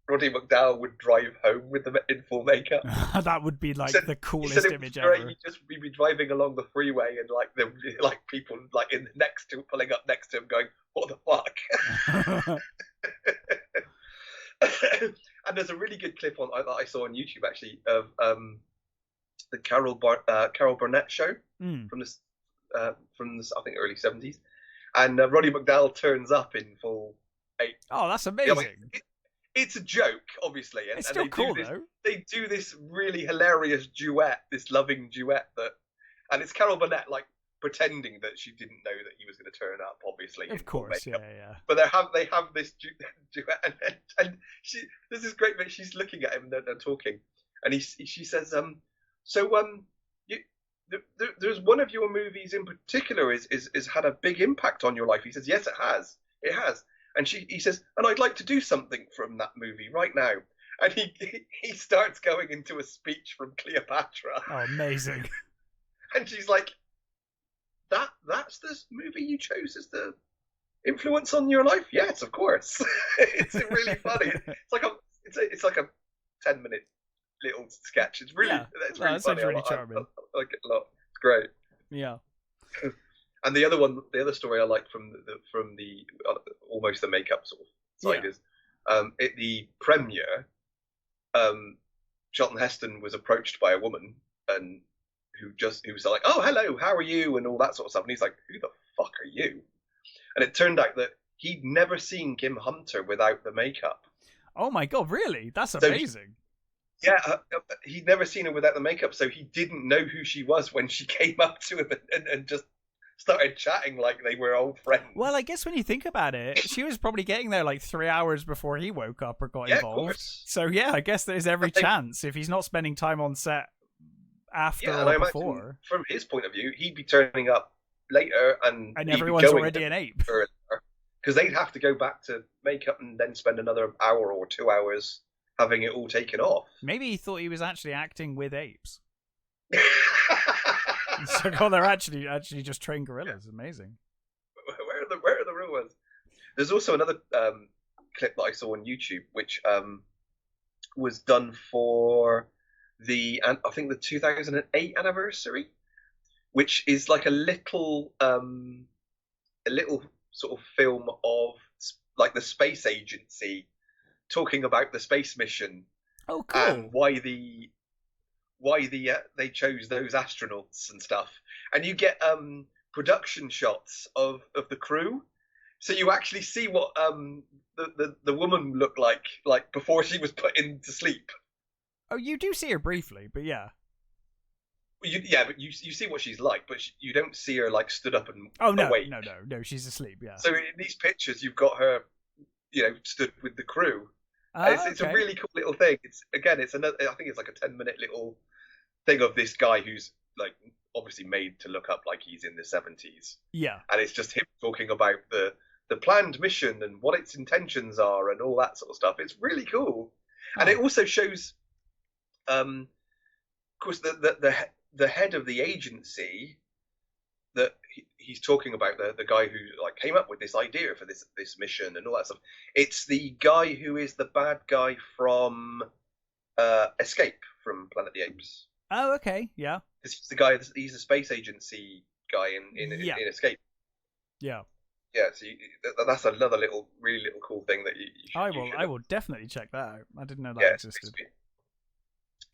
Roddy McDowall would drive home with them in full makeup. That would be like the coolest image ever. You'd be driving along the freeway, and like people like pulling up next to him, going, "What the fuck?" And there's a really good clip that I saw on YouTube actually of the Carol Burnett show from this I think early 70s, and Roddy McDowall turns up in full Apes. Oh, that's amazing. It's a joke, obviously, and, it's still cool though. They do this really hilarious duet, this loving duet and it's Carol Burnett like pretending that she didn't know that he was going to turn up, obviously. Of course, yeah. But they have this duet, and there's this great bit. She's looking at him and they're talking, and she says, there's one of your movies in particular is had a big impact on your life. He says, yes, it has. And he says, and I'd like to do something from that movie right now. And he starts going into a speech from Cleopatra. Oh, amazing. And she's like, that's this movie you chose as the influence on your life? Yes, of course. It's really funny. it's like a 10-minute little sketch. It's really it's really funny. Really charming. I like it a lot. It's great. Yeah. And the other story I like from the almost the makeup sort of side is at the premiere, Charlton Heston was approached by a woman and who was like, "Oh, hello, how are you?" and all that sort of stuff. And he's like, "Who the fuck are you?" And it turned out that he'd never seen Kim Hunter without the makeup. Oh my god, really? That's amazing. He'd never seen her without the makeup, so he didn't know who she was when she came up to him and just started chatting like they were old friends. Well, I guess when you think about it, she was probably getting there like 3 hours before he woke up or got involved. So yeah, I guess there's every chance if he's not spending time on set after or before. From his point of view, he'd be turning up later and everyone's already an ape. Because they'd have to go back to makeup and then spend another hour or 2 hours having it all taken off. Maybe he thought he was actually acting with apes. So, God, they're actually just trained gorillas. Amazing. Where are the real ones? There's also another clip that I saw on YouTube, which was done for I think the 2008 anniversary, which is like a little sort of film of like the space agency talking about the space mission. Oh, cool. And why they chose those astronauts and stuff. And you get production shots of the crew, so you actually see what the woman looked like before she was put into sleep. Oh, you do see her briefly, but yeah. But you see what she's like, but you don't see her like stood up and awake. No, she's asleep. Yeah. So in these pictures, you've got her, stood with the crew. It's a really cool little thing. It's another. I think it's like a 10-minute little thing of this guy who's like obviously made to look up like he's in the 70s. Yeah. And it's just him talking about the planned mission and what its intentions are and all that sort of stuff. It's really cool, and it also shows, of course, the head of the agency that he's talking about, the guy who like came up with this idea for this mission and all that stuff. It's the guy who is the bad guy from Escape from Planet of the Apes. Oh, okay, yeah. He's the guy. He's a space agency guy in Escape. Yeah. Yeah. So that's another really little cool thing that I will definitely check that out. I didn't know that existed.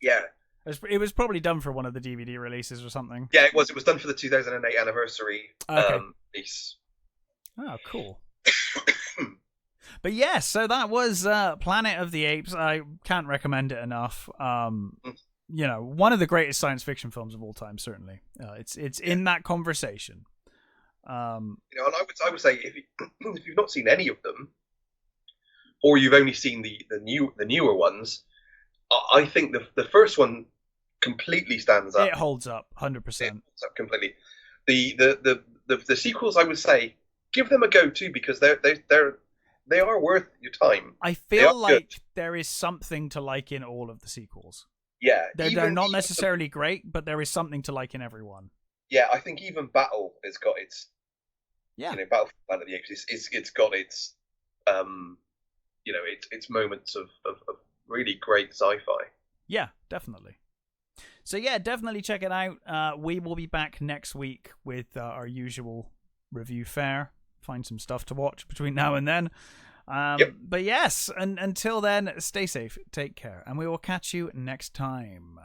Yeah. It was probably done for one of the DVD releases or something. Yeah, it was. It was done for the 2008 anniversary piece. Oh, cool. But yes, so that was Planet of the Apes. I can't recommend it enough. One of the greatest science fiction films of all time, certainly. It's in that conversation. And I would say if you've not seen any of them, or you've only seen the newer ones, I think the first one completely stands up. It holds up 100%. It holds up completely. The sequels, I would say, give them a go too, because they are worth your time. I feel like there is something to like in all of the sequels. Yeah, they're not necessarily great, but there is something to like in every one. Yeah, I think even Battle has got its. Yeah. Battle for Planet of the Apes. It's got its. Its moments of really great sci-fi. Yeah, definitely. So yeah, definitely check it out. We will be back next week with our usual review fare. Find some stuff to watch between now and then. But yes, and until then, stay safe, take care, and we will catch you next time.